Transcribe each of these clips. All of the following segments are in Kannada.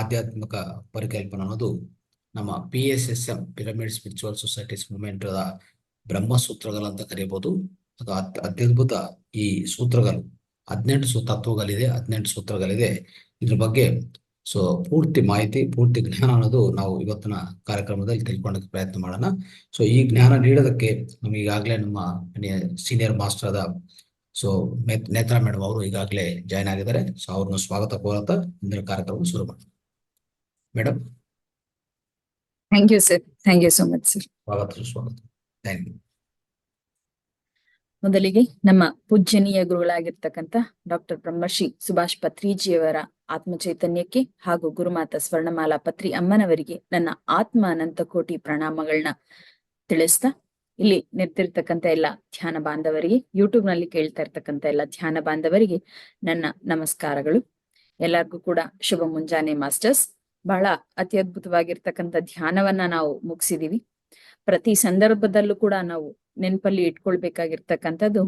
ಆಧ್ಯಾತ್ಮಿಕ ಪರಿಕಲ್ಪನೆ ಅನ್ನೋದು ನಮ್ಮ PSSM pyramid spiritual societies movement ಬ್ರಹ್ಮಸೂತ್ರಗಳಂತ ಕರೆಯಬಹುದು. ಅದು ಅತ್ಯದ್ಭುತ ಈ ಸೂತ್ರಗಳು 18 ತತ್ವಗಳಿದೆ, 18 ಸೂತ್ರಗಳಿದೆ. ಇದ್ರ ಬಗ್ಗೆ ಪೂರ್ತಿ ಮಾಹಿತಿ, ಪೂರ್ತಿ ಜ್ಞಾನ ಅನ್ನೋದು ನಾವು ಇವತ್ತಿನ ಕಾರ್ಯಕ್ರಮದಲ್ಲಿ ತಿಳ್ಕೊಳ್ಳೋಕೆ ಪ್ರಯತ್ನ ಮಾಡೋಣ. ಈ ಜ್ಞಾನ ನೀಡೋದಕ್ಕೆ ನಮ್ಗೆ ಈಗಾಗಲೇ ನಮ್ಮ ಸೀನಿಯರ್ ಮಾಸ್ಟರ್ ಆದ ನೇತ್ರಾ ಮೇಡಮ್ ಅವರು ಈಗಾಗಲೇ ಜಾಯ್ನ್ ಆಗಿದ್ದಾರೆ. ಅವ್ರನ್ನ ಸ್ವಾಗತ ಕೋರುತ್ತಾ ಇಂದಿನ ಕಾರ್ಯಕ್ರಮ ಶುರು ಮಾಡೋಣ. Madam, thank you sir. Thank you so much sir. ಸ್ವಾಗತ. Thank you. ಮೊದಲಿಗೆ ನಮ್ಮ ಪೂಜ್ಯನೀಯ ಗುರುಗಳಾಗಿರ್ತಕ್ಕಂಥ ಡಾಕ್ಟರ್ ಬ್ರಹ್ಮಶ್ರೀ ಸುಭಾಷ್ ಪತ್ರಿಜಿಯವರ ಆತ್ಮ ಚೈತನ್ಯಕ್ಕೆ ಹಾಗೂ ಗುರುಮಾತಾ ಸ್ವರ್ಣಮಾಲಾ ಪತ್ರಿ ಅಮ್ಮನವರಿಗೆ ನನ್ನ ಆತ್ಮ ಅನಂತ ಕೋಟಿ ಪ್ರಣಾಮಗಳನ್ನ ತಿಳಿಸ್ತಾ, ಇಲ್ಲಿ ನಿಂತಿರ್ತಕ್ಕಂಥ ಎಲ್ಲ ಧ್ಯಾನ ಬಾಂಧವರಿಗೆ, ಯೂಟ್ಯೂಬ್ ನಲ್ಲಿ ಕೇಳ್ತಾ ಇರ್ತಕ್ಕಂಥ ಎಲ್ಲ ಧ್ಯಾನ ಬಾಂಧವರಿಗೆ ನನ್ನ ನಮಸ್ಕಾರಗಳು. ಎಲ್ಲರಿಗೂ ಕೂಡ ಶುಭ ಮುಂಜಾನೆ ಮಾಸ್ಟರ್ಸ್. ಬಹಳ ಅತ್ಯದ್ಭುತವಾಗಿರ್ತಕ್ಕಂಥ ಧ್ಯಾನವನ್ನ ನಾವು ಮುಗಿಸಿದೀವಿ. ಪ್ರತಿ ಸಂದರ್ಭದಲ್ಲೂ ಕೂಡ ನಾವು ನೆನಪಲ್ಲಿ ಇಟ್ಕೊಳ್ಬೇಕಾಗಿರ್ತಕ್ಕಂಥದ್ದು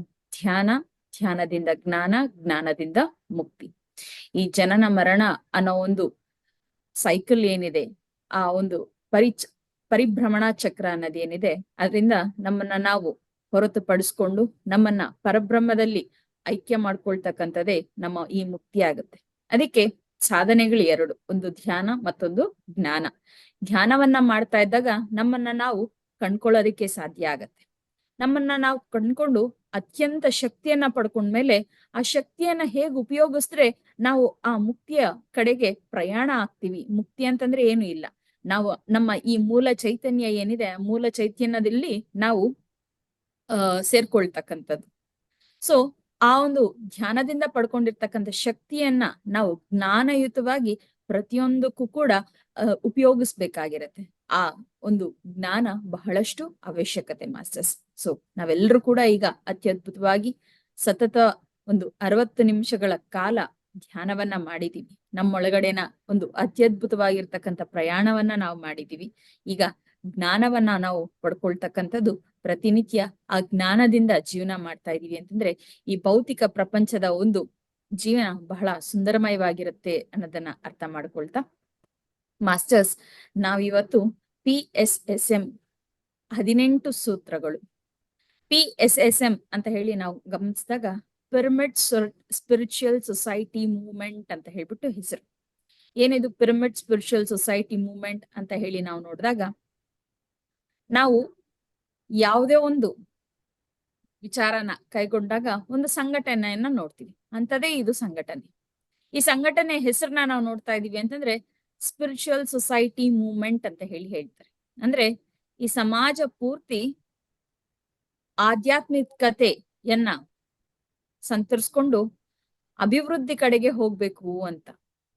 ಧ್ಯಾನದಿಂದ ಜ್ಞಾನ, ಜ್ಞಾನದಿಂದ ಮುಕ್ತಿ. ಈ ಜನನ ಮರಣ ಅನ್ನೋ ಒಂದು ಸೈಕಲ್ ಏನಿದೆ, ಆ ಒಂದು ಪರಿಭ್ರಮಣ ಚಕ್ರ ಅನ್ನೋದೇನಿದೆ, ಅದರಿಂದ ನಮ್ಮನ್ನ ನಾವು ಹೊರತುಪಡಿಸ್ಕೊಂಡು ನಮ್ಮನ್ನ ಪರಬ್ರಹ್ಮದಲ್ಲಿ ಐಕ್ಯ ಮಾಡ್ಕೊಳ್ತಕ್ಕಂಥದ್ದೇ ನಮ್ಮ ಈ ಮುಕ್ತಿ ಆಗುತ್ತೆ. ಅದಕ್ಕೆ ಸಾಧನೆಗಳು ಎರಡು, ಒಂದು ಧ್ಯಾನ, ಮತ್ತೊಂದು ಜ್ಞಾನ. ಧ್ಯಾನವನ್ನ ಮಾಡ್ತಾ ಇದ್ದಾಗ ನಮ್ಮನ್ನ ನಾವು ಕಂಡ್ಕೊಳ್ಳೋದಕ್ಕೆ ಸಾಧ್ಯ ಆಗತ್ತೆ. ನಮ್ಮನ್ನ ನಾವು ಕಂಡ್ಕೊಂಡು ಅತ್ಯಂತ ಶಕ್ತಿಯನ್ನ ಪಡ್ಕೊಂಡ್ಮೇಲೆ ಆ ಶಕ್ತಿಯನ್ನ ಹೇಗ್ ಉಪಯೋಗಿಸಿದ್ರೆ ನಾವು ಆ ಮುಕ್ತಿಯ ಕಡೆಗೆ ಪ್ರಯಾಣ ಆಗ್ತೀವಿ. ಮುಕ್ತಿ ಅಂತಂದ್ರೆ ಏನು ಇಲ್ಲ, ನಾವು ನಮ್ಮ ಈ ಮೂಲ ಚೈತನ್ಯ ಏನಿದೆ, ಮೂಲ ಚೈತನ್ಯದಲ್ಲಿ ನಾವು ಸೇರ್ಕೊಳ್ತಕ್ಕಂಥದ್ದು. ಆ ಒಂದು ಧ್ಯಾನದಿಂದ ಪಡ್ಕೊಂಡಿರ್ತಕ್ಕಂಥ ಶಕ್ತಿಯನ್ನ ನಾವು ಜ್ಞಾನಯುತವಾಗಿ ಪ್ರತಿಯೊಂದಕ್ಕೂ ಕೂಡ ಉಪಯೋಗಿಸ್ಬೇಕಾಗಿರತ್ತೆ. ಆ ಒಂದು ಜ್ಞಾನ ಬಹಳಷ್ಟು ಅವಶ್ಯಕತೆ ಮಾಸ್ಟರ್ಸ್. ನಾವೆಲ್ಲರೂ ಕೂಡ ಈಗ ಅತ್ಯದ್ಭುತವಾಗಿ ಸತತ ಒಂದು 60 ನಿಮಿಷಗಳ ಕಾಲ ಧ್ಯಾನವನ್ನ ಮಾಡಿದೀವಿ. ನಮ್ಮೊಳಗಡೆನ ಒಂದು ಅತ್ಯದ್ಭುತವಾಗಿರ್ತಕ್ಕಂಥ ಪ್ರಯಾಣವನ್ನ ನಾವು ಮಾಡಿದೀವಿ. ಈಗ ಜ್ಞಾನವನ್ನ ನಾವು ಪಡ್ಕೊಳ್ತಕ್ಕಂಥದ್ದು ಪ್ರತಿನಿತ್ಯ ಆ ಜ್ಞಾನದಿಂದ ಜೀವನ ಮಾಡ್ತಾ ಇದೀವಿ ಅಂತಂದ್ರೆ ಈ ಭೌತಿಕ ಪ್ರಪಂಚದ ಒಂದು ಜೀವನ ಬಹಳ ಸುಂದರಮಯವಾಗಿರುತ್ತೆ ಅನ್ನೋದನ್ನ ಅರ್ಥ ಮಾಡ್ಕೊಳ್ತಾ ಮಾಸ್ಟರ್ಸ್, ನಾವಿವತ್ತು PSSM 18 ಸೂತ್ರಗಳು. PSSM ಅಂತ ಹೇಳಿ ನಾವು ಗಮನಿಸಿದಾಗ ಪಿರಮಿಡ್ ಸ್ಪಿರಿಚುವಲ್ ಸೊಸೈಟಿ ಮೂವ್ಮೆಂಟ್ ಅಂತ ಹೇಳ್ಬಿಟ್ಟು ಹೆಸರು. ಏನಿದು ಪಿರಮಿಡ್ ಸ್ಪಿರಿಚುವಲ್ ಸೊಸೈಟಿ ಮೂವ್ಮೆಂಟ್ ಅಂತ ಹೇಳಿ ನಾವು ನೋಡಿದಾಗ, ನಾವು ಯಾವುದೇ ಒಂದು ವಿಚಾರನ ಕೈಗೊಂಡಾಗ ಒಂದು ಸಂಘಟನೆಯನ್ನ ನೋಡ್ತೀವಿ. ಅಂತದೇ ಇದು ಸಂಘಟನೆ. ಈ ಸಂಘಟನೆ ಹೆಸರನ್ನ ನಾವು ನೋಡ್ತಾ ಇದೀವಿ ಅಂತಂದ್ರೆ ಸ್ಪಿರಿಚುವಲ್ ಸೊಸೈಟಿ ಮೂವ್ಮೆಂಟ್ ಅಂತ ಹೇಳ್ತಾರೆ. ಅಂದ್ರೆ ಈ ಸಮಾಜ ಪೂರ್ತಿ ಆಧ್ಯಾತ್ಮಿಕತೆಯನ್ನ ಸಂತರಿಸ್ಕೊಂಡು ಅಭಿವೃದ್ಧಿ ಕಡೆಗೆ ಹೋಗ್ಬೇಕು ಅಂತ.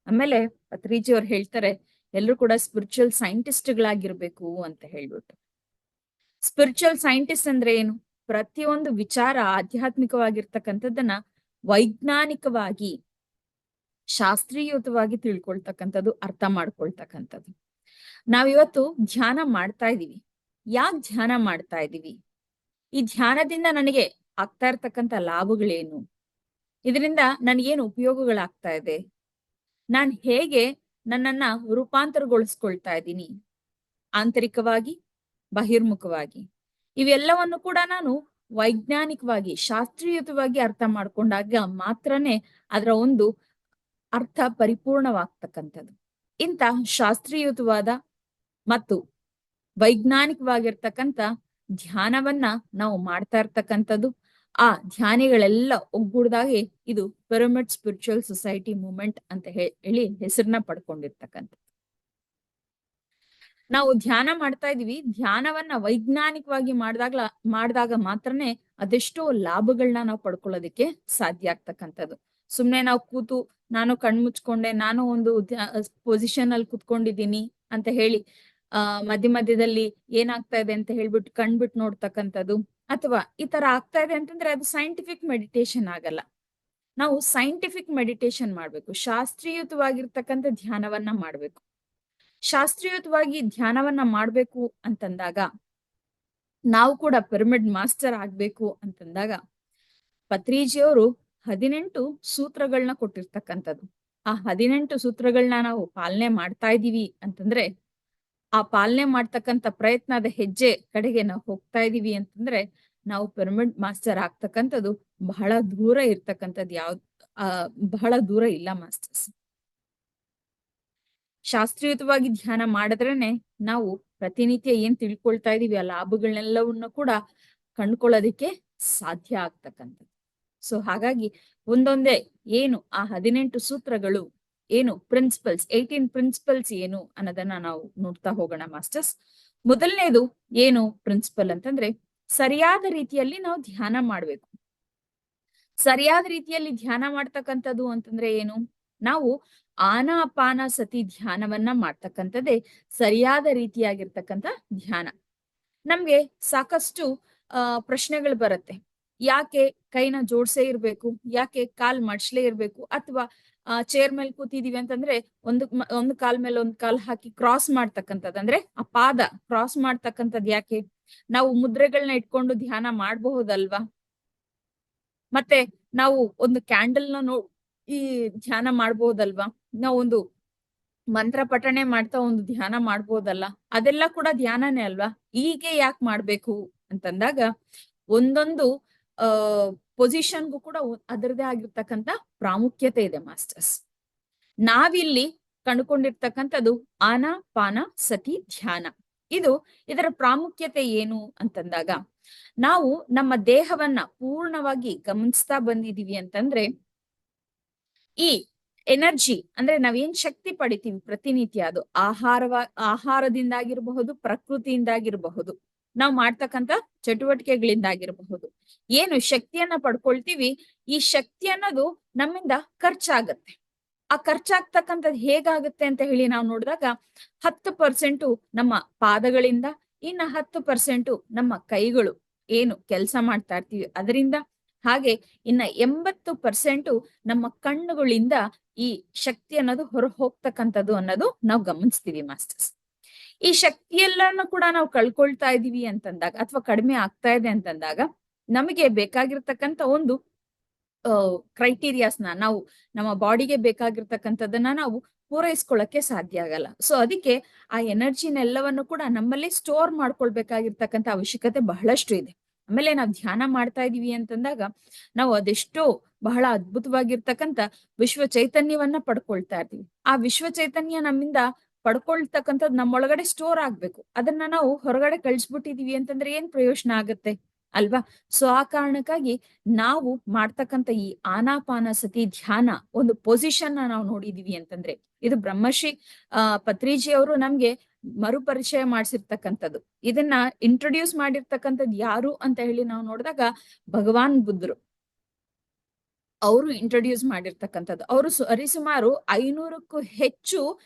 ಆಮೇಲೆ ಪತ್ರಿಜಿ ಅವ್ರು ಹೇಳ್ತಾರೆ, ಎಲ್ಲರೂ ಕೂಡ ಸ್ಪಿರಿಚುವಲ್ ಸೈಂಟಿಸ್ಟ್ಗಳಾಗಿರ್ಬೇಕು ಅಂತ ಹೇಳ್ಬಿಟ್ಟು. ಸ್ಪಿರಿಚುವಲ್ ಸೈಂಟಿಸ್ಟ್ ಅಂದ್ರೆ ಏನು? ಪ್ರತಿಯೊಂದು ವಿಚಾರ ಆಧ್ಯಾತ್ಮಿಕವಾಗಿರ್ತಕ್ಕಂಥದ್ದನ್ನ ವೈಜ್ಞಾನಿಕವಾಗಿ, ಶಾಸ್ತ್ರೀಯಯುತವಾಗಿ ತಿಳ್ಕೊಳ್ತಕ್ಕಂಥದ್ದು, ಅರ್ಥ ಮಾಡ್ಕೊಳ್ತಕ್ಕಂಥದ್ದು. ನಾವಿವತ್ತು ಧ್ಯಾನ ಮಾಡ್ತಾ ಇದೀವಿ. ಯಾಕೆ ಧ್ಯಾನ ಮಾಡ್ತಾ ಇದೀವಿ? ಈ ಧ್ಯಾನದಿಂದ ನನಗೆ ಆಗ್ತಾ ಇರ್ತಕ್ಕಂಥ ಲಾಭಗಳೇನು? ಇದರಿಂದ ನನಗೇನು ಉಪಯೋಗಗಳಾಗ್ತಾ ಇದೆ? ನಾನು ಹೇಗೆ ನನ್ನನ್ನ ರೂಪಾಂತರಗೊಳಿಸ್ಕೊಳ್ತಾ ಇದ್ದೀನಿ, ಆಂತರಿಕವಾಗಿ, ಬಹಿರ್ಮುಖವಾಗಿ? ಇವೆಲ್ಲವನ್ನು ಕೂಡ ನಾನು ವೈಜ್ಞಾನಿಕವಾಗಿ, ಶಾಸ್ತ್ರೀಯಯುತವಾಗಿ ಅರ್ಥ ಮಾಡ್ಕೊಂಡಾಗ ಮಾತ್ರನೇ ಅದರ ಒಂದು ಅರ್ಥ ಪರಿಪೂರ್ಣವಾಗ್ತಕ್ಕಂಥದ್ದು. ಇಂಥ ಶಾಸ್ತ್ರೀಯಯುತವಾದ ಮತ್ತು ವೈಜ್ಞಾನಿಕವಾಗಿರ್ತಕ್ಕಂಥ ಧ್ಯಾನವನ್ನ ನಾವು ಮಾಡ್ತಾ ಇರ್ತಕ್ಕಂಥದ್ದು, ಆ ಧ್ಯಾನಿಗಳೆಲ್ಲ ಒಗ್ಗೂಡ್ದಾಗೆ ಇದು ಪಿರಮಿಡ್ ಸ್ಪಿರಿಚುವಲ್ ಸೊಸೈಟಿ ಮೂವ್ಮೆಂಟ್ ಅಂತ ಹೇಳಿ ಹೆಸರನ್ನ ಪಡ್ಕೊಂಡಿರ್ತಕ್ಕಂಥದ್ದು. ನಾವು ಧ್ಯಾನ ಮಾಡ್ತಾ ಇದೀವಿ. ಧ್ಯಾನವನ್ನ ವೈಜ್ಞಾನಿಕವಾಗಿ ಮಾಡಿದಾಗ ಮಾತ್ರನೇ ಅದೆಷ್ಟೋ ಲಾಭಗಳನ್ನ ನಾವು ಪಡ್ಕೊಳ್ಳೋದಿಕ್ಕೆ ಸಾಧ್ಯ ಆಗ್ತಕ್ಕಂಥದ್ದು. ಸುಮ್ನೆ ನಾವು ಕೂತು ನಾನು ಕಣ್ಮುಚ್ಕೊಂಡೆ, ನಾನು ಒಂದು ಪೊಸಿಷನ್ ಅಲ್ಲಿ ಕುತ್ಕೊಂಡಿದ್ದೀನಿ ಅಂತ ಹೇಳಿ ಮಧ್ಯದಲ್ಲಿ ಏನಾಗ್ತಾ ಇದೆ ಅಂತ ಹೇಳ್ಬಿಟ್ಟು ಕಣ್ಬಿಟ್ಟು ನೋಡ್ತಕ್ಕಂಥದ್ದು, ಅಥವಾ ಈ ತರ ಆಗ್ತಾ ಇದೆ ಅಂತಂದ್ರೆ ಅದು ಸೈಂಟಿಫಿಕ್ ಮೆಡಿಟೇಷನ್ ಆಗಲ್ಲ. ನಾವು ಸೈಂಟಿಫಿಕ್ ಮೆಡಿಟೇಷನ್ ಮಾಡ್ಬೇಕು, ಶಾಸ್ತ್ರೀಯಯುತವಾಗಿರ್ತಕ್ಕಂಥ ಧ್ಯಾನವನ್ನ ಮಾಡ್ಬೇಕು. ಶಾಸ್ತ್ರೀಯಯುತವಾಗಿ ಧ್ಯಾನವನ್ನ ಮಾಡ್ಬೇಕು ಅಂತಂದಾಗ, ನಾವು ಕೂಡ ಪಿರಮಿಡ್ ಮಾಸ್ಟರ್ ಆಗ್ಬೇಕು ಅಂತಂದಾಗ, ಪತ್ರಿಜಿಯವರು 18 ಸೂತ್ರಗಳನ್ನ ಕೊಟ್ಟಿರ್ತಕ್ಕಂಥದ್ದು. ಆ 18 ಸೂತ್ರಗಳನ್ನ ನಾವು ಪಾಲನೆ ಮಾಡ್ತಾ ಇದೀವಿ ಅಂತಂದ್ರೆ, ಆ ಪಾಲನೆ ಮಾಡ್ತಕ್ಕಂಥ ಪ್ರಯತ್ನದ ಹೆಜ್ಜೆ ಕಡೆಗೆ ನಾವು ಹೋಗ್ತಾ ಇದೀವಿ ಅಂತಂದ್ರೆ, ನಾವು ಪಿರಮಿಡ್ ಮಾಸ್ಟರ್ ಆಗ್ತಕ್ಕಂಥದ್ದು ಬಹಳ ದೂರ ಇರ್ತಕ್ಕಂಥದ್ದು ಬಹಳ ದೂರ ಇಲ್ಲ ಮಾಸ್ಟರ್ಸ್. ಶಾಸ್ತ್ರೀಯತವಾಗಿ ಧ್ಯಾನ ಮಾಡಿದ್ರೇನೆ ನಾವು ಪ್ರತಿನಿತ್ಯ ಏನ್ ತಿಳ್ಕೊಳ್ತಾ ಇದೀವಿ ಆ ಲಾಭಗಳನ್ನೆಲ್ಲವನ್ನ ಕೂಡ ಕಂಡ್ಕೊಳ್ಳೋದಿಕ್ಕೆ ಸಾಧ್ಯ ಆಗ್ತಕ್ಕಂಥದ್ದು. ಸೊ ಹಾಗಾಗಿ ಒಂದೊಂದೇ ಏನು ಆ 18 ಸೂತ್ರಗಳು ಏನು ಪ್ರಿನ್ಸಿಪಲ್ಸ್ 18 ಪ್ರಿನ್ಸಿಪಲ್ಸ್ ಏನು ಅನ್ನೋದನ್ನ ನಾವು ನೋಡ್ತಾ ಹೋಗೋಣ ಮಾಸ್ಟರ್ಸ್. ಮೊದಲನೇದು ಏನು ಪ್ರಿನ್ಸಿಪಲ್ ಅಂತಂದ್ರೆ, ಸರಿಯಾದ ರೀತಿಯಲ್ಲಿ ನಾವು ಧ್ಯಾನ ಮಾಡ್ಬೇಕು. ಸರಿಯಾದ ರೀತಿಯಲ್ಲಿ ಧ್ಯಾನ ಮಾಡ್ತಕ್ಕಂಥದ್ದು ಅಂತಂದ್ರೆ ಏನು? ನಾವು ಆನಾಪಾನ ಸತಿ ಧ್ಯಾನವನ್ನ ಮಾಡ್ತಕ್ಕಂಥದ್ದೇ ಸರಿಯಾದ ರೀತಿಯಾಗಿರ್ತಕ್ಕಂಥ ಧ್ಯಾನ. ನಮ್ಗೆ ಸಾಕಷ್ಟು ಪ್ರಶ್ನೆಗಳು ಬರುತ್ತೆ. ಯಾಕೆ ಕೈನ ಜೋಡ್ಸೇ ಇರ್ಬೇಕು? ಯಾಕೆ ಕಾಲ್ ಮಡ್ಚ್ಲೇ ಇರ್ಬೇಕು? ಅಥವಾ ಚೇರ್ ಮೇಲೆ ಕೂತಿದೀವಿ ಅಂತಂದ್ರೆ ಒಂದು ಕಾಲ್ ಮೇಲೆ ಒಂದ್ ಕಾಲ್ ಹಾಕಿ ಕ್ರಾಸ್ ಮಾಡ್ತಕ್ಕಂಥದ್ದು, ಅಂದ್ರೆ ಆ ಪಾದ ಕ್ರಾಸ್ ಮಾಡ್ತಕ್ಕಂಥದ್ದು ಯಾಕೆ? ನಾವು ಮುದ್ರೆಗಳನ್ನ ಇಟ್ಕೊಂಡು ಧ್ಯಾನ ಮಾಡಬಹುದಲ್ವಾ? ಮತ್ತೆ ನಾವು ಒಂದು ಕ್ಯಾಂಡಲ್ನ ಈ ಧ್ಯಾನ ಮಾಡ್ಬೋದಲ್ವಾ? ನಾವು ಒಂದು ಮಂತ್ರ ಪಠಣೆ ಮಾಡ್ತಾ ಒಂದು ಧ್ಯಾನ ಮಾಡ್ಬೋದಲ್ಲ? ಅದೆಲ್ಲ ಕೂಡ ಧ್ಯಾನನೇ ಅಲ್ವಾ? ಹೀಗೆ ಯಾಕೆ ಮಾಡ್ಬೇಕು ಅಂತಂದಾಗ, ಒಂದೊಂದು ಪೊಸಿಷನ್ಗೂ ಕೂಡ ಅದರದೇ ಆಗಿರ್ತಕ್ಕಂಥ ಪ್ರಾಮುಖ್ಯತೆ ಇದೆ ಮಾಸ್ಟರ್ಸ್. ನಾವಿಲ್ಲಿ ಕಂಡುಕೊಂಡಿರ್ತಕ್ಕಂಥದ್ದು ಆನಾಪಾನ ಸತಿ ಧ್ಯಾನ. ಇದರ ಪ್ರಾಮುಖ್ಯತೆ ಏನು ಅಂತಂದಾಗ, ನಾವು ನಮ್ಮ ದೇಹವನ್ನ ಪೂರ್ಣವಾಗಿ ಗಮನಿಸ್ತಾ ಬಂದಿದೀವಿ ಅಂತಂದ್ರೆ, ಈ ಎನರ್ಜಿ ಅಂದ್ರೆ ನಾವೇನ್ ಶಕ್ತಿ ಪಡಿತೀವಿ ಪ್ರತಿನಿತ್ಯ, ಅದು ಆಹಾರದಿಂದಾಗಿರಬಹುದು, ಪ್ರಕೃತಿಯಿಂದಾಗಿರಬಹುದು, ನಾವು ಮಾಡ್ತಕ್ಕಂಥ ಚಟುವಟಿಕೆಗಳಿಂದಾಗಿರಬಹುದು, ಏನು ಶಕ್ತಿಯನ್ನ ಪಡ್ಕೊಳ್ತೀವಿ, ಈ ಶಕ್ತಿ ಅನ್ನೋದು ನಮ್ಮಿಂದ ಖರ್ಚಾಗತ್ತೆ. ಆ ಖರ್ಚಾಗ್ತಕ್ಕಂಥದ್ದು ಹೇಗಾಗುತ್ತೆ ಅಂತ ಹೇಳಿ ನಾವು ನೋಡಿದಾಗ, 10% ನಮ್ಮ ಪಾದಗಳಿಂದ, ಇನ್ನ 10% ನಮ್ಮ ಕೈಗಳು ಏನು ಕೆಲಸ ಮಾಡ್ತಾ ಇರ್ತೀವಿ ಅದರಿಂದ, ಹಾಗೆ ಇನ್ನ 80% ನಮ್ಮ ಕಣ್ಣುಗಳಿಂದ ಈ ಶಕ್ತಿ ಅನ್ನೋದು ಹೊರ ಹೋಗ್ತಕ್ಕಂಥದ್ದು ಅನ್ನೋದು ನಾವು ಗಮನಿಸ್ತೀವಿ ಮಾಸ್ಟರ್ಸ್. ಈ ಶಕ್ತಿಯೆಲ್ಲನ್ನು ಕೂಡ ನಾವು ಕಳ್ಕೊಳ್ತಾ ಇದೀವಿ ಅಂತಂದಾಗ, ಅಥವಾ ಕಡಿಮೆ ಆಗ್ತಾ ಇದೆ ಅಂತಂದಾಗ, ನಮಗೆ ಬೇಕಾಗಿರ್ತಕ್ಕಂಥ ಒಂದು ಕ್ರೈಟೀರಿಯಾಸ್ನ ನಾವು ನಮ್ಮ ಬಾಡಿಗೆ ಬೇಕಾಗಿರ್ತಕ್ಕಂಥದ್ದನ್ನ ನಾವು ಪೂರೈಸ್ಕೊಳ್ಳಕ್ಕೆ ಸಾಧ್ಯ ಆಗಲ್ಲ. ಸೊ ಅದಕ್ಕೆ ಆ ಎನರ್ಜಿನೆಲ್ಲವನ್ನು ಕೂಡ ನಮ್ಮಲ್ಲಿ ಸ್ಟೋರ್ ಮಾಡ್ಕೊಳ್ಬೇಕಾಗಿರ್ತಕ್ಕಂಥ ಅವಶ್ಯಕತೆ ಬಹಳಷ್ಟು ಇದೆ. ಆಮೇಲೆ ನಾವು ಧ್ಯಾನ ಮಾಡ್ತಾ ಇದೀವಿ ಅಂತಂದಾಗ, ನಾವು ಅದೆಷ್ಟೋ ಬಹಳ ಅದ್ಭುತವಾಗಿರ್ತಕ್ಕಂಥ ವಿಶ್ವ ಚೈತನ್ಯವನ್ನ ಪಡ್ಕೊಳ್ತಾ ಇರ್ತೀವಿ. ಆ ವಿಶ್ವ ಚೈತನ್ಯ ನಮ್ಮಿಂದ ಪಡ್ಕೊಳ್ತಕ್ಕಂಥದ್ದು ನಮ್ಮೊಳಗಡೆ ಸ್ಟೋರ್ ಆಗ್ಬೇಕು. ಅದನ್ನ ನಾವು ಹೊರಗಡೆ ಕಳಿಸ್ಬಿಟ್ಟಿದೀವಿ ಅಂತಂದ್ರೆ ಏನ್ ಪ್ರಯೋಜನ ಆಗತ್ತೆ ಅಲ್ವಾ? ಸೊ ಆ ಕಾರಣಕ್ಕಾಗಿ ನಾವು ಮಾಡ್ತಕ್ಕಂಥ ಈ ಆನಾಪಾನ ಸತಿ ಧ್ಯಾನ ಒಂದು ಪೊಸಿಷನ್ ನಾವು ನೋಡಿದೀವಿ ಅಂತಂದ್ರೆ, ಇದು ಬ್ರಹ್ಮಶ್ರೀ ಪತ್ರಿಜಿ ಅವರು ನಮ್ಗೆ ಮರುಪರಿಚಯ ಮಾಡಿಸಿರ್ತಕ್ಕಂಥದ್ದು. ಇದನ್ನ ಇಂಟ್ರೊಡ್ಯೂಸ್ ಮಾಡಿರ್ತಕ್ಕಂಥದ್ದು ಯಾರು ಅಂತ ಹೇಳಿ ನಾವು ನೋಡಿದಾಗ, ಭಗವಾನ್ ಬುದ್ಧರು ಅವರು ಇಂಟ್ರೊಡ್ಯೂಸ್ ಮಾಡಿರ್ತಕ್ಕಂಥದ್ದು. ಅವರು ಸರಿಸುಮಾರು 500ಕ್ಕೂ ಹೆಚ್ಚು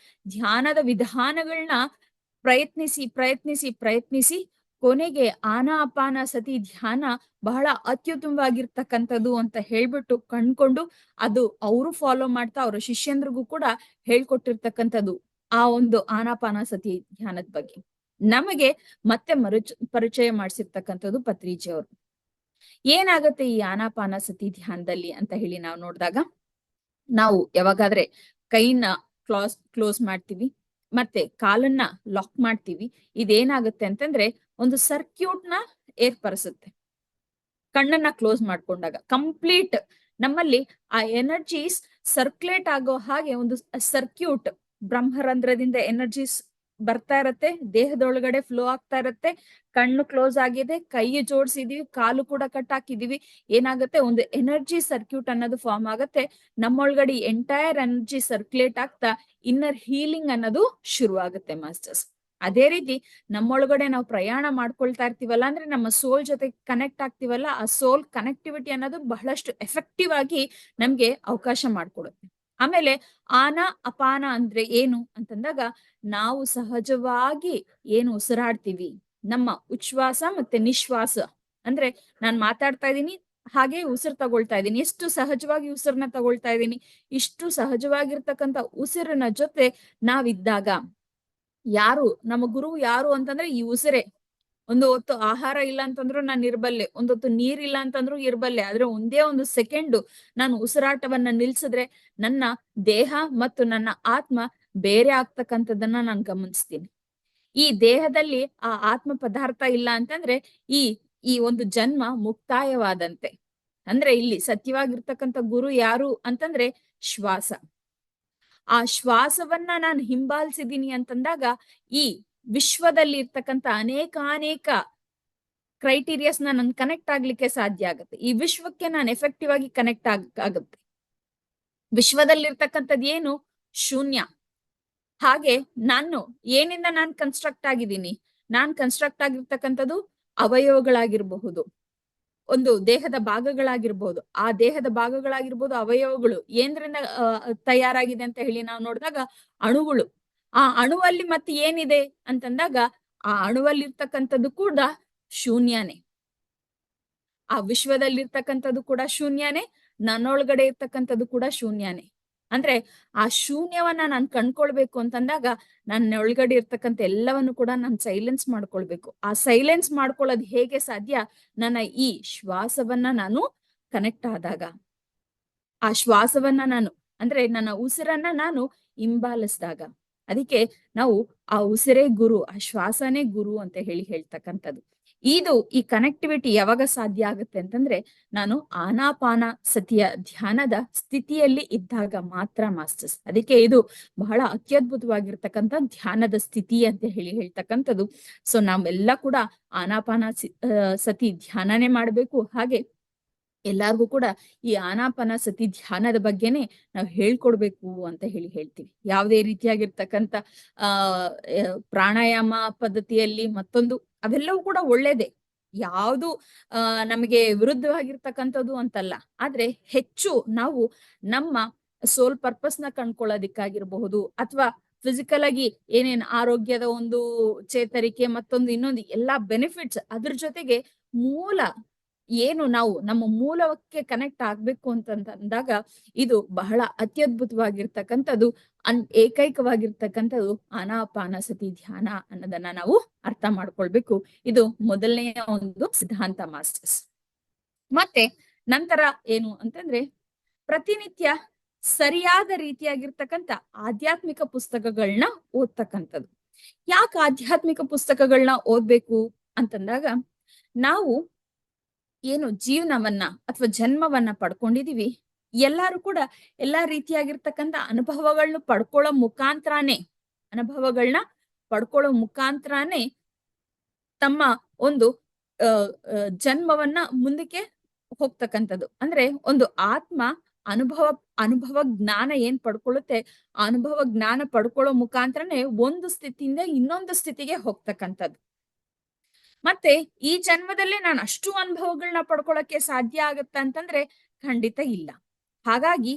ಧ್ಯಾನದ ವಿಧಾನಗಳನ್ನ ಪ್ರಯತ್ನಿಸಿ ಕೊನೆಗೆ ಆನಾಪಾನ ಸತಿ ಧ್ಯಾನ ಬಹಳ ಅತ್ಯುತ್ತಮವಾಗಿರ್ತಕ್ಕಂಥದ್ದು ಅಂತ ಹೇಳ್ಬಿಟ್ಟು ಕಂಡ್ಕೊಂಡು, ಅದು ಅವರು ಫಾಲೋ ಮಾಡ್ತಾ ಅವರ ಶಿಷ್ಯಂದ್ರಿಗೂ ಕೂಡ ಹೇಳ್ಕೊಟ್ಟಿರ್ತಕ್ಕಂಥದ್ದು ಆ ಒಂದು ಆನಾಪಾನ ಸತಿ ಧ್ಯಾನದ ಬಗ್ಗೆ ನಮಗೆ ಮತ್ತೆ ಪರಿಚಯ ಮಾಡಿಸಿರ್ತಕ್ಕಂಥದ್ದು ಪತ್ರಿಜಿ ಅವರು. ಏನಾಗತ್ತೆ ಈ ಆನಾಪಾನ ಸತಿ ಧ್ಯಾನದಲ್ಲಿ ಅಂತ ಹೇಳಿ ನಾವು ನೋಡಿದಾಗ, ನಾವು ಯಾವಾಗಾದ್ರೆ ಕೈನ ಕ್ಲೋಸ್ ಮಾಡ್ತೀವಿ, ಮತ್ತೆ ಕಾಲನ್ನ ಲಾಕ್ ಮಾಡ್ತೀವಿ. ಇದೇನಾಗುತ್ತೆ ಅಂತಂದ್ರೆ ಒಂದು ಸರ್ಕ್ಯೂಟ್ ನ ಏರ್ಪಡಿಸುತ್ತೆ. ಕಣ್ಣನ್ನ ಕ್ಲೋಸ್ ಮಾಡ್ಕೊಂಡಾಗ ಕಂಪ್ಲೀಟ್ ನಮ್ಮಲ್ಲಿ ಆ ಎನರ್ಜೀಸ್ ಸರ್ಕ್ಯುಲೇಟ್ ಆಗೋ ಹಾಗೆ ಒಂದು ಸರ್ಕ್ಯೂಟ್, ಬ್ರಹ್ಮರಂಧ್ರದಿಂದ ಎನರ್ಜೀಸ್ ಬರ್ತಾ ಇರತ್ತೆ, ದೇಹದೊಳಗಡೆ ಫ್ಲೋ ಆಗ್ತಾ ಇರತ್ತೆ. ಕಣ್ಣು ಕ್ಲೋಸ್ ಆಗಿದೆ, ಕೈ ಜೋಡಿಸಿದೀವಿ, ಕಾಲು ಕೂಡ ಕಟ್ ಹಾಕಿದೀವಿ. ಏನಾಗುತ್ತೆ, ಒಂದು ಎನರ್ಜಿ ಸರ್ಕ್ಯೂಟ್ ಅನ್ನೋದು ಫಾರ್ಮ್ ಆಗತ್ತೆ. ನಮ್ಮೊಳಗಡೆ ಎಂಟೈರ್ ಎನರ್ಜಿ ಸರ್ಕ್ಯುಲೇಟ್ ಆಗ್ತಾ ಇನ್ನರ್ ಹೀಲಿಂಗ್ ಅನ್ನೋದು ಶುರು ಆಗುತ್ತೆ ಮಾಸ್ಟರ್ಸ್. ಅದೇ ರೀತಿ ನಮ್ಮೊಳಗಡೆ ನಾವು ಪ್ರಯಾಣ ಮಾಡ್ಕೊಳ್ತಾ ಇರ್ತೀವಲ್ಲ, ಅಂದ್ರೆ ನಮ್ಮ ಸೋಲ್ ಜೊತೆ ಕನೆಕ್ಟ್ ಆಗ್ತೀವಲ್ಲ, ಆ ಸೋಲ್ ಕನೆಕ್ಟಿವಿಟಿ ಅನ್ನೋದು ಬಹಳಷ್ಟು ಎಫೆಕ್ಟಿವ್ ಆಗಿ ನಮ್ಗೆ ಅವಕಾಶ ಮಾಡ್ಕೊಡುತ್ತೆ. ಆಮೇಲೆ ಅಪಾನ ಅಂದ್ರೆ ಏನು ಅಂತಂದಾಗ, ನಾವು ಸಹಜವಾಗಿ ಏನು ಉಸಿರಾಡ್ತೀವಿ, ನಮ್ಮ ಉಚ್ಛ್ವಾಸ ಮತ್ತೆ ನಿಶ್ವಾಸ, ಅಂದ್ರೆ ನಾನ್ ಮಾತಾಡ್ತಾ ಇದ್ದೀನಿ ಹಾಗೆ ಉಸಿರು ತಗೊಳ್ತಾ ಇದ್ದೀನಿ, ಎಷ್ಟು ಸಹಜವಾಗಿ ಉಸಿರನ್ನ ತಗೊಳ್ತಾ ಇದ್ದೀನಿ, ಇಷ್ಟು ಸಹಜವಾಗಿರ್ತಕ್ಕಂಥ ಉಸಿರಿನ ಜೊತೆ ನಾವಿದ್ದಾಗ, ಯಾರು ನಮ್ಮ ಗುರು ಯಾರು ಅಂತಂದ್ರೆ ಈ ಉಸಿರೇ. ಒಂದು ಹೊತ್ತು ಆಹಾರ ಇಲ್ಲ ಅಂತಂದ್ರು ನಾನು ಇರ್ಬಲ್ಲೆ, ಒಂದೊತ್ತು ನೀರಿಲ್ಲ ಅಂತಂದ್ರು ಇರ್ಬಲ್ಲೆ. ಆದ್ರೆ ಒಂದೇ ಒಂದು ಸೆಕೆಂಡು ನಾನು ಉಸಿರಾಟವನ್ನ ನಿಲ್ಸಿದ್ರೆ ನನ್ನ ದೇಹ ಮತ್ತು ನನ್ನ ಆತ್ಮ ಬೇರೆ ಆಗ್ತಕ್ಕಂಥದ್ದನ್ನ ನಾನು ಗಮನಿಸ್ತೀನಿ. ಈ ದೇಹದಲ್ಲಿ ಆ ಆತ್ಮ ಪದಾರ್ಥ ಇಲ್ಲ ಅಂತಂದ್ರೆ ಈ ಈ ಒಂದು ಜನ್ಮ ಮುಕ್ತಾಯವಾದಂತೆ. ಅಂದ್ರೆ ಇಲ್ಲಿ ಸತ್ಯವಾಗಿರ್ತಕ್ಕಂಥ ಗುರು ಯಾರು ಅಂತಂದ್ರೆ ಶ್ವಾಸ. ಆ ಶ್ವಾಸವನ್ನ ನಾನು ಹಿಂಬಾಲಿಸಿದೀನಿ ಅಂತಂದಾಗ ಈ ವಿಶ್ವದಲ್ಲಿ ಇರ್ತಕ್ಕಂಥ ಅನೇಕಾನೇಕ ಕ್ರೈಟೀರಿಯಾಸ್ನ ನನ್ ಕನೆಕ್ಟ್ ಆಗ್ಲಿಕ್ಕೆ ಸಾಧ್ಯ ಆಗುತ್ತೆ. ಈ ವಿಶ್ವಕ್ಕೆ ನಾನು ಎಫೆಕ್ಟಿವ್ ಆಗಿ ಕನೆಕ್ಟ್ ಆಗುತ್ತೆ. ವಿಶ್ವದಲ್ಲಿರ್ತಕ್ಕಂಥದ್ದು ಏನು? ಶೂನ್ಯ. ಹಾಗೆ ಏನಿಂದ ನಾನು ಕನ್ಸ್ಟ್ರಕ್ಟ್ ಆಗಿದ್ದೀನಿ? ನಾನ್ ಕನ್ಸ್ಟ್ರಕ್ಟ್ ಆಗಿರ್ತಕ್ಕಂಥದ್ದು ಅವಯವಗಳಾಗಿರಬಹುದು, ಒಂದು ದೇಹದ ಭಾಗಗಳಾಗಿರ್ಬಹುದು. ಆ ದೇಹದ ಭಾಗಗಳಾಗಿರ್ಬೋದು, ಅವಯವಗಳು ಏನ್ರಿಂದ ತಯಾರಾಗಿದೆ ಅಂತ ಹೇಳಿ ನಾವು ನೋಡಿದಾಗ ಅಣುಗಳು. ಆ ಅಣುವಲ್ಲಿ ಮತ್ತೆ ಏನಿದೆ ಅಂತಂದಾಗ ಆ ಅಣುವಲ್ಲಿರ್ತಕ್ಕಂಥದ್ದು ಕೂಡ ಶೂನ್ಯನೇ. ಆ ವಿಶ್ವದಲ್ಲಿರ್ತಕ್ಕಂಥದ್ದು ಕೂಡ ಶೂನ್ಯನೇ, ನನ್ನೊಳಗಡೆ ಇರ್ತಕ್ಕಂಥದ್ದು ಕೂಡ ಶೂನ್ಯನೇ. ಅಂದ್ರೆ ಆ ಶೂನ್ಯವನ್ನ ನಾನು ಕಂಡ್ಕೊಳ್ಬೇಕು ಅಂತಂದಾಗ ನನ್ನ ಒಳಗಡೆ ಇರ್ತಕ್ಕಂಥ ಎಲ್ಲವನ್ನು ಕೂಡ ನಾನು ಸೈಲೆನ್ಸ್ ಮಾಡ್ಕೊಳ್ಬೇಕು. ಆ ಸೈಲೆನ್ಸ್ ಮಾಡ್ಕೊಳ್ಳೋದು ಹೇಗೆ ಸಾಧ್ಯ? ನನ್ನ ಈ ಶ್ವಾಸವನ್ನ ನಾನು ಕನೆಕ್ಟ್ ಆದಾಗ, ಆ ಶ್ವಾಸವನ್ನ ನಾನು ಅಂದ್ರೆ ನನ್ನ ಉಸಿರನ್ನ ನಾನು ಹಿಂಬಾಲಿಸಿದಾಗ. ಅದಕ್ಕೆ ನಾವು ಆ ಉಸಿರೇ ಗುರು, ಆ ಶ್ವಾಸನೇ ಗುರು ಅಂತ ಹೇಳ್ತಕ್ಕಂಥದ್ದು. ಈ ಕನೆಕ್ಟಿವಿಟಿ ಯಾವಾಗ ಸಾಧ್ಯ ಆಗುತ್ತೆ ಅಂತಂದ್ರೆ ನಾನು ಆನಾಪಾನ ಸತಿಯ ಧ್ಯಾನದ ಸ್ಥಿತಿಯಲ್ಲಿ ಇದ್ದಾಗ ಮಾತ್ರ ಮಾಸ್ಟರ್ಸ್. ಅದಕ್ಕೆ ಇದು ಬಹಳ ಅತ್ಯದ್ಭುತವಾಗಿರ್ತಕ್ಕಂಥ ಧ್ಯಾನದ ಸ್ಥಿತಿ ಅಂತ ಹೇಳ್ತಕ್ಕಂಥದ್ದು. ಸೊ ನಾವೆಲ್ಲ ಕೂಡ ಆನಾಪಾನ ಸತಿ ಧ್ಯಾನನೇ ಮಾಡ್ಬೇಕು. ಹಾಗೆ ಎಲ್ಲಾರ್ಗೂ ಕೂಡ ಈ ಆನಾಪಾನ ಸತಿ ಧ್ಯಾನದ ಬಗ್ಗೆನೆ ನಾವು ಹೇಳ್ಕೊಡ್ಬೇಕು ಅಂತ ಹೇಳ್ತೀವಿ. ಯಾವುದೇ ರೀತಿಯಾಗಿರ್ತಕ್ಕಂಥ ಪ್ರಾಣಾಯಾಮ ಪದ್ಧತಿಯಲ್ಲಿ ಮತ್ತೊಂದು ಅವೆಲ್ಲವೂ ಕೂಡ ಒಳ್ಳೇದೇ, ಯಾವುದು ನಮಗೆ ವಿರುದ್ಧವಾಗಿರ್ತಕ್ಕಂಥದ್ದು ಅಂತಲ್ಲ. ಆದ್ರೆ ಹೆಚ್ಚು ನಾವು ನಮ್ಮ ಸೋಲ್ ಪರ್ಪಸ್ ನ ಕಂಡ್ಕೊಳ್ಳೋದಿಕ್ಕಾಗಿರ್ಬಹುದು, ಅಥವಾ ಫಿಸಿಕಲ್ ಆಗಿ ಏನೇನ್ ಆರೋಗ್ಯದ ಒಂದು ಚೇತರಿಕೆ, ಮತ್ತೊಂದು ಇನ್ನೊಂದು ಎಲ್ಲಾ ಬೆನಿಫಿಟ್ಸ್, ಅದ್ರ ಜೊತೆಗೆ ಮೂಲ ಏನು ನಾವು ನಮ್ಮ ಮೂಲಕ್ಕೆ ಕನೆಕ್ಟ್ ಆಗ್ಬೇಕು ಅಂತಂದಾಗ ಇದು ಬಹಳ ಅತ್ಯದ್ಭುತವಾಗಿರ್ತಕ್ಕಂಥದ್ದು, ಏಕೈಕವಾಗಿರ್ತಕ್ಕಂಥದ್ದು ಆನಾಪಾನ ಸತಿ ಧ್ಯಾನ ಅನ್ನೋದನ್ನ ನಾವು ಅರ್ಥ ಮಾಡ್ಕೊಳ್ಬೇಕು. ಇದು ಮೊದಲನೆಯ ಒಂದು ಸಿದ್ಧಾಂತ ಮಾಸ್ಟರ್ಸ್. ಮತ್ತೆ ನಂತರ ಏನು ಅಂತಂದ್ರೆ ಪ್ರತಿನಿತ್ಯ ಸರಿಯಾದ ರೀತಿಯಾಗಿರ್ತಕ್ಕಂಥ ಆಧ್ಯಾತ್ಮಿಕ ಪುಸ್ತಕಗಳನ್ನ ಓದ್ತಕ್ಕಂಥದ್ದು. ಯಾಕೆ ಆಧ್ಯಾತ್ಮಿಕ ಪುಸ್ತಕಗಳನ್ನ ಓದ್ಬೇಕು ಅಂತಂದಾಗ, ನಾವು ಏನು ಜೀವನವನ್ನ ಅಥವಾ ಜನ್ಮವನ್ನ ಪಡ್ಕೊಂಡಿದೀವಿ, ಎಲ್ಲಾರು ಕೂಡ ಎಲ್ಲಾ ರೀತಿಯಾಗಿರ್ತಕ್ಕಂಥ ಅನುಭವಗಳನ್ನ ಪಡ್ಕೊಳ್ಳೋ ಮುಖಾಂತರನೇ ತಮ್ಮ ಒಂದು ಜನ್ಮವನ್ನ ಮುಂದಕ್ಕೆ ಹೋಗ್ತಕ್ಕಂಥದ್ದು. ಅಂದ್ರೆ ಒಂದು ಆತ್ಮ ಅನುಭವ ಜ್ಞಾನ ಏನ್ ಪಡ್ಕೊಳ್ಳುತ್ತೆ, ಆ ಅನುಭವ ಜ್ಞಾನ ಪಡ್ಕೊಳ್ಳೋ ಮುಖಾಂತರನೇ ಒಂದು ಸ್ಥಿತಿಯಿಂದ ಇನ್ನೊಂದು ಸ್ಥಿತಿಗೆ ಹೋಗ್ತಕ್ಕಂಥದ್ದು. ಮತ್ತೆ ಈ ಜನ್ಮದಲ್ಲೇ ನಾನು ಅಷ್ಟು ಅನುಭವಗಳನ್ನ ಪಡ್ಕೊಳ್ಳಕ್ಕೆ ಸಾಧ್ಯ ಆಗತ್ತ ಅಂತಂದ್ರೆ ಖಂಡಿತ ಇಲ್ಲ. ಹಾಗಾಗಿ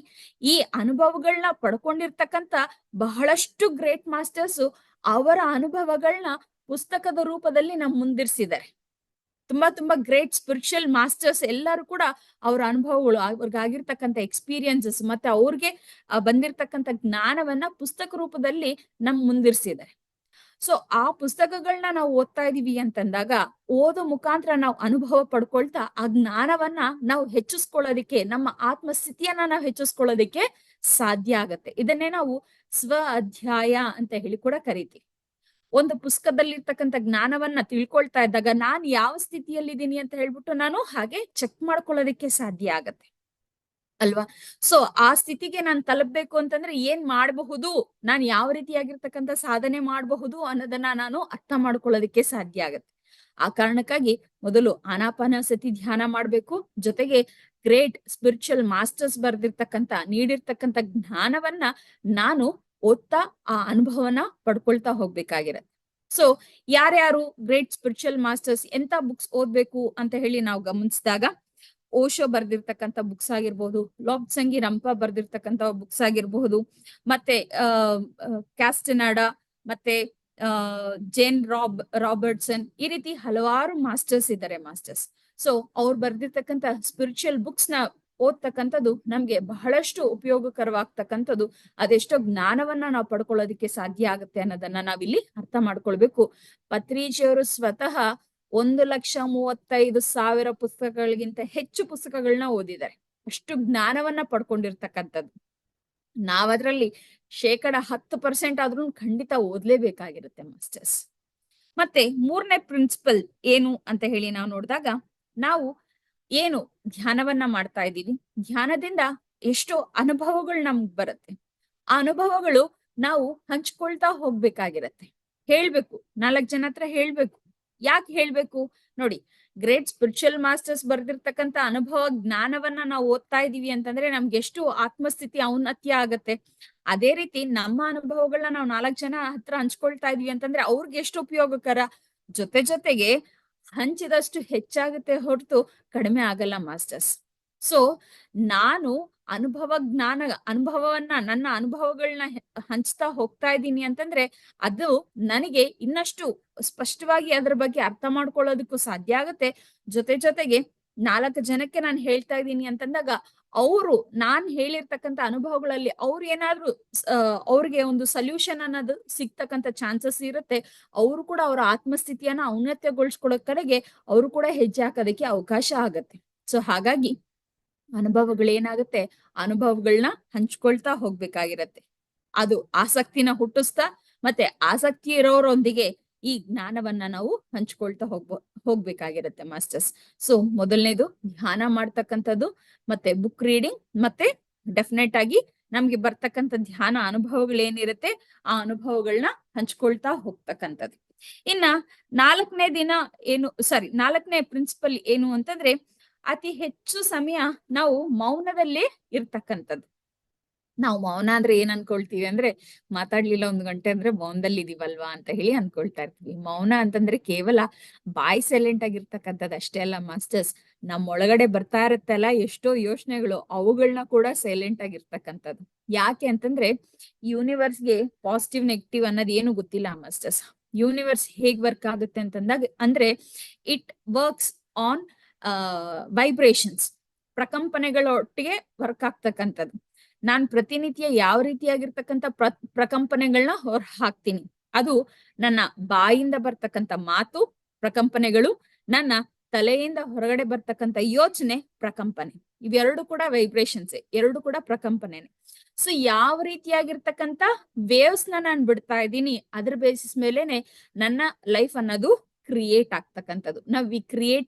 ಈ ಅನುಭವಗಳನ್ನ ಪಡ್ಕೊಂಡಿರ್ತಕ್ಕಂಥ ಬಹಳಷ್ಟು ಗ್ರೇಟ್ ಮಾಸ್ಟರ್ಸ್ ಅವರ ಅನುಭವಗಳನ್ನ ಪುಸ್ತಕದ ರೂಪದಲ್ಲಿ ನಮ್ ಮುಂದಿರ್ಸಿದ್ದಾರೆ. ತುಂಬಾ ಗ್ರೇಟ್ ಸ್ಪಿರಿಚುವಲ್ ಮಾಸ್ಟರ್ಸ್ ಎಲ್ಲರೂ ಕೂಡ ಅವರ ಅನುಭವಗಳು, ಅವ್ರಿಗಾಗಿರ್ತಕ್ಕಂಥ ಎಕ್ಸ್ಪೀರಿಯನ್ಸಸ್ ಮತ್ತೆ ಅವ್ರಿಗೆ ಬಂದಿರ್ತಕ್ಕಂಥ ಜ್ಞಾನವನ್ನ ಪುಸ್ತಕ ರೂಪದಲ್ಲಿ ನಮ್ ಮುಂದಿರ್ಸಿದ್ದಾರೆ. ಸೊ ಆ ಪುಸ್ತಕಗಳನ್ನ ನಾವು ಓದ್ತಾ ಇದೀವಿ ಅಂತಂದಾಗ, ಓದೋ ಮುಖಾಂತರ ನಾವು ಅನುಭವ ಪಡ್ಕೊಳ್ತಾ ಆ ಜ್ಞಾನವನ್ನ ನಾವು ಹೆಚ್ಚಿಸ್ಕೊಳ್ಳೋದಿಕ್ಕೆ, ನಮ್ಮ ಆತ್ಮಸ್ಥಿತಿಯನ್ನ ನಾವು ಹೆಚ್ಚಿಸ್ಕೊಳ್ಳೋದಿಕ್ಕೆ ಸಾಧ್ಯ ಆಗತ್ತೆ. ಇದನ್ನೇ ನಾವು ಸ್ವ ಅಧ್ಯಾಯ ಅಂತ ಹೇಳಿ ಕೂಡ ಕರಿತೀವಿ. ಒಂದು ಪುಸ್ತಕದಲ್ಲಿರ್ತಕ್ಕಂಥ ಜ್ಞಾನವನ್ನ ತಿಳ್ಕೊಳ್ತಾ ಇದ್ದಾಗ ನಾನ್ ಯಾವ ಸ್ಥಿತಿಯಲ್ಲಿದ್ದೀನಿ ಅಂತ ಹೇಳ್ಬಿಟ್ಟು ನಾನು ಹಾಗೆ ಚೆಕ್ ಮಾಡ್ಕೊಳ್ಳೋದಿಕ್ಕೆ ಸಾಧ್ಯ ಆಗತ್ತೆ ಅಲ್ವಾ? ಸೊ ಆ ಸ್ಥಿತಿಗೆ ನಾನು ತಲುಪಬೇಕು ಅಂತಂದ್ರೆ ಏನ್ ಮಾಡಬಹುದು, ನಾನು ಯಾವ ರೀತಿಯಾಗಿರ್ತಕ್ಕಂಥ ಸಾಧನೆ ಮಾಡಬಹುದು ಅನ್ನೋದನ್ನ ನಾನು ಅರ್ಥ ಮಾಡ್ಕೊಳ್ಳೋದಿಕ್ಕೆ ಸಾಧ್ಯ ಆಗತ್ತೆ. ಆ ಕಾರಣಕ್ಕಾಗಿ ಮೊದಲು ಆನಾಪಾನಸತಿ ಧ್ಯಾನ ಮಾಡ್ಬೇಕು. ಜೊತೆಗೆ ಗ್ರೇಟ್ ಸ್ಪಿರಿಚುವಲ್ ಮಾಸ್ಟರ್ಸ್ ನೀಡಿರ್ತಕ್ಕಂಥ ಜ್ಞಾನವನ್ನ ನಾನು ಓದ್ತಾ ಆ ಅನುಭವನ ಪಡ್ಕೊಳ್ತಾ ಹೋಗ್ಬೇಕಾಗಿರತ್ತೆ. ಸೊ ಯಾರ್ಯಾರು ಗ್ರೇಟ್ ಸ್ಪಿರಿಚುವಲ್ ಮಾಸ್ಟರ್ಸ್ ಎಂತ ಬುಕ್ಸ್ ಓದ್ಬೇಕು ಅಂತ ಹೇಳಿ ನಾವು ಗಮನಿಸಿದಾಗ, ಓಶೋ ಬರ್ದಿರ್ತಕ್ಕಂಥ ಬುಕ್ಸ್ ಆಗಿರ್ಬಹುದು, ಲಾಬ್ಸಂಗಿ ರಂಪ ಬರ್ದಿರ್ತಕ್ಕಂಥ ಬುಕ್ಸ್ ಆಗಿರಬಹುದು, ಮತ್ತೆ ಕ್ಯಾಸ್ಟನಾಡಾ, ಮತ್ತೆ ಜೇನ್ ರಾಬರ್ಟ್ಸನ್, ಈ ರೀತಿ ಹಲವಾರು ಮಾಸ್ಟರ್ಸ್ ಇದ್ದಾರೆ ಮಾಸ್ಟರ್ಸ್. ಸೊ ಅವ್ರು ಬರ್ದಿರ್ತಕ್ಕಂಥ ಸ್ಪಿರಿಚುವಲ್ ಬುಕ್ಸ್ ನ ಓದ್ತಕ್ಕಂಥದ್ದು ನಮ್ಗೆ ಬಹಳಷ್ಟು ಉಪಯೋಗಕರವಾಗ್ತಕ್ಕಂಥದ್ದು. ಅದೆಷ್ಟೋ ಜ್ಞಾನವನ್ನ ನಾವು ಪಡ್ಕೊಳ್ಳೋದಿಕ್ಕೆ ಸಾಧ್ಯ ಆಗುತ್ತೆ ಅನ್ನೋದನ್ನ ನಾವಿಲ್ಲಿ ಅರ್ಥ ಮಾಡ್ಕೊಳ್ಬೇಕು. ಪತ್ರಿಜಿಯವರು ಸ್ವತಃ 1,35,000 ಪುಸ್ತಕಗಳಿಗಿಂತ ಹೆಚ್ಚು ಪುಸ್ತಕಗಳನ್ನ ಓದಿದ್ದಾರೆ. ಅಷ್ಟು ಜ್ಞಾನವನ್ನ ಪಡ್ಕೊಂಡಿರ್ತಕ್ಕಂಥದ್ದು. ನಾವದ್ರಲ್ಲಿ 10% ಆದ್ರೂ ಖಂಡಿತ ಓದ್ಲೇಬೇಕಾಗಿರುತ್ತೆ ಮಾಸ್ಟರ್ಸ್. ಮತ್ತೆ 3ನೇ ಪ್ರಿನ್ಸಿಪಲ್ ಏನು ಅಂತ ಹೇಳಿ ನಾವು ನೋಡಿದಾಗ, ನಾವು ಏನು ಧ್ಯಾನವನ್ನ ಮಾಡ್ತಾ ಇದ್ದೀವಿ, ಧ್ಯಾನದಿಂದ ಎಷ್ಟೋ ಅನುಭವಗಳು ನಮ್ಗ್ ಬರುತ್ತೆ. ಆ ಅನುಭವಗಳು ನಾವು ಹಂಚ್ಕೊಳ್ತಾ ಹೋಗ್ಬೇಕಾಗಿರತ್ತೆ. ಹೇಳ್ಬೇಕು, 4 ಜನ ಹತ್ರ ಹೇಳ್ಬೇಕು. ಯಾಕೆ ಹೇಳ್ಬೇಕು ನೋಡಿ, ಗ್ರೇಟ್ ಸ್ಪಿರಿಚುವಲ್ ಮಾಸ್ಟರ್ಸ್ ಬರ್ದಿರ್ತಕ್ಕಂಥ ಅನುಭವ ಜ್ಞಾನವನ್ನ ನಾವು ಓದ್ತಾ ಇದೀವಿ ಅಂತಂದ್ರೆ ನಮ್ಗೆ ಎಷ್ಟು ಆತ್ಮಸ್ಥಿತಿ ಔನ್ನತ್ಯ ಆಗತ್ತೆ. ಅದೇ ರೀತಿ ನಮ್ಮ ಅನುಭವಗಳನ್ನ ನಾವು 4 ಜನ ಹತ್ರ ಹಂಚ್ಕೊಳ್ತಾ ಇದೀವಿ ಅಂತಂದ್ರೆ ಅವ್ರಿಗೆ ಎಷ್ಟು ಉಪಯೋಗಕರ. ಜೊತೆಗೆ ಹಂಚಿದಷ್ಟು ಹೆಚ್ಚಾಗುತ್ತೆ ಹೊರತು ಕಡಿಮೆ ಆಗಲ್ಲ ಮಾಸ್ಟರ್ಸ್. ಸೊ ನಾನು ನನ್ನ ಅನುಭವಗಳನ್ನ ಹಂಚ್ತಾ ಹೋಗ್ತಾ ಇದ್ದೀನಿ ಅಂತಂದ್ರೆ ಅದು ನನಗೆ ಇನ್ನಷ್ಟು ಸ್ಪಷ್ಟವಾಗಿ ಅದ್ರ ಬಗ್ಗೆ ಅರ್ಥ ಮಾಡ್ಕೊಳ್ಳೋದಕ್ಕೂ ಸಾಧ್ಯ ಆಗುತ್ತೆ. ಜೊತೆಗೆ 4 ಜನಕ್ಕೆ ನಾನು ಹೇಳ್ತಾ ಇದ್ದೀನಿ ಅಂತಂದಾಗ ನಾನ್ ಹೇಳಿರ್ತಕ್ಕಂಥ ಅನುಭವಗಳಲ್ಲಿ ಏನಾದ್ರೂ ಅವ್ರಿಗೆ ಒಂದು ಸೊಲ್ಯೂಷನ್ ಅನ್ನೋದು ಸಿಗ್ತಕ್ಕಂಥ ಚಾನ್ಸಸ್ ಇರುತ್ತೆ. ಅವರು ಕೂಡ ಅವರ ಆತ್ಮಸ್ಥಿತಿಯನ್ನ ಔನ್ನತ್ಯಗೊಳಿಸ್ಕೊಳ್ಳೋ ಕಡೆಗೆ ಅವರು ಕೂಡ ಹೆಜ್ಜೆ ಹಾಕೋದಕ್ಕೆ ಅವಕಾಶ ಆಗತ್ತೆ. ಸೊ ಹಾಗಾಗಿ ಅನುಭವಗಳೇನಾಗುತ್ತೆ, ಅನುಭವಗಳನ್ನ ಹಂಚ್ಕೊಳ್ತಾ ಹೋಗ್ಬೇಕಾಗಿರತ್ತೆ. ಅದು ಆಸಕ್ತಿನ ಹುಟ್ಟಿಸ್ತಾ ಮತ್ತೆ ಆಸಕ್ತಿ ಇರೋರೊಂದಿಗೆ ಈ ಜ್ಞಾನವನ್ನ ನಾವು ಹಂಚ್ಕೊಳ್ತಾ ಹೋಗ್ಬೇಕಾಗಿರತ್ತೆ ಮಾಸ್ಟರ್ಸ್. ಸೊ ಮೊದಲನೇದು ಧ್ಯಾನ ಮಾಡ್ತಕ್ಕಂಥದ್ದು, ಮತ್ತೆ ಬುಕ್ ರೀಡಿಂಗ್, ಮತ್ತೆ ಡೆಫಿನೆಟ್ ಆಗಿ ನಮ್ಗೆ ಬರ್ತಕ್ಕಂಥ ಧ್ಯಾನ ಅನುಭವಗಳೇನಿರುತ್ತೆ ಆ ಅನುಭವಗಳನ್ನ ಹಂಚ್ಕೊಳ್ತಾ ಹೋಗ್ತಕ್ಕಂಥದ್ದು. ಇನ್ನ 4ನೇ ಪ್ರಿನ್ಸಿಪಲ್ ಏನು ಅಂತಂದ್ರೆ, ಅತಿ ಹೆಚ್ಚು ಸಮಯ ನಾವು ಮೌನದಲ್ಲೇ ಇರ್ತಕ್ಕಂಥದ್ದು. ನಾವು ಮೌನ ಅಂದ್ರೆ ಏನ್ ಅನ್ಕೊಳ್ತೀವಿ ಅಂದ್ರೆ, ಮಾತಾಡ್ಲಿಲ್ಲ 1 ಗಂಟೆ ಅಂದ್ರೆ ಮೌನದಲ್ಲಿ ಇದೀವಲ್ವಾ ಅಂತ ಹೇಳಿ ಅನ್ಕೊಳ್ತಾ ಇರ್ತೀವಿ. ಮೌನ ಅಂತಂದ್ರೆ ಕೇವಲ ಬಾಯಿ ಸೈಲೆಂಟ್ ಆಗಿರ್ತಕ್ಕಂಥದ್ದು ಅಷ್ಟೇ ಅಲ್ಲ ಮಾಸ್ಟರ್ಸ್. ಒಳಗಡೆ ಬರ್ತಾ ಇರುತ್ತಲ್ಲ ಎಷ್ಟೋ ಯೋಚನೆಗಳು, ಅವುಗಳನ್ನ ಕೂಡ ಸೈಲೆಂಟ್ ಆಗಿರ್ತಕ್ಕಂಥದ್ದು. ಯಾಕೆ ಅಂತಂದ್ರೆ ಯೂನಿವರ್ಸ್ಗೆ ಪಾಸಿಟಿವ್ ನೆಗೆಟಿವ್ ಅನ್ನೋದು ಏನು ಗೊತ್ತಿಲ್ಲ ಮಾಸ್ಟರ್ಸ್. ಯೂನಿವರ್ಸ್ ಹೇಗ್ ವರ್ಕ್ ಆಗುತ್ತೆ ಅಂದ್ರೆ ಇಟ್ ವರ್ಕ್ಸ್ ಆನ್ ವೈಬ್ರೇಷನ್ಸ್, ಪ್ರಕಂಪನೆಗಳೊಟ್ಟಿಗೆ ವರ್ಕ್ ಆಗ್ತಕ್ಕಂಥದ್ದು. ನಾನ್ ಪ್ರತಿನಿತ್ಯ ಯಾವ ರೀತಿಯಾಗಿರ್ತಕ್ಕಂಥ ಪ್ರಕಂಪನೆಗಳನ್ನ ಹೊರ ಹಾಕ್ತೀನಿ, ಅದು ನನ್ನ ಬಾಯಿಂದ ಬರ್ತಕ್ಕಂಥ ಮಾತು ಪ್ರಕಂಪನೆಗಳು, ನನ್ನ ತಲೆಯಿಂದ ಹೊರಗಡೆ ಬರ್ತಕ್ಕಂಥ ಯೋಚನೆ ಪ್ರಕಂಪನೆ. ಇವೆರಡು ಕೂಡ ವೈಬ್ರೇಷನ್ಸ್, ಎರಡು ಕೂಡ ಪ್ರಕಂಪನೆನೆ. ಸೊ ಯಾವ ರೀತಿಯಾಗಿರ್ತಕ್ಕಂಥ ವೇವ್ಸ್ ನಾನು ಬಿಡ್ತಾ ಇದ್ದೀನಿ, ಅದ್ರ ಬೇಸಿಸ್ ಮೇಲೆನೆ ನನ್ನ ಲೈಫ್ ಅನ್ನೋದು ಕ್ರಿಯೇಟ್ ಆಗ್ತಕ್ಕಂಥದ್ದು.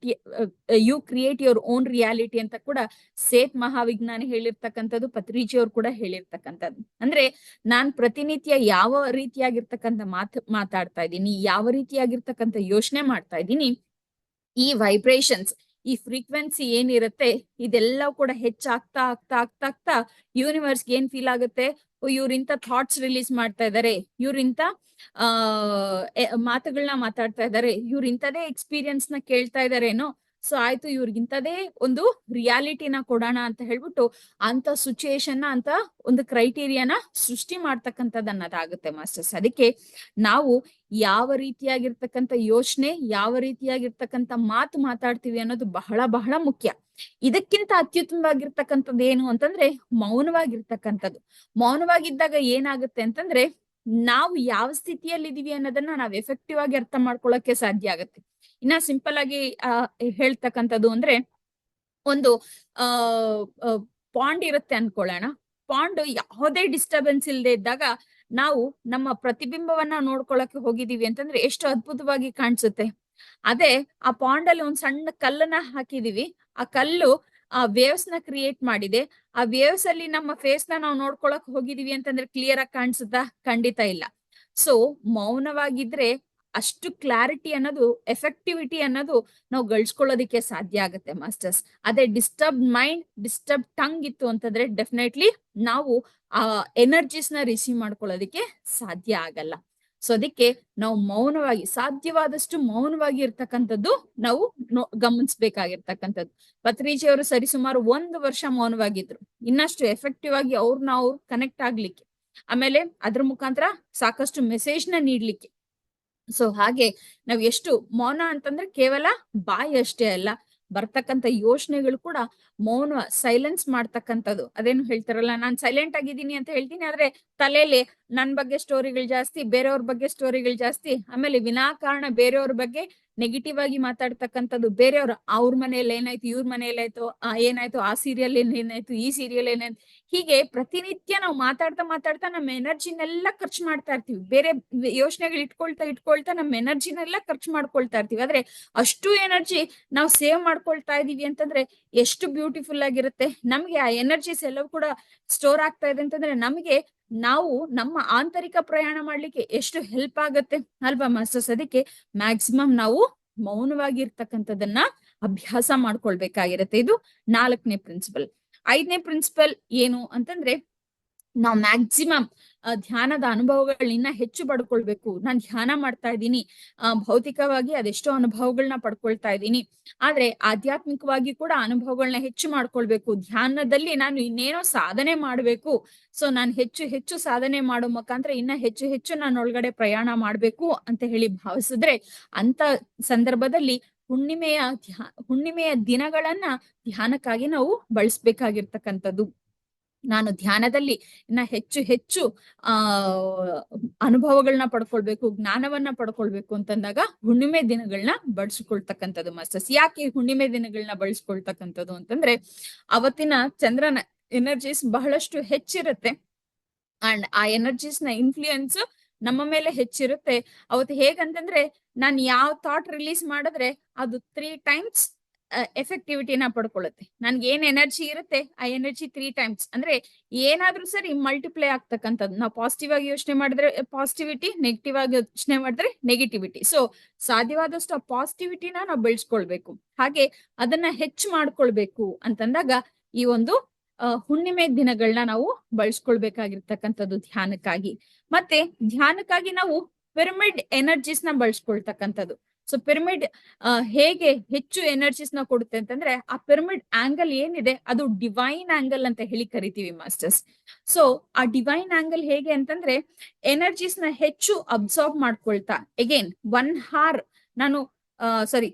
You create your own reality ಅಂತ ಕೂಡ ಸೇತ್ ಮಹಾವಿಜ್ಞಾನಿ ಹೇಳಿರ್ತಕ್ಕಂಥದ್ದು, ಪತ್ರಿಜಿ ಅವ್ರು ಕೂಡ ಹೇಳಿರ್ತಕ್ಕಂಥದ್ದು. ಅಂದ್ರೆ ನಾನ್ ಪ್ರತಿನಿತ್ಯ ಯಾವ ರೀತಿಯಾಗಿರ್ತಕ್ಕಂಥ ಮಾತಾಡ್ತಾ ಇದ್ದೀನಿ, ಯಾವ ರೀತಿಯಾಗಿರ್ತಕ್ಕಂಥ ಯೋಚನೆ ಮಾಡ್ತಾ ಇದ್ದೀನಿ, ಈ ವೈಬ್ರೇಷನ್ಸ್, ಈ ಫ್ರೀಕ್ವೆನ್ಸಿ ಏನಿರುತ್ತೆ ಇದೆಲ್ಲ ಕೂಡ ಹೆಚ್ಚಾಗ್ತಾ ಆಗ್ತಾ ಆಗ್ತಾ ಆಗ್ತಾ ಯೂನಿವರ್ಸ್ಗೆ ಏನ್ ಫೀಲ್ ಆಗುತ್ತೆ, ಇವ್ರಿಂತ ಥಾಟ್ಸ್ ರಿಲೀಸ್ ಮಾಡ್ತಾ ಇದಾರೆ, ಇವ್ರಿಂತ ಮಾತುಗಳನ್ನ ಮಾತಾಡ್ತಾ ಇದಾರೆ, ಇವ್ರಿಂತದೇ ಎಕ್ಸ್ಪೀರಿಯನ್ಸ್ ನ ಕೇಳ್ತಾ ಇದಾರೇನೋ, ಸೊ ಆಯ್ತು ಇವ್ರಿಗಿಂತದೇ ಒಂದು ರಿಯಾಲಿಟಿನ ಕೊಡೋಣ ಅಂತ ಹೇಳ್ಬಿಟ್ಟು ಅಂತ ಸಿಚುಯೇಷನ್ ಅಂತ ಒಂದು ಕ್ರೈಟೀರಿಯಾನ ಸೃಷ್ಟಿ ಮಾಡ್ತಕ್ಕಂಥದ್ದು ಅನ್ನೋದಾಗುತ್ತೆ ಮಾಸ್ಟರ್ಸ್. ಅದಕ್ಕೆ ನಾವು ಯಾವ ರೀತಿಯಾಗಿರ್ತಕ್ಕಂಥ ಯೋಚನೆ, ಯಾವ ರೀತಿಯಾಗಿರ್ತಕ್ಕಂಥ ಮಾತು ಮಾತಾಡ್ತೀವಿ ಅನ್ನೋದು ಬಹಳ ಬಹಳ ಮುಖ್ಯ. ಇದಕ್ಕಿಂತ ಅತ್ಯುತ್ತಮವಾಗಿರ್ತಕ್ಕಂಥದ್ದು ಏನು ಅಂತಂದ್ರೆ ಮೌನವಾಗಿರ್ತಕ್ಕಂಥದ್ದು. ಮೌನವಾಗಿದ್ದಾಗ ಏನಾಗುತ್ತೆ ಅಂತಂದ್ರೆ ನಾವು ಯಾವ ಸ್ಥಿತಿಯಲ್ಲಿ ಇದೀವಿ ಅನ್ನೋದನ್ನ ನಾವು ಎಫೆಕ್ಟಿವ್ ಆಗಿ ಅರ್ಥ ಮಾಡ್ಕೊಳ್ಳೋಕೆ ಸಾಧ್ಯ ಆಗುತ್ತೆ. ಇನ್ನ ಸಿಂಪಲ್ ಆಗಿ ಹೇಳ್ತಕ್ಕಂಥದ್ದು ಅಂದ್ರೆ, ಒಂದು ಪಾಂಡ್ ಇರುತ್ತೆ ಅನ್ಕೊಳ್ಳೋಣ. ಪಾಂಡ್ ಯಾವುದೇ ಡಿಸ್ಟರ್ಬೆನ್ಸ್ ಇಲ್ಲದೆ ಇದ್ದಾಗ ನಾವು ನಮ್ಮ ಪ್ರತಿಬಿಂಬವನ್ನ ನೋಡ್ಕೊಳಕ್ಕೆ ಹೋಗಿದೀವಿ ಅಂತಂದ್ರೆ ಎಷ್ಟು ಅದ್ಭುತವಾಗಿ ಕಾಣಿಸುತ್ತೆ. ಅದೇ ಆ ಪಾಂಡ್ ಅಲ್ಲಿ ಒಂದ್ ಸಣ್ಣ ಕಲ್ಲನ್ನ ಹಾಕಿದೀವಿ, ಆ ಕಲ್ಲು ಆ ವೇವ್ಸ್ ನ ಕ್ರಿಯೇಟ್ ಮಾಡಿದೆ. ಆ ವೇವ್ಸ್ ಅಲ್ಲಿ ನಮ್ಮ ಫೇಸ್ ನ ನಾವು ನೋಡ್ಕೊಳಕ್ ಹೋಗಿದೀವಿ ಅಂತಂದ್ರೆ ಕ್ಲಿಯರ್ ಆಗಿ ಕಾಣಿಸುತ್ತಾ? ಖಂಡಿತ ಇಲ್ಲ. ಸೊ ಮೌನವಾಗಿದ್ರೆ ಅಷ್ಟು ಕ್ಲಾರಿಟಿ ಅನ್ನೋದು, ಎಫೆಕ್ಟಿವಿಟಿ ಅನ್ನೋದು ನಾವು ಗಳಿಸ್ಕೊಳ್ಳೋದಿಕ್ಕೆ ಸಾಧ್ಯ ಆಗುತ್ತೆ ಮಾಸ್ಟರ್ಸ್. ಅದೇ ಡಿಸ್ಟರ್ಬ್ ಮೈಂಡ್, ಡಿಸ್ಟರ್ಬ್ ಟಂಗ್ ಇತ್ತು ಅಂತಂದ್ರೆ ಡೆಫಿನೆಟ್ಲಿ ನಾವು ಆ ಎನರ್ಜೀಸ್ ನ ರಿಸೀವ್ ಮಾಡ್ಕೊಳ್ಳೋದಿಕ್ಕೆ ಸಾಧ್ಯ ಆಗಲ್ಲ. ಸೊ ಅದಕ್ಕೆ ನಾವು ಮೌನವಾಗಿ, ಸಾಧ್ಯವಾದಷ್ಟು ಮೌನವಾಗಿ ಇರ್ತಕ್ಕಂಥದ್ದು ನಾವು ಗಮನಿಸ್ಬೇಕಾಗಿರ್ತಕ್ಕಂಥದ್ದು. ಪತ್ರಿಜಿ ಅವರು ಸರಿಸುಮಾರು 1 ವರ್ಷ ಮೌನವಾಗಿದ್ರು, ಇನ್ನಷ್ಟು ಎಫೆಕ್ಟಿವ್ ಆಗಿ ಅವ್ರನ್ನ ಕನೆಕ್ಟ್ ಆಗ್ಲಿಕ್ಕೆ, ಆಮೇಲೆ ಅದ್ರ ಮುಖಾಂತರ ಸಾಕಷ್ಟು ಮೆಸೇಜ್ ನ ನೀಡ್ಲಿಕ್ಕೆ. ಸೊ ಹಾಗೆ ನಾವ್ ಎಷ್ಟು ಮೌನ ಅಂತಂದ್ರೆ ಕೇವಲ ಬಾಯಿ ಅಷ್ಟೇ ಅಲ್ಲ, ಬರ್ತಕ್ಕಂಥ ಯೋಚನೆಗಳು ಕೂಡ ಮೌನ, ಸೈಲೆನ್ಸ್ ಮಾಡ್ತಕ್ಕಂಥದ್ದು. ಅದೇನು ಹೇಳ್ತಾರಲ್ಲ, ನಾನ್ ಸೈಲೆಂಟ್ ಆಗಿದ್ದೀನಿ ಅಂತ ಹೇಳ್ತೀನಿ, ಆದ್ರೆ ತಲೆಯಲ್ಲಿ ನನ್ ಬಗ್ಗೆ ಸ್ಟೋರಿಗಳು ಜಾಸ್ತಿ, ಬೇರೆಯವ್ರ ಬಗ್ಗೆ ಸ್ಟೋರಿಗಳು ಜಾಸ್ತಿ, ಆಮೇಲೆ ವಿನಾಕಾರಣ ಬೇರೆಯವ್ರ ಬಗ್ಗೆ ನೆಗೆಟಿವ್ ಆಗಿ ಮಾತಾಡ್ತಕ್ಕಂಥದ್ದು, ಬೇರೆಯವ್ರ ಅವ್ರ ಮನೇಲಿ ಏನಾಯ್ತು, ಇವ್ರ ಮನೇಲಿ ಏನಾಯ್ತು, ಆ ಸೀರಿಯಲ್ ಏನಾಯ್ತು, ಈ ಸೀರಿಯಲ್ ಏನಾಯ್ತು, ಹೀಗೆ ಪ್ರತಿನಿತ್ಯ ನಾವು ಮಾತಾಡ್ತಾ ನಮ್ಮ ಎನರ್ಜಿನೆಲ್ಲ ಖರ್ಚು ಮಾಡ್ತಾ ಇರ್ತೀವಿ. ಬೇರೆ ಯೋಚನೆಗಳು ಇಟ್ಕೊಳ್ತಾ ನಮ್ಮ ಎನರ್ಜಿನೆಲ್ಲ ಖರ್ಚು ಮಾಡ್ಕೊಳ್ತಾ ಇರ್ತೀವಿ. ಆದ್ರೆ ಅಷ್ಟು ಎನರ್ಜಿ ನಾವು ಸೇವ್ ಮಾಡ್ಕೊಳ್ತಾ ಇದೀವಿ ಅಂತಂದ್ರೆ ಎಷ್ಟು ಬ್ಯೂಟಿಫುಲ್ ಆಗಿರುತ್ತೆ. ನಮ್ಗೆ ಆ ಎನರ್ಜಿಸ್ ಎಲ್ಲವೂ ಕೂಡ ಸ್ಟೋರ್ ಆಗ್ತಾ ಇದೆ ಅಂತಂದ್ರೆ ನಮ್ಗೆ ನಾವು ನಮ್ಮ ಆಂತರಿಕ ಪ್ರಯಾಣ ಮಾಡ್ಲಿಕ್ಕೆ ಎಷ್ಟು ಹೆಲ್ಪ್ ಆಗತ್ತೆ ಅಲ್ವಾ ಮಾಸ್ಟರ್ಸ್? ಅದಕ್ಕೆ ಮ್ಯಾಕ್ಸಿಮಮ್ ನಾವು ಮೌನವಾಗಿ ಇರ್ತಕ್ಕಂಥದನ್ನ ಅಭ್ಯಾಸ ಮಾಡ್ಕೊಳ್ಬೇಕಾಗಿರತ್ತೆ. ಇದು 4ನೇ ಪ್ರಿನ್ಸಿಪಲ್. 5ನೇ ಪ್ರಿನ್ಸಿಪಲ್ ಏನು ಅಂತಂದ್ರೆ, ನಾವು ಮ್ಯಾಕ್ಸಿಮಮ್ ಧ್ಯಾನದ ಅನುಭವಗಳನ್ನ ಹೆಚ್ಚು ಪಡ್ಕೊಳ್ಬೇಕು. ನಾನು ಧ್ಯಾನ ಮಾಡ್ತಾ ಇದ್ದೀನಿ, ಭೌತಿಕವಾಗಿ ಅದೆಷ್ಟೋ ಅನುಭವಗಳನ್ನ ಪಡ್ಕೊಳ್ತಾ ಇದ್ದೀನಿ, ಆದ್ರೆ ಆಧ್ಯಾತ್ಮಿಕವಾಗಿ ಕೂಡ ಅನುಭವಗಳನ್ನ ಹೆಚ್ಚು ಮಾಡ್ಕೊಳ್ಬೇಕು. ಧ್ಯಾನದಲ್ಲಿ ನಾನು ಇನ್ನೇನೋ ಸಾಧನೆ ಮಾಡ್ಬೇಕು, ಸೊ ನಾನು ಹೆಚ್ಚು ಸಾಧನೆ ಮಾಡೋ ಮುಖಾಂತರ ಇನ್ನ ಹೆಚ್ಚು ನಾನು ಒಳಗಡೆ ಪ್ರಯಾಣ ಮಾಡ್ಬೇಕು ಅಂತ ಹೇಳಿ ಭಾವಿಸಿದ್ರೆ, ಅಂತ ಸಂದರ್ಭದಲ್ಲಿ ಹುಣ್ಣಿಮೆಯ ದಿನಗಳನ್ನ ಧ್ಯಾನಕ್ಕಾಗಿ ನಾವು ಬಳಸ್ಬೇಕಾಗಿರ್ತಕ್ಕಂಥದ್ದು. ನಾನು ಧ್ಯಾನದಲ್ಲಿ ಇನ್ನ ಹೆಚ್ಚು ಅನುಭವಗಳನ್ನ ಪಡ್ಕೊಳ್ಬೇಕು, ಜ್ಞಾನವನ್ನ ಪಡ್ಕೊಳ್ಬೇಕು ಅಂತಂದಾಗ ಹುಣ್ಣಿಮೆ ದಿನಗಳನ್ನ ಬಳಸ್ಕೊಳ್ತಕ್ಕಂಥದ್ದು ಮಾಸ್ಟರ್ಸ್. ಯಾಕೆ ಹುಣ್ಣಿಮೆ ದಿನಗಳನ್ನ ಬಳಸ್ಕೊಳ್ತಕ್ಕಂಥದ್ದು ಅಂತಂದ್ರೆ, ಅವತ್ತಿನ ಚಂದ್ರನ ಎನರ್ಜೀಸ್ ಬಹಳಷ್ಟು ಹೆಚ್ಚಿರುತ್ತೆ ಅಂಡ್ ಆ ಎನರ್ಜೀಸ್ ನ ಇನ್ಫ್ಲೂಯೆನ್ಸ್ ನಮ್ಮ ಮೇಲೆ ಹೆಚ್ಚಿರುತ್ತೆ. ಅವತ್ತು ಹೇಗಂತಂದ್ರೆ, ನಾನು ಯಾವ ಥಾಟ್ ರಿಲೀಸ್ ಮಾಡಿದ್ರೆ ಅದು 3 times ಎಫೆಕ್ಟಿವಿಟಿನ ಪಡ್ಕೊಳ್ಳುತ್ತೆ. ನನ್ಗೆ ಏನ್ ಎನರ್ಜಿ ಇರುತ್ತೆ ಆ ಎನರ್ಜಿ 3 times, ಅಂದ್ರೆ ಏನಾದ್ರೂ ಸರಿ ಮಲ್ಟಿಪ್ಲೈ ಆಗ್ತಕ್ಕಂಥದ್ದು. ನಾವು ಪಾಸಿಟಿವ್ ಆಗಿ ಯೋಚನೆ ಮಾಡಿದ್ರೆ ಪಾಸಿಟಿವಿಟಿ, ನೆಗೆಟಿವ್ ಆಗಿ ಯೋಚನೆ ಮಾಡಿದ್ರೆ ನೆಗೆಟಿವಿಟಿ. ಸೊ ಸಾಧ್ಯವಾದಷ್ಟು ಆ ಪಾಸಿಟಿವಿಟಿನ ನಾವು ಬೆಳೆಸ್ಕೊಳ್ಬೇಕು, ಹಾಗೆ ಅದನ್ನ ಹೆಚ್ಚು ಮಾಡ್ಕೊಳ್ಬೇಕು ಅಂತಂದಾಗ ಈ ಒಂದು ಹುಣ್ಣಿಮೆ ದಿನಗಳನ್ನ ನಾವು ಬಳಸ್ಕೊಳ್ಬೇಕಾಗಿರ್ತಕ್ಕಂಥದ್ದು ಧ್ಯಾನಕ್ಕಾಗಿ. ಮತ್ತೆ ಧ್ಯಾನಕ್ಕಾಗಿ ನಾವು ಪಿರಮಿಡ್ ಎನರ್ಜೀಸ್ ನ ಬಳಸ್ಕೊಳ್ತಕ್ಕಂಥದ್ದು. ಸೊ ಪಿರಮಿಡ್ ಹೇಗೆ ಹೆಚ್ಚು ಎನರ್ಜೀಸ್ ನ ಕೊಡುತ್ತೆ ಅಂತಂದ್ರೆ, ಆ ಪಿರಮಿಡ್ ಆಂಗಲ್ ಏನಿದೆ ಅದು ಡಿವೈನ್ ಆಂಗಲ್ ಅಂತ ಹೇಳಿ ಕರಿತೀವಿ ಮಾಸ್ಟರ್ಸ್. ಸೊ ಆ ಡಿವೈನ್ ಆಂಗಲ್ ಹೇಗೆ ಅಂತಂದ್ರೆ, ಎನರ್ಜೀಸ್ ನ ಹೆಚ್ಚು ಅಬ್ಸಾರ್ಬ್ ಮಾಡ್ಕೊಳ್ತಾ, ಅಗೇನ್ 1 hour ನಾನು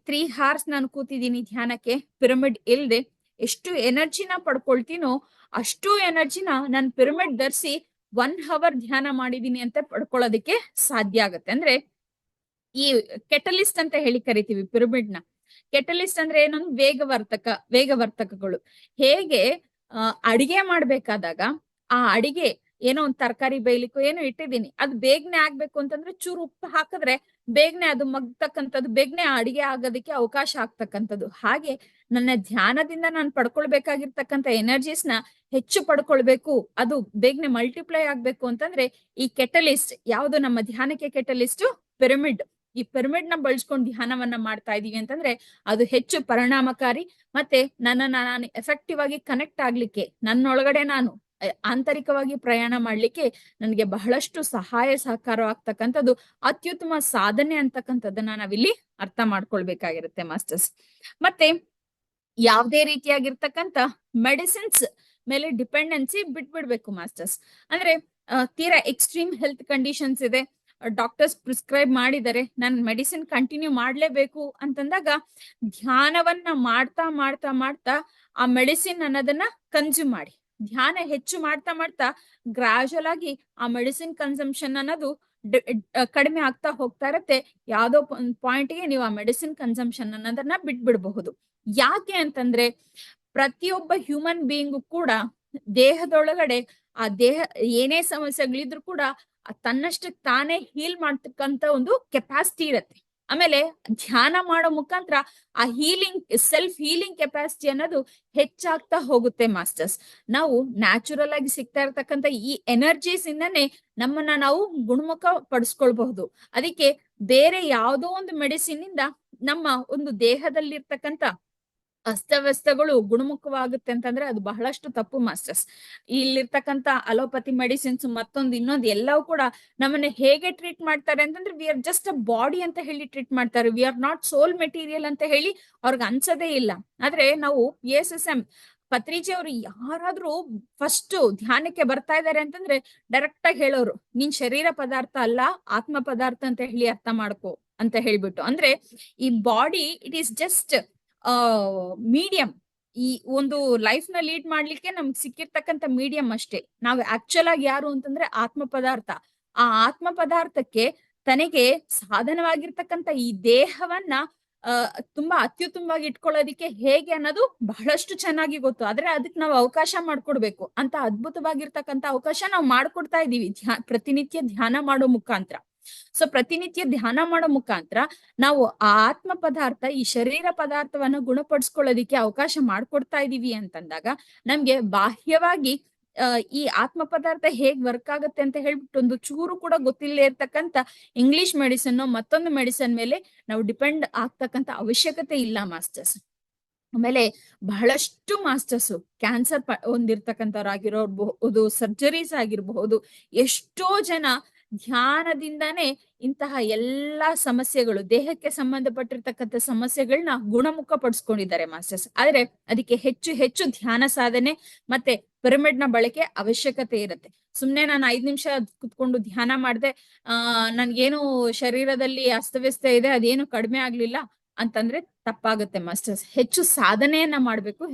3 hours ನಾನು ಕೂತಿದ್ದೀನಿ ಧ್ಯಾನಕ್ಕೆ, ಪಿರಮಿಡ್ ಇಲ್ದೆ ಎಷ್ಟು ಎನರ್ಜಿನ ಪಡ್ಕೊಳ್ತೀನೋ ಅಷ್ಟು ಎನರ್ಜಿನ ನಾನು ಪಿರಮಿಡ್ ಧರಿಸಿ 1 hour ಧ್ಯಾನ ಮಾಡಿದೀನಿ ಅಂತ ಪಡ್ಕೊಳ್ಳೋದಕ್ಕೆ ಸಾಧ್ಯ ಆಗತ್ತೆ. ಅಂದ್ರೆ ಈ ಕೆಟಲಿಸ್ಟ್ ಅಂತ ಹೇಳಿ ಕರಿತೀವಿ ಪಿರಮಿಡ್ ನ. ಕೆಟಲಿಸ್ಟ್ ಅಂದ್ರೆ ಏನೊಂದು ವೇಗವರ್ತಕಗಳು. ಹೇಗೆ ಅಡಿಗೆ ಮಾಡ್ಬೇಕಾದಾಗ ಆ ಅಡಿಗೆ ಏನೋ ಒಂದ್ ತರಕಾರಿ ಬೇಯ್ಲಿಕ್ಕೂ ಏನೋ ಇಟ್ಟಿದ್ದೀನಿ, ಅದು ಬೇಗನೆ ಆಗ್ಬೇಕು ಅಂತಂದ್ರೆ ಚೂರು ಉಪ್ಪು ಹಾಕಿದ್ರೆ ಬೇಗನೆ ಅದು ಮಗ್ತಕ್ಕಂಥದ್ದು, ಬೇಗನೆ ಅಡಿಗೆ ಆಗೋದಕ್ಕೆ ಅವಕಾಶ ಆಗ್ತಕ್ಕಂಥದ್ದು. ಹಾಗೆ ನನ್ನ ಧ್ಯಾನದಿಂದ ನಾನು ಪಡ್ಕೊಳ್ಬೇಕಾಗಿರ್ತಕ್ಕಂಥ ಎನರ್ಜೀಸ್ ನ ಹೆಚ್ಚು ಪಡ್ಕೊಳ್ಬೇಕು, ಅದು ಬೇಗನೆ ಮಲ್ಟಿಪ್ಲೈ ಆಗ್ಬೇಕು ಅಂತಂದ್ರೆ ಈ ಕೆಟಲಿಸ್ಟ್ ಯಾವ್ದು ನಮ್ಮ ಧ್ಯಾನಕ್ಕೆ ಕೆಟಲಿಸ್ಟ್? ಪಿರಮಿಡ್. ಈ ಪಿರಮಿಡ್ ನ ಬಳಸ್ಕೊಂಡು ಧ್ಯಾನವನ್ನ ಮಾಡ್ತಾ ಇದೀವಿ ಅಂತಂದ್ರೆ ಅದು ಹೆಚ್ಚು ಪರಿಣಾಮಕಾರಿ, ಮತ್ತೆ ನಾನು ಎಫೆಕ್ಟಿವ್ ಆಗಿ ಕನೆಕ್ಟ್ ಆಗ್ಲಿಕ್ಕೆ, ನನ್ನೊಳಗಡೆ ನಾನು ಆಂತರಿಕವಾಗಿ ಪ್ರಯಾಣ ಮಾಡ್ಲಿಕ್ಕೆ ನನಗೆ ಬಹಳಷ್ಟು ಸಹಕಾರವಾಗ್ತಕ್ಕಂಥದ್ದು ಅತ್ಯುತ್ತಮ ಸಾಧನೆ ಅಂತಕ್ಕಂಥದ್ದನ್ನ ನಾವಿಲ್ಲಿ ಅರ್ಥ ಮಾಡ್ಕೊಳ್ಬೇಕಾಗಿರುತ್ತೆ ಮಾಸ್ಟರ್ಸ್. ಮತ್ತೆ ಯಾವುದೇ ರೀತಿಯಾಗಿರ್ತಕ್ಕಂಥ ಮೆಡಿಸಿನ್ಸ್ ಮೇಲೆ ಡಿಪೆಂಡೆನ್ಸಿ ಬಿಟ್ಬಿಡ್ಬೇಕು ಮಾಸ್ಟರ್ಸ್. ಅಂದ್ರೆ ತೀರಾ ಎಕ್ಸ್ಟ್ರೀಮ್ ಹೆಲ್ತ್ ಕಂಡೀಷನ್ಸ್ ಇದೆ, ಡಾಕ್ಟರ್ಸ್ ಪ್ರಿಸ್ಕ್ರೈಬ್ ಮಾಡಿದರೆ ನಾನು ಮೆಡಿಸಿನ್ ಕಂಟಿನ್ಯೂ ಮಾಡ್ಲೇಬೇಕು ಅಂತಂದಾಗ ಧ್ಯಾನವನ್ನ ಮಾಡ್ತಾ ಆ ಮೆಡಿಸಿನ್ ಅನ್ನೋದನ್ನ ಕನ್ಸ್ಯೂಮ್ ಮಾಡಿ, ಧ್ಯಾನ ಹೆಚ್ಚು ಮಾಡ್ತಾ ಗ್ರಾಜುವಲ್ ಆಗಿ ಆ ಮೆಡಿಸಿನ್ ಕನ್ಸಂಪ್ಷನ್ ಅನ್ನೋದು ಕಡಿಮೆ ಆಗ್ತಾ ಹೋಗ್ತಾ ಇರತ್ತೆ. ಯಾವ್ದೋ ಪಾಯಿಂಟ್ಗೆ ನೀವು ಆ ಮೆಡಿಸಿನ್ ಕನ್ಸಂಪ್ಷನ್ ಅನ್ನೋದನ್ನ ಬಿಟ್ಬಿಡಬಹುದು. ಯಾಕೆ ಅಂತಂದ್ರೆ, ಪ್ರತಿಯೊಬ್ಬ ಹ್ಯೂಮನ್ ಬೀಯಿಂಗು ಕೂಡ ದೇಹದೊಳಗಡೆ ಆ ದೇಹ ಏನೇ ಸಮಸ್ಯೆಗಳಿದ್ರು ಕೂಡ ತನ್ನಷ್ಟಕ್ಕೆ ತಾನೇ ಹೀಲ್ ಮಾಡ್ತಕ್ಕಂತ ಒಂದು ಕೆಪಾಸಿಟಿ ಇರತ್ತೆ. ಆಮೇಲೆ ಧ್ಯಾನ ಮಾಡೋ ಮುಖಾಂತರ ಆ ಸೆಲ್ಫ್ ಹೀಲಿಂಗ್ ಕೆಪಾಸಿಟಿ ಅನ್ನೋದು ಹೆಚ್ಚಾಗ್ತಾ ಹೋಗುತ್ತೆ ಮಾಸ್ಟರ್ಸ್. ನಾವು ನ್ಯಾಚುರಲ್ ಆಗಿ ಸಿಗ್ತಾ ಇರ್ತಕ್ಕಂಥ ಈ ಎನರ್ಜೀಸ್ ಇಂದಾನೆ ನಮ್ಮನ್ನ ನಾವು ಗುಣಮುಖ ಪಡಿಸ್ಕೊಳ್ಬಹುದು. ಅದಕ್ಕೆ ಬೇರೆ ಯಾವುದೋ ಒಂದು ಮೆಡಿಸಿನ್ ಇಂದ ನಮ್ಮ ಒಂದು ದೇಹದಲ್ಲಿರ್ತಕ್ಕಂಥ ಅಸ್ತವ್ಯಸ್ತಗಳು ಗುಣಮುಖವಾಗುತ್ತೆ ಅಂತಂದ್ರೆ ಅದು ಬಹಳಷ್ಟು ತಪ್ಪು ಮಾಸ್ಟರ್ಸ್. ಇಲ್ಲಿರ್ತಕ್ಕಂಥ ಅಲೋಪತಿ ಮೆಡಿಸಿನ್ಸ್ ಇನ್ನೊಂದು ಎಲ್ಲವೂ ಕೂಡ ನಮ್ಮನ್ನ ಹೇಗೆ ಟ್ರೀಟ್ ಮಾಡ್ತಾರೆ ಅಂತಂದ್ರೆ, we are just a body ಅಂತ ಹೇಳಿ ಟ್ರೀಟ್ ಮಾಡ್ತಾರೆ, we are not soul material ಅಂತ ಹೇಳಿ ಅವ್ರಿಗೆ ಅನ್ಸದೇ ಇಲ್ಲ. ಆದ್ರೆ ನಾವು PSSM ಪತ್ರಿಜಿ ಅವರು ಯಾರಾದ್ರೂ ಫಸ್ಟ್ ಧ್ಯಾನಕ್ಕೆ ಬರ್ತಾ ಇದಾರೆ ಅಂತಂದ್ರೆ ಡೈರೆಕ್ಟ್ ಆಗಿ ಹೇಳೋರು, ನೀನ್ ಶರೀರ ಪದಾರ್ಥ ಅಲ್ಲ, ಆತ್ಮ ಪದಾರ್ಥ ಅಂತ ಹೇಳಿ ಅರ್ಥ ಮಾಡ್ಕೋ ಅಂತ ಹೇಳ್ಬಿಟ್ಟು. ಅಂದ್ರೆ ಈ body it is just medium, ಈ ಒಂದು ಲೈಫ್ ನ ಲೀಡ್ ಮಾಡ್ಲಿಕ್ಕೆ ನಮ್ಗೆ ಸಿಕ್ಕಿರ್ತಕ್ಕಂಥ ಮೀಡಿಯಂ ಅಷ್ಟೇ. ನಾವು ಆಕ್ಚುಲ್ ಆಗಿ ಯಾರು ಅಂತಂದ್ರೆ ಆತ್ಮ ಪದಾರ್ಥ. ಆ ಆತ್ಮ ಪದಾರ್ಥಕ್ಕೆ ತನಗೆ ಸಾಧನವಾಗಿರ್ತಕ್ಕಂಥ ಈ ದೇಹವನ್ನ ತುಂಬಾ ಅತ್ಯುತ್ತಮವಾಗಿ ಇಟ್ಕೊಳ್ಳೋದಿಕ್ಕೆ ಹೇಗೆ ಅನ್ನೋದು ಬಹಳಷ್ಟು ಚೆನ್ನಾಗಿ ಗೊತ್ತು. ಆದ್ರೆ ಅದಕ್ಕೆ ನಾವು ಅವಕಾಶ ಮಾಡ್ಕೊಡ್ಬೇಕು. ಅಂತ ಅದ್ಭುತವಾಗಿರ್ತಕ್ಕಂಥ ಅವಕಾಶ ನಾವು ಮಾಡ್ಕೊಡ್ತಾ ಇದೀವಿ ಪ್ರತಿನಿತ್ಯ ಧ್ಯಾನ ಮಾಡೋ ಮುಖಾಂತರ. ಸೊ ಪ್ರತಿನಿತ್ಯ ಧ್ಯಾನ ಮಾಡೋ ಮುಖಾಂತರ ನಾವು ಆ ಆತ್ಮ ಪದಾರ್ಥ, ಈ ಶರೀರ ಪದಾರ್ಥವನ್ನ ಗುಣಪಡಿಸ್ಕೊಳ್ಳೋದಿಕ್ಕೆ ಅವಕಾಶ ಮಾಡ್ಕೊಡ್ತಾ ಇದೀವಿ ಅಂತಂದಾಗ ನಮ್ಗೆ ಬಾಹ್ಯವಾಗಿ ಈ ಆತ್ಮ ಪದಾರ್ಥ ಹೇಗ್ ವರ್ಕ್ ಆಗುತ್ತೆ ಅಂತ ಹೇಳ್ಬಿಟ್ಟು ಒಂದು ಚೂರು ಕೂಡ ಗೊತ್ತಿಲ್ಲದೆ ಇರ್ತಕ್ಕಂಥ ಇಂಗ್ಲಿಷ್ ಮೆಡಿಸಿನ್ ಮತ್ತೊಂದು ಮೆಡಿಸಿನ್ ಮೇಲೆ ನಾವು ಡಿಪೆಂಡ್ ಆಗ್ತಕ್ಕಂಥ ಅವಶ್ಯಕತೆ ಇಲ್ಲ ಮಾಸ್ಟರ್ಸ್. ಆಮೇಲೆ ಬಹಳಷ್ಟು ಮಾಸ್ಟರ್ಸ್ ಕ್ಯಾನ್ಸರ್ ಹೊಂದಿರ್ತಕ್ಕಂಥವ್ರಾಗಿರೋಬಹುದು, ಸರ್ಜರೀಸ್ ಆಗಿರಬಹುದು, ಎಷ್ಟೋ ಜನ ಧ್ಯಾನದಿಂದಾನೇ ಇಂತಹ ಎಲ್ಲಾ ಸಮಸ್ಯೆಗಳು, ದೇಹಕ್ಕೆ ಸಂಬಂಧಪಟ್ಟಿರ್ತಕ್ಕಂಥ ಸಮಸ್ಯೆಗಳನ್ನ ಗುಣಮುಖ ಪಡಿಸ್ಕೊಂಡಿದ್ದಾರೆ ಮಾಸ್ಟರ್ಸ್. ಆದ್ರೆ ಅದಕ್ಕೆ ಹೆಚ್ಚು ಹೆಚ್ಚು ಧ್ಯಾನ ಸಾಧನೆ ಮತ್ತೆ ಪಿರಮಿಡ್ ನ ಬಳಕೆ ಅವಶ್ಯಕತೆ ಇರುತ್ತೆ. ಸುಮ್ನೆ ನಾನು 5 ನಿಮಿಷ ಕುತ್ಕೊಂಡು ಧ್ಯಾನ ಮಾಡ್ದೆ, ನನ್ಗೇನು ಶರೀರದಲ್ಲಿ ಅಸ್ತವ್ಯಸ್ತ ಇದೆ, ಅದೇನು ಕಡಿಮೆ ಆಗ್ಲಿಲ್ಲ ಅಂತಂದ್ರೆ ತಪ್ಪಾಗುತ್ತೆ ಮಾಸ್ಟರ್ಸ್. ಹೆಚ್ಚು ಸಾಧನೆಯನ್ನ ಮಾಡ್ಬೇಕು.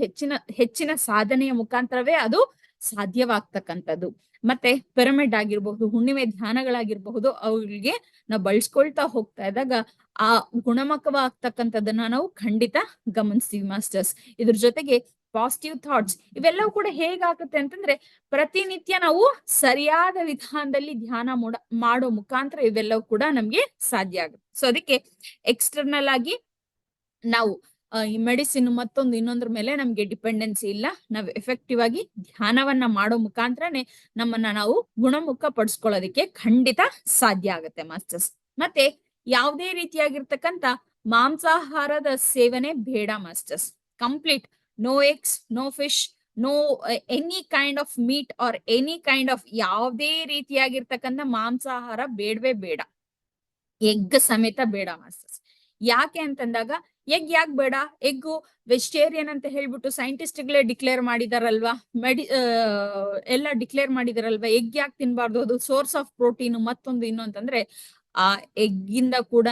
ಹೆಚ್ಚಿನ ಸಾಧನೆಯ ಮುಖಾಂತರವೇ ಅದು ಸಾಧ್ಯವಾಗ್ತಕ್ಕಂಥದ್ದು. ಮತ್ತೆ ಪಿರಮಿಡ್ ಆಗಿರ್ಬಹುದು, ಹುಣ್ಣಿಮೆ ಧ್ಯಾನಗಳಾಗಿರ್ಬಹುದು, ಅವುಗಳಿಗೆ ನಾವು ಬಳಸ್ಕೊಳ್ತಾ ಹೋಗ್ತಾ ಇದ್ದಾಗ ಆ ಗುಣಮುಖವಾಗ್ತಕ್ಕಂಥದ್ದನ್ನ ನಾವು ಖಂಡಿತ ಗಮನಿಸ್ತೀವಿ ಮಾಸ್ಟರ್ಸ್. ಇದ್ರ ಜೊತೆಗೆ ಪಾಸಿಟಿವ್ ಥಾಟ್ಸ್ ಇವೆಲ್ಲವೂ ಕೂಡ ಹೇಗಾಗುತ್ತೆ ಅಂತಂದ್ರೆ ಪ್ರತಿನಿತ್ಯ ನಾವು ಸರಿಯಾದ ವಿಧಾನದಲ್ಲಿ ಧ್ಯಾನ ಮಾಡೋ ಮುಖಾಂತರ ಇವೆಲ್ಲವೂ ಕೂಡ ನಮ್ಗೆ ಸಾಧ್ಯ ಆಗುತ್ತೆ. ಸೊ ಅದಕ್ಕೆ ಎಕ್ಸ್ಟರ್ನಲ್ ಆಗಿ ನಾವು ಈ ಮೆಡಿಸಿನ್ ಮತ್ತೊಂದು ಇನ್ನೊಂದ್ರ ಮೇಲೆ ನಮ್ಗೆ ಡಿಪೆಂಡೆನ್ಸಿ ಇಲ್ಲ. ನಾವು ಎಫೆಕ್ಟಿವ್ ಆಗಿ ಧ್ಯಾನವನ್ನ ಮಾಡೋ ಮುಖಾಂತರನೇ ನಮ್ಮನ್ನ ನಾವು ಗುಣಮುಖ ಪಡಿಸ್ಕೊಳ್ಳೋದಕ್ಕೆ ಖಂಡಿತ ಸಾಧ್ಯ ಆಗುತ್ತೆ ಮಾಸ್ಟರ್ಸ್. ಮತ್ತೆ ಯಾವುದೇ ರೀತಿಯಾಗಿರ್ತಕ್ಕಂಥ ಮಾಂಸಾಹಾರದ ಸೇವನೆ ಬೇಡ masters. Complete no eggs, no fish, no any kind of meat or any kind of ಯಾವುದೇ ರೀತಿಯಾಗಿರ್ತಕ್ಕಂಥ ಮಾಂಸಾಹಾರ ಬೇಡವೇ ಬೇಡ. ಎಗ್ ಸಮೇತ ಬೇಡ ಮಾಸ್ಟರ್ಸ್. ಯಾಕೆ ಅಂತಂದಾಗ ಎಗ್ ಯಾಕೆ ಬೇಡ? ಎಗ್ಗು ವೆಜಿಟೇರಿಯನ್ ಅಂತ ಹೇಳ್ಬಿಟ್ಟು ಸೈಂಟಿಸ್ಟ್ಗಳೇ ಡಿಕ್ಲೇರ್ ಮಾಡಿದಾರಲ್ವಾ, ಎಲ್ಲ ಡಿಕ್ಲೇರ್ ಮಾಡಿದಾರಲ್ವಾ. ಎಗ್ ಯಾಕೆ ತಿನ್ಬಾರ್ದು? ಅದು ಸೋರ್ಸ್ ಆಫ್ ಪ್ರೋಟೀನ್. ಮತ್ತೊಂದು ಇನ್ನು ಅಂತಂದ್ರೆ ಆ ಎಗ್ಗಿಂದ ಕೂಡ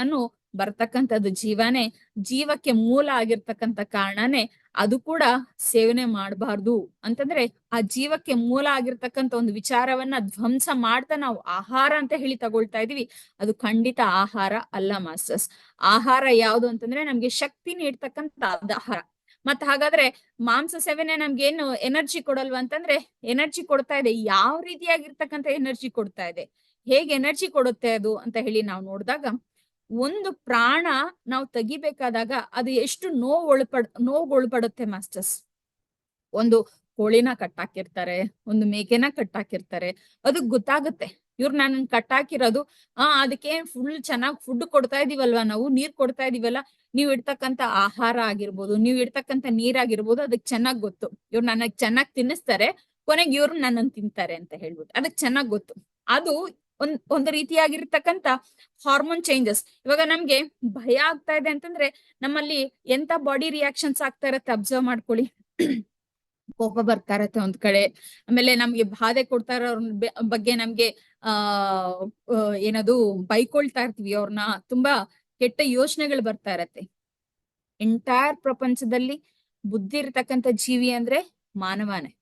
ಬರ್ತಕ್ಕಂಥದ್ದು ಜೀವನೇ, ಜೀವಕ್ಕೆ ಮೂಲ ಆಗಿರ್ತಕ್ಕಂಥ ಕಾರಣನೇ ಅದು ಕೂಡ ಸೇವನೆ ಮಾಡಬಾರ್ದು ಅಂತಂದ್ರೆ ಆ ಜೀವಕ್ಕೆ ಮೂಲ ಆಗಿರ್ತಕ್ಕಂಥ ಒಂದು ವಿಚಾರವನ್ನ ಧ್ವಂಸ ಮಾಡ್ತಾ ನಾವು ಆಹಾರ ಅಂತ ಹೇಳಿ ತಗೊಳ್ತಾ ಇದೀವಿ. ಅದು ಖಂಡಿತ ಆಹಾರ ಅಲ್ಲ ಮಾಸ್ಟರ್ಸ್. ಆಹಾರ ಯಾವುದು ಅಂತಂದ್ರೆ ನಮ್ಗೆ ಶಕ್ತಿ ನೀಡ್ತಕ್ಕಂಥ ಆಹಾರ. ಮತ್ ಹಾಗಾದ್ರೆ ಮಾಂಸ ಸೇವನೆ ನಮ್ಗೇನು ಎನರ್ಜಿ ಕೊಡಲ್ವಾ ಅಂತಂದ್ರೆ ಎನರ್ಜಿ ಕೊಡ್ತಾ ಇದೆ. ಯಾವ ರೀತಿಯಾಗಿರ್ತಕ್ಕಂಥ ಎನರ್ಜಿ ಕೊಡ್ತಾ ಇದೆ, ಹೇಗೆ ಎನರ್ಜಿ ಕೊಡುತ್ತೆ ಅದು ಅಂತ ಹೇಳಿ ನಾವು ನೋಡಿದಾಗ, ಒಂದು ಪ್ರಾಣ ನಾವು ತೆಗಿಬೇಕಾದಾಗ ಅದು ಎಷ್ಟು ನೋವುಗೊಳಪಡುತ್ತೆ ಮಾಸ್ಟರ್ಸ್. ಒಂದು ಕೋಳಿನ ಕಟ್ಟಾಕಿರ್ತಾರೆ, ಒಂದು ಮೇಕೆನ ಕಟ್ಟಾಕಿರ್ತಾರೆ, ಅದಕ್ ಗೊತ್ತಾಗುತ್ತೆ ಇವ್ರು ನನ್ನ ಕಟ್ಟಾಕಿರೋದು ಅದಕ್ಕೆ ಫುಲ್ ಚೆನ್ನಾಗಿ ಫುಡ್ ಕೊಡ್ತಾ ಇದೀವಲ್ವಾ, ನಾವು ನೀರ್ ಕೊಡ್ತಾ ಇದೀವಲ್ಲ, ನೀವ್ ಇಡ್ತಕ್ಕಂಥ ಆಹಾರ ಆಗಿರ್ಬೋದು, ನೀವ್ ಇಡ್ತಕ್ಕಂಥ ನೀರಾಗಿರ್ಬೋದು, ಅದಕ್ ಚೆನ್ನಾಗ್ ಗೊತ್ತು. ಇವ್ರು ನನಗ್ ಚೆನ್ನಾಗ್ ತಿನ್ನಿಸ್ತಾರೆ, ಕೊನೆಗೆ ಇವ್ರು ನನ್ನನ್ನು ತಿಂತಾರೆ ಅಂತ ಹೇಳ್ಬಿಟ್ಟು ಅದಕ್ ಚೆನ್ನಾಗ್ ಗೊತ್ತು. ಅದು ಒಂದು ರೀತಿಯಾಗಿರ್ತಕ್ಕಂಥ ಹಾರ್ಮೋನ್ ಚೇಂಜಸ್. ಇವಾಗ ನಮ್ಗೆ ಭಯ ಆಗ್ತಾ ಇದೆ ಅಂತಂದ್ರೆ ನಮ್ಮಲ್ಲಿ ಎಂತ ಬಾಡಿ ರಿಯಾಕ್ಷನ್ಸ್ ಆಗ್ತಾ ಇರತ್ತೆ ಅಬ್ಸರ್ವ್ ಮಾಡ್ಕೊಳ್ಳಿ. ಕೋಪ ಬರ್ತಾ ಇರತ್ತೆ ಒಂದ್ ಕಡೆ, ಆಮೇಲೆ ನಮ್ಗೆ ಬಾಧೆ ಕೊಡ್ತಾ ಇರೋ ಬಗ್ಗೆ ನಮ್ಗೆ ಏನದು ಬೈಕೊಳ್ತಾ ಇರ್ತೀವಿ, ಅವ್ರನ್ನ ತುಂಬಾ ಕೆಟ್ಟ ಯೋಚನೆಗಳು ಬರ್ತಾ ಇರತ್ತೆ. ಎಂಟೈರ್ ಪ್ರಪಂಚದಲ್ಲಿ ಬುದ್ಧಿ ಇರ್ತಕ್ಕಂಥ ಜೀವಿ ಅಂದ್ರೆ ಮಾನವನೇ.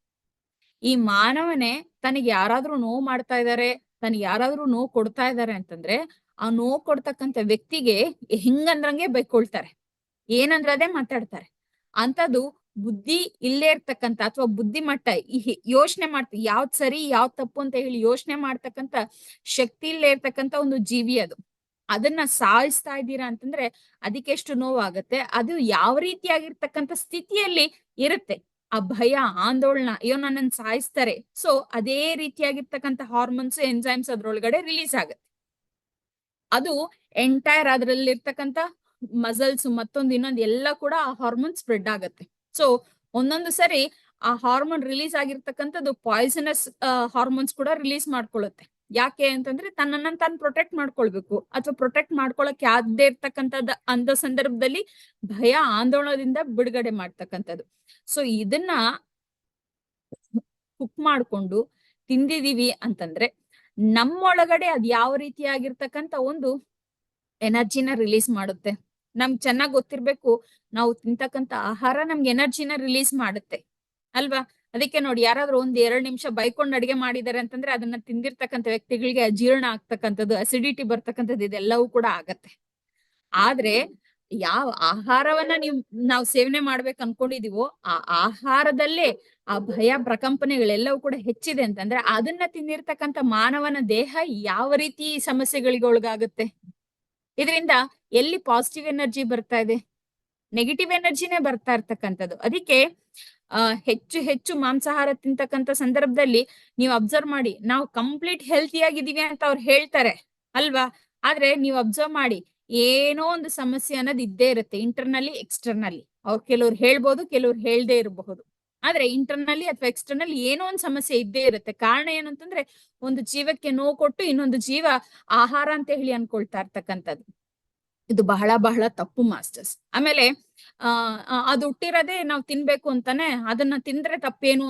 ಈ ಮಾನವನೇ ತನಗೆ ಯಾರಾದ್ರೂ ನೋವು ಮಾಡ್ತಾ ಇದ್ದಾರೆ, ತನಗೆ ಯಾರಾದ್ರೂ ನೋವು ಕೊಡ್ತಾ ಇದ್ದಾರೆ ಅಂತಂದ್ರೆ ಆ ನೋವು ಕೊಡ್ತಕ್ಕಂಥ ವ್ಯಕ್ತಿಗೆ ಹಿಂಗಂದ್ರಂಗೆ ಬೈಕೊಳ್ತಾರೆ, ಏನಂದ್ರದೇ ಮಾತಾಡ್ತಾರೆ. ಅಂತದ್ದು ಬುದ್ಧಿ ಇಲ್ಲೇ ಇರ್ತಕ್ಕಂಥ ಅಥವಾ ಬುದ್ಧಿ ಮಟ್ಟ ಯೋಚನೆ ಮಾಡ್ತೀವಿ ಯಾವ್ದ್ ಸರಿ ಯಾವ್ದ್ ತಪ್ಪು ಅಂತ ಹೇಳಿ ಯೋಚನೆ ಮಾಡ್ತಕ್ಕಂಥ ಶಕ್ತಿ ಇಲ್ಲೇ ಇರ್ತಕ್ಕಂಥ ಒಂದು ಜೀವಿ ಅದು. ಅದನ್ನ ಸಾಯಿಸ್ತಾ ಇದ್ದೀರಾ ಅಂತಂದ್ರೆ ಅದಕ್ಕೆ ಎಷ್ಟು ನೋವಾಗತ್ತೆ, ಅದು ಯಾವ ರೀತಿಯಾಗಿರ್ತಕ್ಕಂಥ ಸ್ಥಿತಿಯಲ್ಲಿ ಇರುತ್ತೆ. ಆ ಭಯ, ಆಂದೋಲನ, ಅಯ್ಯೋ ನನ್ನನ್ನು ಸಾಯಿಸ್ತಾರೆ. ಸೊ ಅದೇ ರೀತಿಯಾಗಿರ್ತಕ್ಕಂಥ ಹಾರ್ಮೋನ್ಸ್, ಎನ್ಸೈಮ್ಸ್ ಅದ್ರೊಳಗಡೆ ರಿಲೀಸ್ ಆಗುತ್ತೆ. ಅದು ಎಂಟೈರ್ ಅದ್ರಲ್ಲಿ ಇರ್ತಕ್ಕಂಥ ಮಸಲ್ಸ್ ಮತ್ತೊಂದು ಇನ್ನೊಂದು ಎಲ್ಲ ಕೂಡ ಆ ಹಾರ್ಮೋನ್ ಸ್ಪ್ರೆಡ್ ಆಗತ್ತೆ. ಸೊ ಒಂದೊಂದು ಸರಿ ಆ ಹಾರ್ಮೋನ್ ರಿಲೀಸ್ ಆಗಿರ್ತಕ್ಕಂಥದ್ದು ಪಾಯ್ಸನಸ್ ಹಾರ್ಮೋನ್ಸ್ ಕೂಡ ರಿಲೀಸ್ ಮಾಡ್ಕೊಳ್ಳುತ್ತೆ. ಯಾಕೆ ಅಂತಂದ್ರೆ ತನ್ನನ್ನ ತಾನು ಪ್ರೊಟೆಕ್ಟ್ ಮಾಡ್ಕೊಳ್ಬೇಕು, ಅಥವಾ ಪ್ರೊಟೆಕ್ಟ್ ಮಾಡ್ಕೊಳಕ್ಕೆ ಆಗದೆ ಇರ್ತಕ್ಕಂಥದ್ದು ಅಂತ ಸಂದರ್ಭದಲ್ಲಿ ಭಯ, ಆಂದೋಲನದಿಂದ ಬಿಡುಗಡೆ ಮಾಡ್ತಕ್ಕಂಥದ್ದು. ಸೊ ಇದನ್ನ ಕುಕ್ ಮಾಡ್ಕೊಂಡು ತಿಂದಿದೀವಿ ಅಂತಂದ್ರೆ ನಮ್ಮೊಳಗಡೆ ಅದ್ ಯಾವ ರೀತಿಯಾಗಿರ್ತಕ್ಕಂಥ ಒಂದು ಎನರ್ಜಿನ ರಿಲೀಸ್ ಮಾಡುತ್ತೆ. ನಮ್ಗೆ ಚೆನ್ನಾಗ್ ಗೊತ್ತಿರ್ಬೇಕು, ನಾವು ತಿಂತಕ್ಕಂತ ಆಹಾರ ನಮ್ಗೆ ಎನರ್ಜಿನ ರಿಲೀಸ್ ಮಾಡುತ್ತೆ ಅಲ್ವಾ. ಅದಕ್ಕೆ ನೋಡಿ, ಯಾರಾದ್ರೂ ಒಂದ್ 2 ನಿಮಿಷ ಬೈಕೊಂಡ್ ಅಡಿಗೆ ಮಾಡಿದಾರೆ ಅಂತಂದ್ರೆ ಅದನ್ನ ತಿಂದಿರ್ತಕ್ಕಂಥ ವ್ಯಕ್ತಿಗಳಿಗೆ ಅಜೀರ್ಣ ಆಗ್ತಕ್ಕಂಥದ್ದು, ಅಸಿಡಿಟಿ ಬರ್ತಕ್ಕಂಥದ್ದು ಇದೆಲ್ಲವೂ ಕೂಡ ಆಗತ್ತೆ. ಆದ್ರೆ ಯಾವ ಆಹಾರವನ್ನ ನಾವು ಸೇವನೆ ಮಾಡ್ಬೇಕು ಅನ್ಕೊಂಡಿದೀವೋ ಆ ಆಹಾರದಲ್ಲೇ ಆ ಭಯ ಪ್ರಕಂಪನೆಗಳೆಲ್ಲವೂ ಕೂಡ ಹೆಚ್ಚಿದೆ ಅಂತಂದ್ರೆ ಅದನ್ನ ತಿಂದಿರ್ತಕ್ಕಂಥ ಮಾನವನ ದೇಹ ಯಾವ ರೀತಿ ಸಮಸ್ಯೆಗಳಿಗೆ ಒಳಗಾಗುತ್ತೆ? ಇದರಿಂದ ಎಲ್ಲಿ ಪಾಸಿಟಿವ್ ಎನರ್ಜಿ ಬರ್ತಾ ಇದೆ? ನೆಗೆಟಿವ್ ಎನರ್ಜಿನೇ ಬರ್ತಾ ಇರ್ತಕ್ಕಂಥದ್ದು. ಅದಕ್ಕೆ ಹೆಚ್ಚು ಹೆಚ್ಚು ಮಾಂಸಾಹಾರ ತಿಂತಕ್ಕಂಥ ಸಂದರ್ಭದಲ್ಲಿ ನೀವು ಅಬ್ಸರ್ವ್ ಮಾಡಿ, ನಾವು ಕಂಪ್ಲೀಟ್ ಹೆಲ್ತಿ ಆಗಿದೀವಿ ಅಂತ ಅವ್ರು ಹೇಳ್ತಾರೆ ಅಲ್ವಾ. ಆದ್ರೆ ನೀವು ಅಬ್ಸರ್ವ್ ಮಾಡಿ, ಏನೋ ಒಂದು ಸಮಸ್ಯೆ ಅನ್ನೋದು ಇದ್ದೇ ಇರುತ್ತೆ, ಇಂಟರ್ನಲ್ಲಿ ಎಕ್ಸ್ಟರ್ನಲ್ಲಿ. ಅವ್ರು ಕೆಲವ್ರು ಹೇಳ್ಬೋದು, ಕೆಲವ್ರು ಹೇಳ್ದೇ ಇರಬಹುದು. ಆದ್ರೆ ಇಂಟರ್ನಲ್ಲಿ ಅಥವಾ ಎಕ್ಸ್ಟರ್ನಲ್ಲಿ ಏನೋ ಒಂದು ಸಮಸ್ಯೆ ಇದ್ದೇ ಇರುತ್ತೆ. ಕಾರಣ ಏನು ಅಂತಂದ್ರೆ, ಒಂದು ಜೀವಕ್ಕೆ ನೋವು ಕೊಟ್ಟು ಇನ್ನೊಂದು ಜೀವ ಆಹಾರ ಅಂತ ಹೇಳಿ ಅನ್ಕೊಳ್ತಾ ಇರ್ತಕ್ಕಂಥದ್ದು. ಇದು ಬಹಳ ಬಹಳ ತಪ್ಪು ಮಾಸ್ಟರ್ಸ್. ಆಮೇಲೆ ಅದು ಹುಟ್ಟಿರೋದೇ ನಾವು ತಿನ್ಬೇಕು ಅಂತಾನೆ, ಅದನ್ನ ತಿಂದ್ರೆ ತಪ್ಪೇನು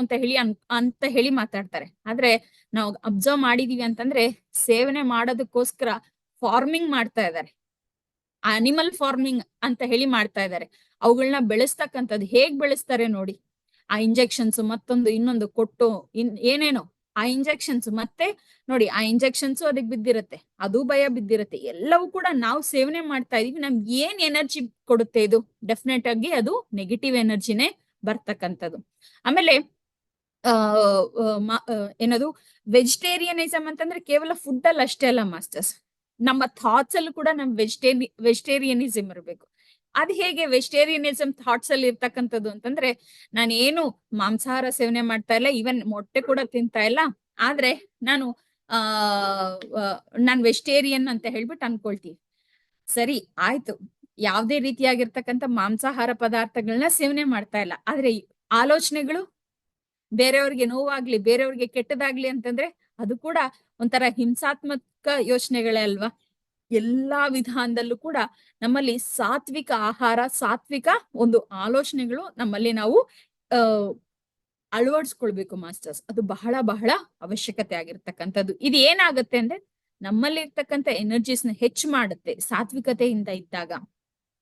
ಅಂತ ಹೇಳಿ ಮಾತಾಡ್ತಾರೆ. ಆದ್ರೆ ನಾವು ಅಬ್ಸರ್ವ್ ಮಾಡಿದೀವಿ ಅಂತಂದ್ರೆ, ಸೇವನೆ ಮಾಡೋದಕ್ಕೋಸ್ಕರ ಫಾರ್ಮಿಂಗ್ ಮಾಡ್ತಾ ಇದ್ದಾರೆ, ಅನಿಮಲ್ ಫಾರ್ಮಿಂಗ್ ಅಂತ ಹೇಳಿ ಮಾಡ್ತಾ ಇದ್ದಾರೆ. ಅವುಗಳನ್ನ ಬೆಳೆಸ್ತಕ್ಕಂಥದ್ದು ಹೇಗ್ ಬೆಳೆಸ್ತಾರೆ ನೋಡಿ, ಆ ಇಂಜೆಕ್ಷನ್ಸ್ ಮತ್ತೊಂದು ಇನ್ನೊಂದು ಕೊಟ್ಟು ಏನೇನೋ ಆ ಇಂಜೆಕ್ಷನ್ಸ್, ಮತ್ತೆ ನೋಡಿ ಆ ಇಂಜೆಕ್ಷನ್ಸ್ ಅದಕ್ಕೆ ಬಿದ್ದಿರತ್ತೆ, ಅದು ಭಯ ಬಿದ್ದಿರತ್ತೆ. ಎಲ್ಲವೂ ಕೂಡ ನಾವು ಸೇವನೆ ಮಾಡ್ತಾ ಇದೀವಿ. ನಮ್ಗೆ ಏನ್ ಎನರ್ಜಿ ಕೊಡುತ್ತೆ ಇದು? ಡೆಫಿನೆಟ್ ಆಗಿ ಅದು ನೆಗೆಟಿವ್ ಎನರ್ಜಿನೇ ಬರ್ತಕ್ಕಂಥದ್ದು. ಆಮೇಲೆ ಏನದು ವೆಜಿಟೇರಿಯನಿಸಮ್ ಅಂತಂದ್ರೆ ಕೇವಲ ಫುಡ್ ಅಲ್ಲಿ ಅಷ್ಟೇ ಅಲ್ಲ ಮಾಸ್ಟರ್ಸ್, ನಮ್ಮ ಥಾಟ್ಸ್ ಅಲ್ಲೂ ಕೂಡ ನಮ್ ವೆಜಿಟೇರಿಯನಿಸಮ್ ಇರಬೇಕು. ಅದ್ ಹೇಗೆ ವೆಜಿಟೇರಿಯನಿಸಮ್ ಥಾಟ್ಸ್ ಅಲ್ಲಿ ಇರ್ತಕ್ಕಂಥದ್ದು ಅಂತಂದ್ರೆ, ನಾನೇನು ಮಾಂಸಾಹಾರ ಸೇವನೆ ಮಾಡ್ತಾ ಇಲ್ಲ, ಈವನ್ ಮೊಟ್ಟೆ ಕೂಡ ತಿಂತಾ ಇಲ್ಲ, ಆದ್ರೆ ನಾನ್ ವೆಜಿಟೇರಿಯನ್ ಅಂತ ಹೇಳ್ಬಿಟ್ಟು ಅನ್ಕೊಳ್ತೀವಿ. ಸರಿ ಆಯ್ತು, ಯಾವ್ದೇ ರೀತಿಯಾಗಿರ್ತಕ್ಕಂಥ ಮಾಂಸಾಹಾರ ಪದಾರ್ಥಗಳನ್ನ ಸೇವನೆ ಮಾಡ್ತಾ ಇಲ್ಲ, ಆದ್ರೆ ಆಲೋಚನೆಗಳು ಬೇರೆಯವ್ರಿಗೆ ನೋವಾಗ್ಲಿ, ಬೇರೆಯವ್ರಿಗೆ ಕೆಟ್ಟದಾಗ್ಲಿ ಅಂತಂದ್ರೆ ಅದು ಕೂಡ ಒಂಥರ ಹಿಂಸಾತ್ಮಕ ಯೋಚನೆಗಳೇ ಅಲ್ವಾ. ಎಲ್ಲಾ ವಿಧಾನದಲ್ಲೂ ಕೂಡ ನಮ್ಮಲ್ಲಿ ಸಾತ್ವಿಕ ಆಹಾರ, ಸಾತ್ವಿಕ ಒಂದು ಆಲೋಚನೆಗಳು ನಮ್ಮಲ್ಲಿ ನಾವು ಅಳವಡಿಸ್ಕೊಳ್ಬೇಕು ಮಾಸ್ಟರ್ಸ್. ಅದು ಬಹಳ ಬಹಳ ಅವಶ್ಯಕತೆ ಆಗಿರ್ತಕ್ಕಂಥದ್ದು. ಇದು ಏನಾಗುತ್ತೆ ಅಂದ್ರೆ, ನಮ್ಮಲ್ಲಿ ಇರ್ತಕ್ಕಂಥ ಎನರ್ಜೀಸ್ನ ಹೆಚ್ಚು ಮಾಡುತ್ತೆ ಸಾತ್ವಿಕತೆಯಿಂದ ಇದ್ದಾಗ.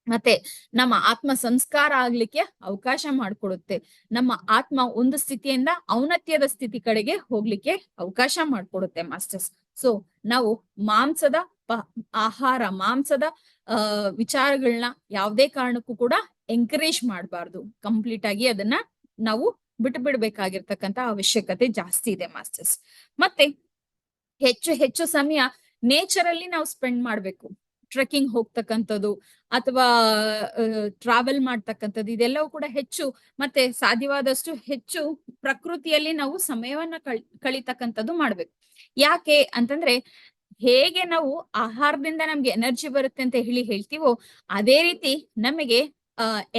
ಮತ್ತೆ ನಮ್ಮ ಆತ್ಮ ಸಂಸ್ಕಾರ ಆಗ್ಲಿಕ್ಕೆ ಅವಕಾಶ ಮಾಡ್ಕೊಡುತ್ತೆ. ನಮ್ಮ ಆತ್ಮ ಒಂದು ಸ್ಥಿತಿಯಿಂದ ಔನ್ನತ್ಯದ ಸ್ಥಿತಿ ಕಡೆಗೆ ಹೋಗ್ಲಿಕ್ಕೆ ಅವಕಾಶ ಮಾಡ್ಕೊಡುತ್ತೆ ಮಾಸ್ಟರ್ಸ್. ಸೊ ನಾವು ಮಾಂಸದ ಆಹಾರ, ಮಾಂಸದ ವಿಚಾರಗಳನ್ನ ಯಾವುದೇ ಕಾರಣಕ್ಕೂ ಕೂಡ ಎಂಕರೇಜ್ ಮಾಡಬಾರ್ದು. ಕಂಪ್ಲೀಟ್ ಆಗಿ ಅದನ್ನ ನಾವು ಬಿಟ್ಟು ಬಿಡ್ಬೇಕಾಗಿರ್ತಕ್ಕಂಥ ಅವಶ್ಯಕತೆ ಜಾಸ್ತಿ ಇದೆ ಮಾಸ್ಟರ್ಸ್. ಮತ್ತೆ ಹೆಚ್ಚು ಹೆಚ್ಚು ಸಮಯ ನೇಚರ್ ಅಲ್ಲಿ ನಾವು ಸ್ಪೆಂಡ್ ಮಾಡ್ಬೇಕು. ಟ್ರೆಕ್ಕಿಂಗ್ ಹೋಗ್ತಕ್ಕಂಥದ್ದು ಅಥವಾ ಟ್ರಾವೆಲ್ ಮಾಡ್ತಕ್ಕಂಥದ್ದು ಇದೆಲ್ಲವೂ ಕೂಡ ಹೆಚ್ಚು, ಮತ್ತೆ ಸಾಧ್ಯವಾದಷ್ಟು ಹೆಚ್ಚು ಪ್ರಕೃತಿಯಲ್ಲಿ ನಾವು ಸಮಯವನ್ನ ಕಳಿತಕ್ಕಂಥದ್ದು ಮಾಡ್ಬೇಕು. ಯಾಕೆ ಅಂತಂದ್ರೆ, ಹೇಗೆ ನಾವು ಆಹಾರದಿಂದ ನಮ್ಗೆ ಎನರ್ಜಿ ಬರುತ್ತೆ ಅಂತ ಹೇಳ್ತೀವೋ, ಅದೇ ರೀತಿ ನಮಗೆ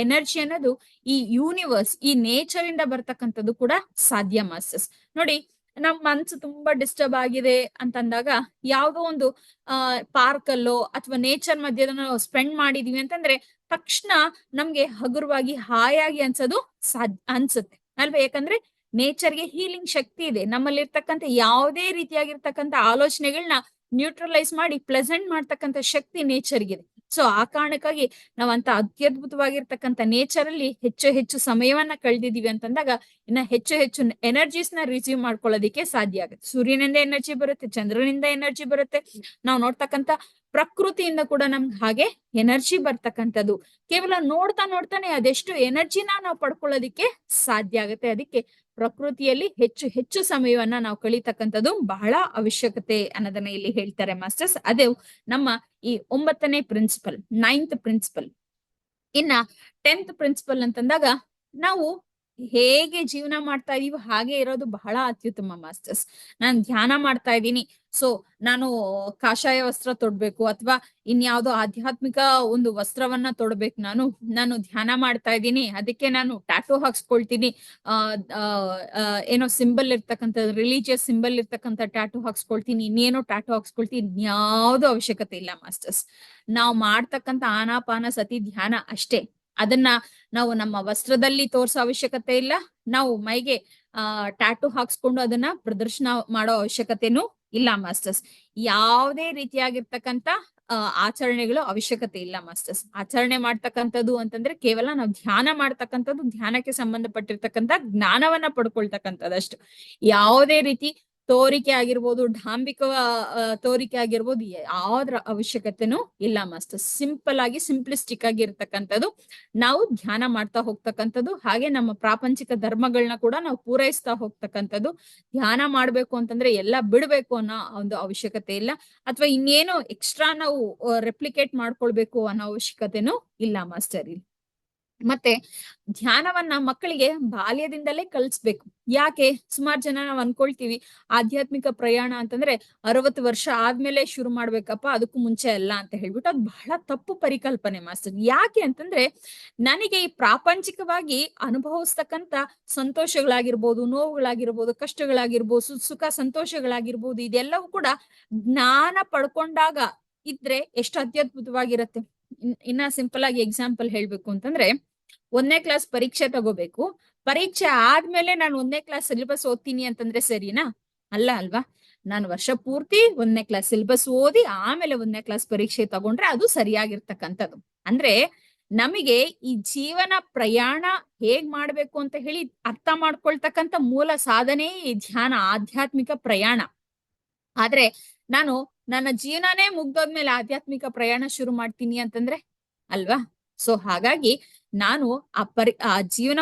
ಎನರ್ಜಿ ಅನ್ನೋದು ಈ ಯೂನಿವರ್ಸ್, ಈ ನೇಚರ್ ಇಂದ ಬರ್ತಕ್ಕಂಥದ್ದು ಕೂಡ ಸಾಧ್ಯ ಮಾಸ್ಟರ್ಸ್. ನೋಡಿ, ನಮ್ ಮನ್ಸು ತುಂಬಾ ಡಿಸ್ಟರ್ಬ್ ಆಗಿದೆ ಅಂತಂದಾಗ ಯಾವ್ದೋ ಒಂದು ಪಾರ್ಕ್ ಅಲ್ಲೋ ಅಥವಾ ನೇಚರ್ ಮಧ್ಯದ ನಾವು ಸ್ಪೆಂಡ್ ಮಾಡಿದೀವಿ ಅಂತಂದ್ರೆ ತಕ್ಷಣ ನಮ್ಗೆ ಹಗುರವಾಗಿ, ಹಾಯಾಗಿ ಅನ್ಸುತ್ತೆ ಅಲ್ವಾ. ಯಾಕಂದ್ರೆ ನೇಚರ್ಗೆ ಹೀಲಿಂಗ್ ಶಕ್ತಿ ಇದೆ. ನಮ್ಮಲ್ಲಿರ್ತಕ್ಕಂಥ ಯಾವುದೇ ರೀತಿಯಾಗಿರ್ತಕ್ಕಂಥ ಆಲೋಚನೆಗಳನ್ನ ನ್ಯೂಟ್ರಲೈಸ್ ಮಾಡಿ ಪ್ಲೆಸೆಂಟ್ ಮಾಡ್ತಕ್ಕಂಥ ಶಕ್ತಿ ನೇಚರ್ಗಿದೆ. ಸೊ ಆ ಕಾರಣಕ್ಕಾಗಿ ನಾವಂತ ಅತ್ಯದ್ಭುತವಾಗಿರ್ತಕ್ಕಂಥ ನೇಚರ್ ಅಲ್ಲಿ ಹೆಚ್ಚು ಹೆಚ್ಚು ಸಮಯವನ್ನ ಕಳೆದಿದೀವಿ ಅಂತಂದಾಗ ಇನ್ನ ಹೆಚ್ಚು ಹೆಚ್ಚು ಎನರ್ಜೀಸ್ ನ ರಿಸೀವ್ ಮಾಡ್ಕೊಳ್ಳೋದಿಕ್ಕೆ ಸಾಧ್ಯ ಆಗುತ್ತೆ. ಸೂರ್ಯನಿಂದ ಎನರ್ಜಿ ಬರುತ್ತೆ, ಚಂದ್ರನಿಂದ ಎನರ್ಜಿ ಬರುತ್ತೆ, ನಾವು ನೋಡ್ತಕ್ಕಂಥ ಪ್ರಕೃತಿಯಿಂದ ಕೂಡ ನಮ್ಗೆ ಹಾಗೆ ಎನರ್ಜಿ ಬರ್ತಕ್ಕಂಥದ್ದು. ಕೇವಲ ನೋಡ್ತಾನೆ ಅದೆಷ್ಟು ಎನರ್ಜಿನ ನಾವು ಪಡ್ಕೊಳ್ಳೋದಿಕ್ಕೆ ಸಾಧ್ಯ ಆಗುತ್ತೆ. ಅದಕ್ಕೆ ಪ್ರಕೃತಿಯಲ್ಲಿ ಹೆಚ್ಚು ಹೆಚ್ಚು ಸಮಯವನ್ನ ನಾವು ಕಳೀತಕ್ಕಂಥದ್ದು ಬಹಳ ಅವಶ್ಯಕತೆ ಅನ್ನೋದನ್ನ ಇಲ್ಲಿ ಹೇಳ್ತಾರೆ ಮಾಸ್ಟರ್ಸ್. ಅದು ನಮ್ಮ ಈ 9ನೇ ಪ್ರಿನ್ಸಿಪಲ್, 9th ಪ್ರಿನ್ಸಿಪಲ್. ಇನ್ನ 10th ಪ್ರಿನ್ಸಿಪಲ್ ಅಂತಂದಾಗ, ನಾವು ಹೇಗೆ ಜೀವನ ಮಾಡ್ತಾ ಇದೀವಿ ಹಾಗೆ ಇರೋದು ಬಹಳ ಅತ್ಯುತ್ತಮ ಮಾಸ್ಟರ್ಸ್. ನಾನು ಧ್ಯಾನ ಮಾಡ್ತಾ ಇದ್ದೀನಿ, ಸೊ ನಾನು ಕಾಷಾಯ ವಸ್ತ್ರ ತೊಡ್ಬೇಕು ಅಥವಾ ಇನ್ಯಾವುದೋ ಆಧ್ಯಾತ್ಮಿಕ ಒಂದು ವಸ್ತ್ರವನ್ನ ತೊಡ್ಬೇಕು, ನಾನು ಧ್ಯಾನ ಮಾಡ್ತಾ ಇದ್ದೀನಿ, ಅದಕ್ಕೆ ನಾನು ಟ್ಯಾಟೂ ಹಾಕ್ಸ್ಕೊಳ್ತೀನಿ, ಏನೋ ಸಿಂಬಲ್ ಇರ್ತಕ್ಕಂಥ, ರಿಲಿಜಿಯಸ್ ಸಿಂಬಲ್ ಇರ್ತಕ್ಕಂಥ ಟ್ಯಾಟೂ ಹಾಕ್ಸ್ಕೊಳ್ತೀನಿ, ಇನ್ನೇನೋ ಟ್ಯಾಟೂ ಹಾಕ್ಸ್ಕೊಳ್ತೀನಿ. ಇನ್ಯಾವುದೋ ಅವಶ್ಯಕತೆ ಇಲ್ಲ ಮಾಸ್ಟರ್ಸ್. ನಾವು ಮಾಡ್ತಕ್ಕಂಥ ಆನಾಪಾನ ಸತಿ ಧ್ಯಾನ ಅಷ್ಟೇ. ಅದನ್ನ ನಾವು ನಮ್ಮ ವಸ್ತ್ರದಲ್ಲಿ ತೋರ್ಸೋ ಅವಶ್ಯಕತೆ ಇಲ್ಲ, ನಾವು ಮೈಗೆ ಟ್ಯಾಟೂ ಹಾಕ್ಸ್ಕೊಂಡು ಅದನ್ನ ಪ್ರದರ್ಶನ ಮಾಡೋ ಅವಶ್ಯಕತೆನೂ ಇಲ್ಲ ಮಾಸ್ಟರ್ಸ್. ಯಾವುದೇ ರೀತಿಯಾಗಿರ್ತಕ್ಕಂಥ ಆಚರಣೆಗಳು ಅವಶ್ಯಕತೆ ಇಲ್ಲ ಮಾಸ್ಟರ್ಸ್. ಆಚರಣೆ ಮಾಡ್ತಕ್ಕಂಥದ್ದು ಅಂತಂದ್ರೆ ಕೇವಲ ನಾವು ಧ್ಯಾನ ಮಾಡ್ತಕ್ಕಂಥದ್ದು, ಧ್ಯಾನಕ್ಕೆ ಸಂಬಂಧಪಟ್ಟಿರ್ತಕ್ಕಂಥ ಜ್ಞಾನವನ್ನ ಪಡ್ಕೊಳ್ತಕ್ಕಂಥದ್ದಷ್ಟು. ಯಾವುದೇ ರೀತಿ ತೋರಿಕೆ ಆಗಿರ್ಬೋದು, ಢಾಂಬಿಕ ತೋರಿಕೆ ಆಗಿರ್ಬೋದು, ಯಾವ್ದ್ರ ಅವಶ್ಯಕತೆನೂ ಇಲ್ಲ ಮಾಸ್ಟರ್ಸ್. ಸಿಂಪಲ್ ಆಗಿ ಸಿಂಪ್ಲಿಸ್ಟಿಕ್ ಆಗಿ ಇರ್ತಕ್ಕಂಥದ್ದು, ನಾವು ಧ್ಯಾನ ಮಾಡ್ತಾ ಹೋಗ್ತಕ್ಕಂಥದ್ದು, ಹಾಗೆ ನಮ್ಮ ಪ್ರಾಪಂಚಿಕ ಧರ್ಮಗಳನ್ನ ಕೂಡ ನಾವು ಪೂರೈಸ್ತಾ ಹೋಗ್ತಕ್ಕಂಥದ್ದು. ಧ್ಯಾನ ಮಾಡ್ಬೇಕು ಅಂತಂದ್ರೆ ಎಲ್ಲ ಬಿಡ್ಬೇಕು ಅನ್ನೋ ಒಂದು ಅವಶ್ಯಕತೆ ಇಲ್ಲ, ಅಥವಾ ಇನ್ನೇನು ಎಕ್ಸ್ಟ್ರಾ ನಾವು ರೆಪ್ಲಿಕೇಟ್ ಮಾಡ್ಕೊಳ್ಬೇಕು ಅನ್ನೋ ಅವಶ್ಯಕತೆನೂ ಇಲ್ಲ ಮಾಸ್ಟರ್ ಇಲ್ಲಿ. ಮತ್ತೆ ಧ್ಯಾನವನ್ನ ಮಕ್ಕಳಿಗೆ ಬಾಲ್ಯದಿಂದಲೇ ಕಲಿಸ್ಬೇಕು. ಯಾಕೆ? ಸುಮಾರು ಜನ ನಾವ್ ಅನ್ಕೊಳ್ತೀವಿ ಆಧ್ಯಾತ್ಮಿಕ ಪ್ರಯಾಣ ಅಂತಂದ್ರೆ 60 ವರ್ಷ ಆದ್ಮೇಲೆ ಶುರು ಮಾಡ್ಬೇಕಪ್ಪ, ಅದಕ್ಕೂ ಮುಂಚೆ ಅಲ್ಲ ಅಂತ ಹೇಳ್ಬಿಟ್ಟು. ಅದು ಬಹಳ ತಪ್ಪು ಪರಿಕಲ್ಪನೆ ಮಾಸ್ಟರ್. ಯಾಕೆ ಅಂತಂದ್ರೆ ನನಗೆ ಈ ಪ್ರಾಪಂಚಿಕವಾಗಿ ಅನುಭವಿಸ್ತಕ್ಕಂತ ಸಂತೋಷಗಳಾಗಿರ್ಬೋದು, ನೋವುಗಳಾಗಿರ್ಬೋದು, ಕಷ್ಟಗಳಾಗಿರ್ಬೋದು, ಸುಖ ಸಂತೋಷಗಳಾಗಿರ್ಬೋದು, ಇದೆಲ್ಲವೂ ಕೂಡ ಜ್ಞಾನ ಪಡ್ಕೊಂಡಾಗ ಇದ್ರೆ ಎಷ್ಟು ಅತ್ಯದ್ಭುತವಾಗಿರತ್ತೆ. ಇನ್ನ ಸಿಂಪಲ್ ಆಗಿ ಎಕ್ಸಾಂಪಲ್ ಹೇಳ್ಬೇಕು ಅಂತಂದ್ರೆ, 1ನೇ ಕ್ಲಾಸ್ ಪರೀಕ್ಷೆ ತಗೋಬೇಕು. ಪರೀಕ್ಷೆ ಆದ್ಮೇಲೆ ನಾನು 1ನೇ ಕ್ಲಾಸ್ ಸಿಲೆಬಸ್ ಓದ್ತೀನಿ ಅಂತಂದ್ರೆ ಸರಿನಾ? ಅಲ್ಲ ಅಲ್ವಾ? ನಾನು ವರ್ಷ ಪೂರ್ತಿ 1ನೇ ಕ್ಲಾಸ್ ಸಿಲೆಬಸ್ ಓದಿ ಆಮೇಲೆ 1ನೇ ಕ್ಲಾಸ್ ಪರೀಕ್ಷೆ ತಗೊಂಡ್ರೆ ಅದು ಸರಿಯಾಗಿರ್ತಕ್ಕಂಥದ್ದು. ಅಂದ್ರೆ ನಮಗೆ ಈ ಜೀವನ ಪ್ರಯಾಣ ಹೇಗ್ ಮಾಡ್ಬೇಕು ಅಂತ ಹೇಳಿ ಅರ್ಥ ಮಾಡ್ಕೊಳ್ತಕ್ಕಂಥ ಮೂಲ ಸಾಧನೆ ಈ ಧ್ಯಾನ, ಆಧ್ಯಾತ್ಮಿಕ ಪ್ರಯಾಣ. ಆದ್ರೆ ನಾನು ನನ್ನ ಜೀವನನೇ ಮುಗ್ದೋದ್ಮೇಲೆ ಆಧ್ಯಾತ್ಮಿಕ ಪ್ರಯಾಣ ಶುರು ಮಾಡ್ತೀನಿ ಅಂತಂದ್ರೆ ಅಲ್ವಾ? ಸೊ ಹಾಗಾಗಿ ನಾನು ಆ ಜೀವನ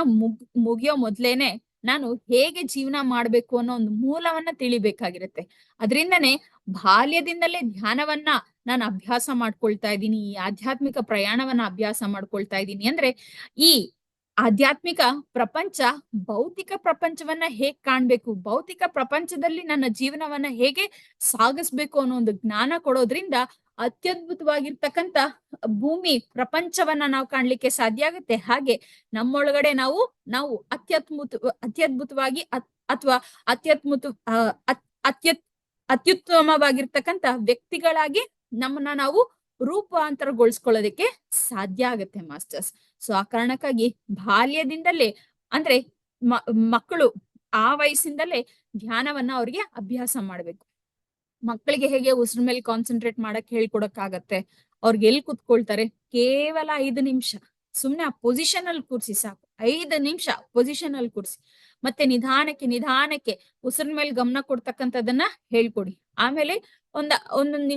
ಮುಗಿಯೋ ಮೊದ್ಲೇನೆ ನಾನು ಹೇಗೆ ಜೀವನ ಮಾಡ್ಬೇಕು ಅನ್ನೋ ಒಂದು ಮೂಲವನ್ನ ತಿಳಿಬೇಕಾಗಿರುತ್ತೆ. ಅದರಿಂದನೇ ಬಾಲ್ಯದಿಂದಲೇ ಧ್ಯಾನವನ್ನ ನಾನು ಅಭ್ಯಾಸ ಮಾಡ್ಕೊಳ್ತಾ ಇದ್ದೀನಿ, ಈ ಆಧ್ಯಾತ್ಮಿಕ ಪ್ರಯಾಣವನ್ನ ಅಭ್ಯಾಸ ಮಾಡ್ಕೊಳ್ತಾ ಇದ್ದೀನಿ. ಅಂದ್ರೆ ಈ ಆಧ್ಯಾತ್ಮಿಕ ಪ್ರಪಂಚ ಭೌತಿಕ ಪ್ರಪಂಚವನ್ನ ಹೇಗ್ ಕಾಣ್ಬೇಕು, ಭೌತಿಕ ಪ್ರಪಂಚದಲ್ಲಿ ನನ್ನ ಜೀವನವನ್ನ ಹೇಗೆ ಸಾಗಿಸ್ಬೇಕು ಅನ್ನೋ ಒಂದು ಜ್ಞಾನ ಕೊಡೋದ್ರಿಂದ ಅತ್ಯದ್ಭುತವಾಗಿರ್ತಕ್ಕಂಥ ಭೂಮಿ ಪ್ರಪಂಚವನ್ನ ನಾವು ಕಾಣ್ಲಿಕ್ಕೆ ಸಾಧ್ಯ ಆಗುತ್ತೆ. ಹಾಗೆ ನಮ್ಮೊಳಗಡೆ ನಾವು ಅತ್ಯದ್ಭುತವಾಗಿ ಅಥವಾ ಅತ್ಯುತ್ತಮವಾಗಿರ್ತಕ್ಕಂಥ ವ್ಯಕ್ತಿಗಳಾಗಿ ನಮ್ಮನ್ನ ನಾವು ರೂಪಾಂತರಗೊಳಿಸ್ಕೊಳ್ಳೋದಕ್ಕೆ ಸಾಧ್ಯ ಆಗತ್ತೆ ಮಾಸ್ಟರ್ಸ್. ಸೊ ಆ ಕಾರಣಕ್ಕಾಗಿ ಬಾಲ್ಯದಿಂದಲೇ ಅಂದ್ರೆ ಮಕ್ಕಳು ಆ ವಯಸ್ಸಿಂದಲೇ ಧ್ಯಾನವನ್ನ ಅವ್ರಿಗೆ ಅಭ್ಯಾಸ ಮಾಡ್ಬೇಕು. ಮಕ್ಕಳಿಗೆ ಹೇಗೆ ಉಸಿರ ಮೇಲೆ ಕಾನ್ಸಂಟ್ರೇಟ್ ಮಾಡಕ್ ಹೇಳ್ಕೊಡಕ್ಕಾಗತ್ತೆ, ಅವ್ರಿಗೆ ಎಲ್ಲಿ ಕುತ್ಕೊಳ್ತಾರೆ, ಕೇವಲ 5 ನಿಮಿಷ ಸುಮ್ನೆ ಆ ಪೊಸಿಷನ್ ಅಲ್ಲಿ ಕೂರ್ಸಿ ಸಾಕು. 5 ನಿಮಿಷ ಪೊಸಿಷನ್ ಅಲ್ಲಿ ಕೂರ್ಸಿ, ಮತ್ತೆ ನಿಧಾನಕ್ಕೆ ಉಸಿರಿನ ಮೇಲೆ ಗಮನ ಕೊಡ್ತಕ್ಕಂಥದ್ದನ್ನ ಹೇಳ್ಕೊಡಿ. ಆಮೇಲೆ ಒಂದೊಂದ್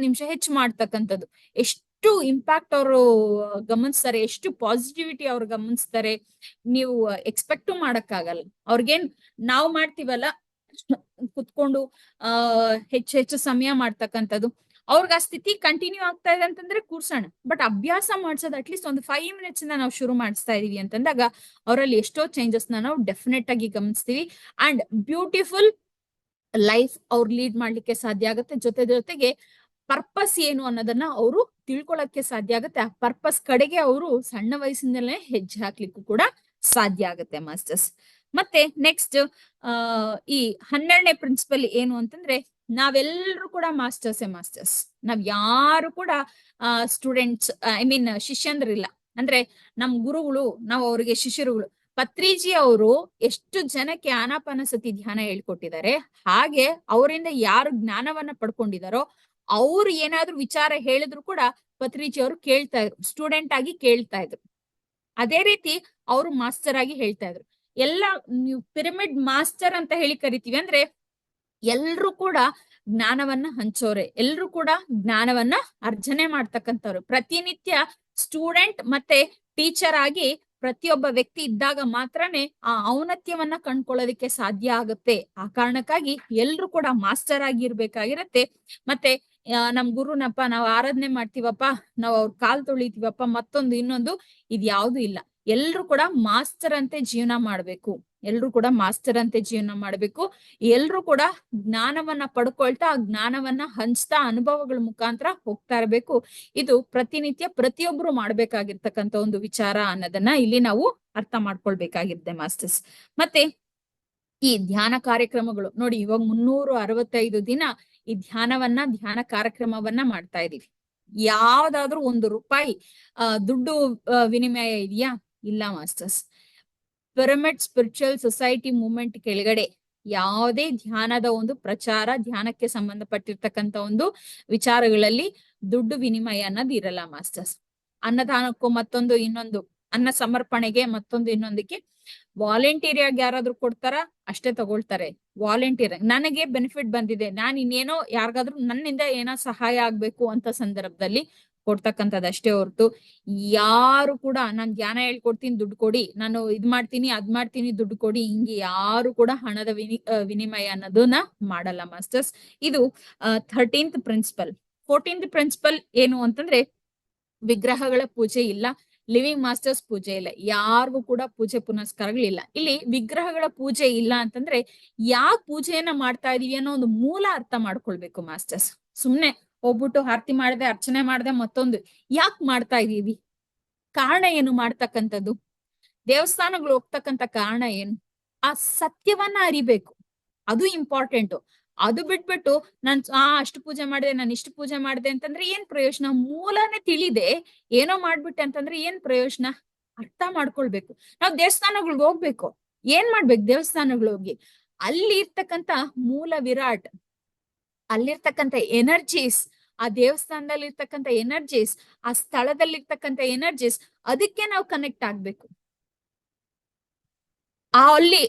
ನಿಮಿಷ ಹೆಚ್ಚು ಮಾಡ್ತಕ್ಕಂಥದ್ದು. ಎಷ್ಟು ಇಂಪ್ಯಾಕ್ಟ್ ಅವರು ಗಮನಿಸ್ತಾರೆ, ಎಷ್ಟು ಪಾಸಿಟಿವಿಟಿ ಅವ್ರು ಗಮನಿಸ್ತಾರೆ, ನೀವು ಎಕ್ಸ್ಪೆಕ್ಟು ಮಾಡಕ್ಕಾಗಲ್ಲ. ಅವ್ರಿಗೇನ್ ನಾವು ಮಾಡ್ತೀವಲ್ಲ ಕುತ್ಕೊಂಡು ಹೆಚ್ಚು ಸಮಯ ಮಾಡ್ತಕ್ಕಂಥದ್ದು, ಅವ್ರಿಗೆ ಆ ಸ್ಥಿತಿ ಕಂಟಿನ್ಯೂ ಆಗ್ತಾ ಇದೆ ಅಂತಂದ್ರೆ ಕೂರ್ಸೋಣ. ಬಟ್ ಅಭ್ಯಾಸ ಮಾಡ್ಸೋದು ಅಟ್ಲೀಸ್ಟ್ ಒಂದು 5 ಮಿನಿಟ್ಸ್ ಇಂದ ನಾವು ಶುರು ಮಾಡಿಸ್ತಾ ಇದೀವಿ ಅಂತಂದಾಗ ಅವರಲ್ಲಿ ಎಷ್ಟೋ ಚೇಂಜಸ್ ನಾವು ಡೆಫಿನೆಟ್ ಆಗಿ ಗಮನಿಸ್ತೀವಿ. ಅಂಡ್ ಬ್ಯೂಟಿಫುಲ್ ಲೈಫ್ ಅವ್ರು ಲೀಡ್ ಮಾಡ್ಲಿಕ್ಕೆ ಸಾಧ್ಯ ಆಗುತ್ತೆ. ಜೊತೆಗೆ ಪರ್ಪಸ್ ಏನು ಅನ್ನೋದನ್ನ ಅವರು ತಿಳ್ಕೊಳಕ್ಕೆ ಸಾಧ್ಯ ಆಗುತ್ತೆ. ಆ ಪರ್ಪಸ್ ಕಡೆಗೆ ಅವರು ಸಣ್ಣ ವಯಸ್ಸಿನಲ್ಲೇ ಹೆಜ್ಜೆ ಹಾಕ್ಲಿಕ್ಕೂ ಕೂಡ ಸಾಧ್ಯ ಆಗುತ್ತೆ ಮಾಸ್ಟರ್ಸ್. ಮತ್ತೆ ನೆಕ್ಸ್ಟ್ ಈ 12ನೇ ಪ್ರಿನ್ಸಿಪಲ್ ಏನು ಅಂತಂದ್ರೆ, ನಾವೆಲ್ಲರೂ ಕೂಡ ಮಾಸ್ಟರ್ಸ್. ನಾವ್ ಯಾರು ಕೂಡ ಸ್ಟೂಡೆಂಟ್ಸ್ ಶಿಷ್ಯಂದ್ರಿಲ್ಲ. ಅಂದ್ರೆ ನಮ್ ಗುರುಗಳು, ನಾವು ಅವ್ರಿಗೆ ಶಿಷ್ಯರುಗಳು. ಪತ್ರಿಜಿ ಅವರು ಎಷ್ಟು ಜನಕ್ಕೆ ಆನಾಪಾನಸತಿ ಧ್ಯಾನ ಹೇಳ್ಕೊಟ್ಟಿದ್ದಾರೆ, ಹಾಗೆ ಅವರಿಂದ ಯಾರು ಜ್ಞಾನವನ್ನ ಪಡ್ಕೊಂಡಿದಾರೋ ಅವ್ರು ಏನಾದ್ರು ವಿಚಾರ ಹೇಳಿದ್ರು ಕೂಡ ಪತ್ರಿಜಿ ಅವರು ಕೇಳ್ತಾ ಇದ್ರು, ಸ್ಟೂಡೆಂಟ್ ಆಗಿ ಕೇಳ್ತಾ ಇದ್ರು. ಅದೇ ರೀತಿ ಅವರು ಮಾಸ್ಟರ್ ಆಗಿ ಹೇಳ್ತಾ ಇದ್ರು. ಎಲ್ಲ ನೀವು ಪಿರಮಿಡ್ ಮಾಸ್ಟರ್ ಅಂತ ಹೇಳಿ ಕರಿತೀವಿ. ಅಂದ್ರೆ ಎಲ್ರು ಕೂಡ ಜ್ಞಾನವನ್ನ ಹಂಚೋರೆ, ಎಲ್ರು ಕೂಡ ಜ್ಞಾನವನ್ನ ಅರ್ಜನೆ ಮಾಡ್ತಕ್ಕಂಥವ್ರು. ಪ್ರತಿನಿತ್ಯ ಸ್ಟೂಡೆಂಟ್ ಮತ್ತೆ ಟೀಚರ್ ಆಗಿ ಪ್ರತಿಯೊಬ್ಬ ವ್ಯಕ್ತಿ ಇದ್ದಾಗ ಮಾತ್ರನೇ ಆ ಔನ್ನತ್ಯವನ್ನ ಕಂಡ್ಕೊಳ್ಳೋದಕ್ಕೆ ಸಾಧ್ಯ ಆಗುತ್ತೆ. ಆ ಕಾರಣಕ್ಕಾಗಿ ಎಲ್ರು ಕೂಡ ಮಾಸ್ಟರ್ ಆಗಿ ಇರ್ಬೇಕಾಗಿರತ್ತೆ. ಮತ್ತೆ ನಮ್ ಗುರುನಪ್ಪ ನಾವು ಆರಾಧನೆ ಮಾಡ್ತೀವಪ್ಪ, ನಾವ್ ಅವ್ರ ಕಾಲ್ ತೊಳಿತೀವಪ್ಪ, ಮತ್ತೊಂದು ಇನ್ನೊಂದು ಇದ್ಯಾವ್ದು ಇಲ್ಲ. ಎಲ್ರು ಕೂಡ ಮಾಸ್ಟರ್ ಅಂತೆ ಜೀವನ ಮಾಡ್ಬೇಕು. ಎಲ್ರು ಕೂಡ ಮಾಸ್ಟರ್ ಅಂತೆ ಜೀವನ ಮಾಡ್ಬೇಕು. ಎಲ್ರು ಕೂಡ ಜ್ಞಾನವನ್ನ ಪಡ್ಕೊಳ್ತಾ, ಆ ಜ್ಞಾನವನ್ನ ಹಂಚ್ತಾ, ಅನುಭವಗಳ ಮುಖಾಂತರ ಹೋಗ್ತಾ ಇರ್ಬೇಕು. ಇದು ಪ್ರತಿನಿತ್ಯ ಪ್ರತಿಯೊಬ್ರು ಮಾಡ್ಬೇಕಾಗಿರ್ತಕ್ಕಂಥ ಒಂದು ವಿಚಾರ ಅನ್ನೋದನ್ನ ಇಲ್ಲಿ ನಾವು ಅರ್ಥ ಮಾಡ್ಕೊಳ್ಬೇಕಾಗಿರುತ್ತೆ ಮಾಸ್ಟರ್ಸ್. ಮತ್ತೆ ಈ ಧ್ಯಾನ ಕಾರ್ಯಕ್ರಮಗಳು ನೋಡಿ, ಇವಾಗ 365 ದಿನ ಈ ಧ್ಯಾನ ಕಾರ್ಯಕ್ರಮವನ್ನ ಮಾಡ್ತಾ ಇದೀವಿ. ಯಾವ್ದಾದ್ರು ₹1 ದುಡ್ಡು ವಿನಿಮಯ ಇದೆಯಾ? ಇಲ್ಲ masters. Pyramid spiritual society movement ಕೆಳಗಡೆ ಯಾವುದೇ ಧ್ಯಾನದ ಒಂದು ಪ್ರಚಾರ, ಧ್ಯಾನಕ್ಕೆ ಸಂಬಂಧಪಟ್ಟಿರ್ತಕ್ಕಂಥ ಒಂದು ವಿಚಾರಗಳಲ್ಲಿ ದುಡ್ಡು ವಿನಿಮಯ ಅನ್ನೋದು ಇರಲ್ಲ ಮಾಸ್ಟರ್ಸ್. ಅನ್ನದಾನಕ್ಕೂ ಮತ್ತೊಂದು ಇನ್ನೊಂದು, ಅನ್ನ ಸಮರ್ಪಣೆಗೆ ಮತ್ತೊಂದು ಇನ್ನೊಂದಕ್ಕೆ ವಾಲಂಟಿಯರ್ ಆಗಿ ಯಾರಾದ್ರೂ ಕೊಡ್ತಾರ ಅಷ್ಟೇ ತಗೊಳ್ತಾರೆ. ವಾಲಂಟಿಯರ್ ನನಗೆ ಬೆನಿಫಿಟ್ ಬಂದಿದೆ, ನಾನು ಇನ್ನೇನೋ ಯಾರಿಗಾದ್ರೂ ನನ್ನಿಂದ ಏನೋ ಸಹಾಯ ಆಗ್ಬೇಕು ಅಂತ ಸಂದರ್ಭದಲ್ಲಿ ಕೊಡ್ತಕ್ಕಂಥದ್ದು ಅಷ್ಟೇ ಹೊರತು ಯಾರು ಕೂಡ ನಾನ್ ಜ್ಞಾನ ಹೇಳ್ಕೊಡ್ತೀನಿ ದುಡ್ಡು ಕೊಡಿ, ನಾನು ಇದ್ ಮಾಡ್ತೀನಿ ಅದ್ ಮಾಡ್ತೀನಿ ದುಡ್ಡು ಕೊಡಿ, ಹಿಂಗೆ ಯಾರು ಕೂಡ ಹಣದ ವಿನಿಮಯ ಅನ್ನೋದನ್ನ ಮಾಡಲ್ಲ ಮಾಸ್ಟರ್ಸ್. ಇದು 13th ಪ್ರಿನ್ಸಿಪಲ್. 14th ಪ್ರಿನ್ಸಿಪಲ್ ಏನು ಅಂತಂದ್ರೆ ವಿಗ್ರಹಗಳ ಪೂಜೆ ಇಲ್ಲ, ಲಿವಿಂಗ್ ಮಾಸ್ಟರ್ಸ್ ಪೂಜೆ ಇಲ್ಲ, ಯಾರಿಗೂ ಕೂಡ ಪೂಜೆ ಪುನಸ್ಕಾರಗಳಿಲ್ಲ. ಇಲ್ಲಿ ವಿಗ್ರಹಗಳ ಪೂಜೆ ಇಲ್ಲ ಅಂತಂದ್ರೆ ಯಾಕೆ ಪೂಜೆಯನ್ನ ಮಾಡ್ತಾ ಇದೀವಿ ಅನ್ನೋ ಒಂದು ಮೂಲ ಅರ್ಥ ಮಾಡ್ಕೊಳ್ಬೇಕು ಮಾಸ್ಟರ್ಸ್. ಸುಮ್ನೆ ಹೋಗ್ಬಿಟ್ಟು ಆರತಿ ಮಾಡದೆ ಅರ್ಚನೆ ಮಾಡದೆ ಮತ್ತೊಂದು ಯಾಕೆ ಮಾಡ್ತಾ ಇದೀವಿ, ಕಾರಣ ಏನು ಮಾಡ್ತಕ್ಕಂಥದ್ದು, ದೇವಸ್ಥಾನಗಳು ಹೋಗ್ತಕ್ಕಂಥ ಕಾರಣ ಏನು, ಆ ಸತ್ಯವನ್ನ ಅರಿಬೇಕು, ಅದು ಇಂಪಾರ್ಟೆಂಟ್. ಅದು ಬಿಟ್ಬಿಟ್ಟು ನಾನ್ ಅಷ್ಟು ಪೂಜೆ ಮಾಡಿದೆ, ನಾನು ಇಷ್ಟು ಪೂಜೆ ಮಾಡಿದೆ ಅಂತಂದ್ರೆ ಏನ್ ಪ್ರಯೋಜನ? ಮೂಲನೇ ತಿಳಿದೆ ಏನೋ ಮಾಡ್ಬಿಟ್ಟೆ ಅಂತಂದ್ರೆ ಏನ್ ಪ್ರಯೋಜನ? ಅರ್ಥ ಮಾಡ್ಕೊಳ್ಬೇಕು. ನಾವ್ ದೇವಸ್ಥಾನಗಳಿಗೆ ಹೋಗ್ಬೇಕು, ಏನ್ ಮಾಡ್ಬೇಕು? ದೇವಸ್ಥಾನಗಳು ಹೋಗಿ ಅಲ್ಲಿ ಇರ್ತಕ್ಕಂಥ ಮೂಲ ವಿರಾಟ್, ಅಲ್ಲಿರ್ತಕ್ಕಂಥ ಎನರ್ಜೀಸ್, ಆ ದೇವಸ್ಥಾನದಲ್ಲಿ ಇರ್ತಕ್ಕಂಥ ಎನರ್ಜೀಸ್, ಆ ಸ್ಥಳದಲ್ಲಿ ಇರ್ತಕ್ಕಂಥ ಎನರ್ಜೀಸ್, ಅದಕ್ಕೆ ನಾವು ಕನೆಕ್ಟ್ ಆಗ್ಬೇಕು. ಅಲ್ಲಿ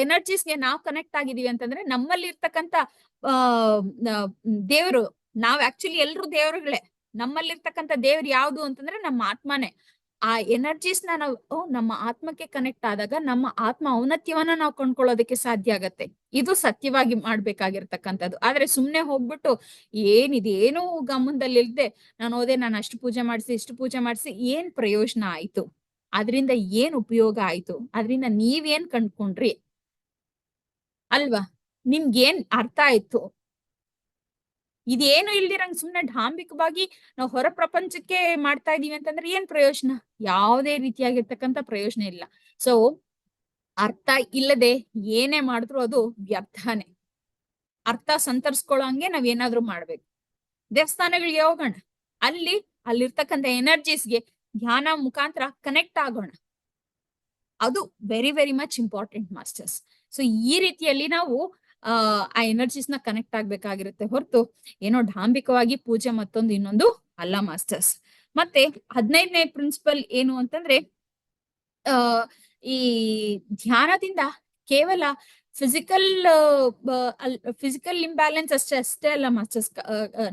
ಎನರ್ಜೀಸ್ಗೆ ನಾವು ಕನೆಕ್ಟ್ ಆಗಿದೀವಿ ಅಂತಂದ್ರೆ ನಮ್ಮಲ್ಲಿ ಇರ್ತಕ್ಕಂಥ ದೇವ್ರು, ನಾವ್ ಆಕ್ಚುಲಿ ಎಲ್ರು ದೇವ್ರುಗಳೇ. ನಮ್ಮಲ್ಲಿರ್ತಕ್ಕಂಥ ದೇವ್ರು ಯಾವ್ದು ಅಂತಂದ್ರೆ ನಮ್ಮ ಆತ್ಮನೇ. ಆ ಎನರ್ಜೀಸ್ ನಾವು ನಮ್ಮ ಆತ್ಮಕ್ಕೆ ಕನೆಕ್ಟ್ ಆದಾಗ ನಮ್ಮ ಆತ್ಮ ಔನ್ನತ್ಯವನ್ನ ನಾವು ಕೊಂಡ್ಕೊಳ್ಳೋದಕ್ಕೆ ಸಾಧ್ಯ ಆಗತ್ತೆ. ಇದು ಸತ್ಯವಾಗಿ ಮಾಡ್ಬೇಕಾಗಿರ್ತಕ್ಕಂಥದ್ದು. ಆದ್ರೆ ಸುಮ್ನೆ ಹೋಗ್ಬಿಟ್ಟು ಏನಿದೇನು ಗಮನದಲ್ಲಿ ಇಲ್ದೆ ನಾನು ಹೋದೆ, ನಾನು ಅಷ್ಟು ಪೂಜೆ ಮಾಡಿಸಿ ಇಷ್ಟು ಪೂಜೆ ಮಾಡಿಸಿ ಏನ್ ಪ್ರಯೋಜನ ಆಯ್ತು? ಅದ್ರಿಂದ ಏನ್ ಉಪಯೋಗ ಆಯ್ತು? ಅದ್ರಿಂದ ನೀವೇನ್ ಕಂಡ್ಕೊಂಡ್ರಿ ಅಲ್ವಾ? ನಿಮ್ಗೇನ್ ಅರ್ಥ ಆಯ್ತು? ಇದೇನು ಇಲ್ದಿರಂಗ್ ಸುಮ್ನೆ ಢಾಂಬಿಕವಾಗಿ ನಾವು ಹೊರ ಪ್ರಪಂಚಕ್ಕೆ ಮಾಡ್ತಾ ಇದೀವಿ ಅಂತಂದ್ರೆ ಏನ್ ಪ್ರಯೋಜನ? ಯಾವುದೇ ರೀತಿಯಾಗಿರ್ತಕ್ಕಂಥ ಪ್ರಯೋಜನ ಇಲ್ಲ. ಸೊ ಅರ್ಥ ಇಲ್ಲದೆ ಏನೇ ಮಾಡಿದ್ರು ಅದು ವ್ಯರ್ಥನೇ. ಅರ್ಥ ಸಂತರಿಸ್ಕೊಳ್ಳೋ ಹಂಗೆ ನಾವ್ ಏನಾದ್ರೂ ಮಾಡ್ಬೇಕು. ದೇವಸ್ಥಾನಗಳಿಗೆ ಹೋಗೋಣ, ಅಲ್ಲಿರ್ತಕ್ಕಂಥ ಎನರ್ಜೀಸ್ಗೆ ಧ್ಯಾನ ಮುಖಾಂತರ ಕನೆಕ್ಟ್ ಆಗೋಣ. ಅದು very very much important masters. So ಈ ರೀತಿಯಲ್ಲಿ ನಾವು ಆ ಎನರ್ಜೀಸ್ ನ ಕನೆಕ್ಟ್ ಆಗ್ಬೇಕಾಗಿರುತ್ತೆ ಹೊರತು ಏನೋ ಢಾಂಬಿಕವಾಗಿ ಪೂಜೆ ಮತ್ತೊಂದು ಇನ್ನೊಂದು ಅಲ್ಲ ಮಾಸ್ಟರ್ಸ್. ಮತ್ತೆ 15ನೇ ಪ್ರಿನ್ಸಿಪಲ್ ಏನು ಅಂತಂದ್ರೆ ಈ ಧ್ಯಾನದಿಂದ ಕೇವಲ ಫಿಸಿಕಲ್ ಇಂಬ್ಯಾಲೆನ್ಸ್ ಅಷ್ಟೇ ಅಲ್ಲ ಮಾಸ್ಟರ್ಸ್,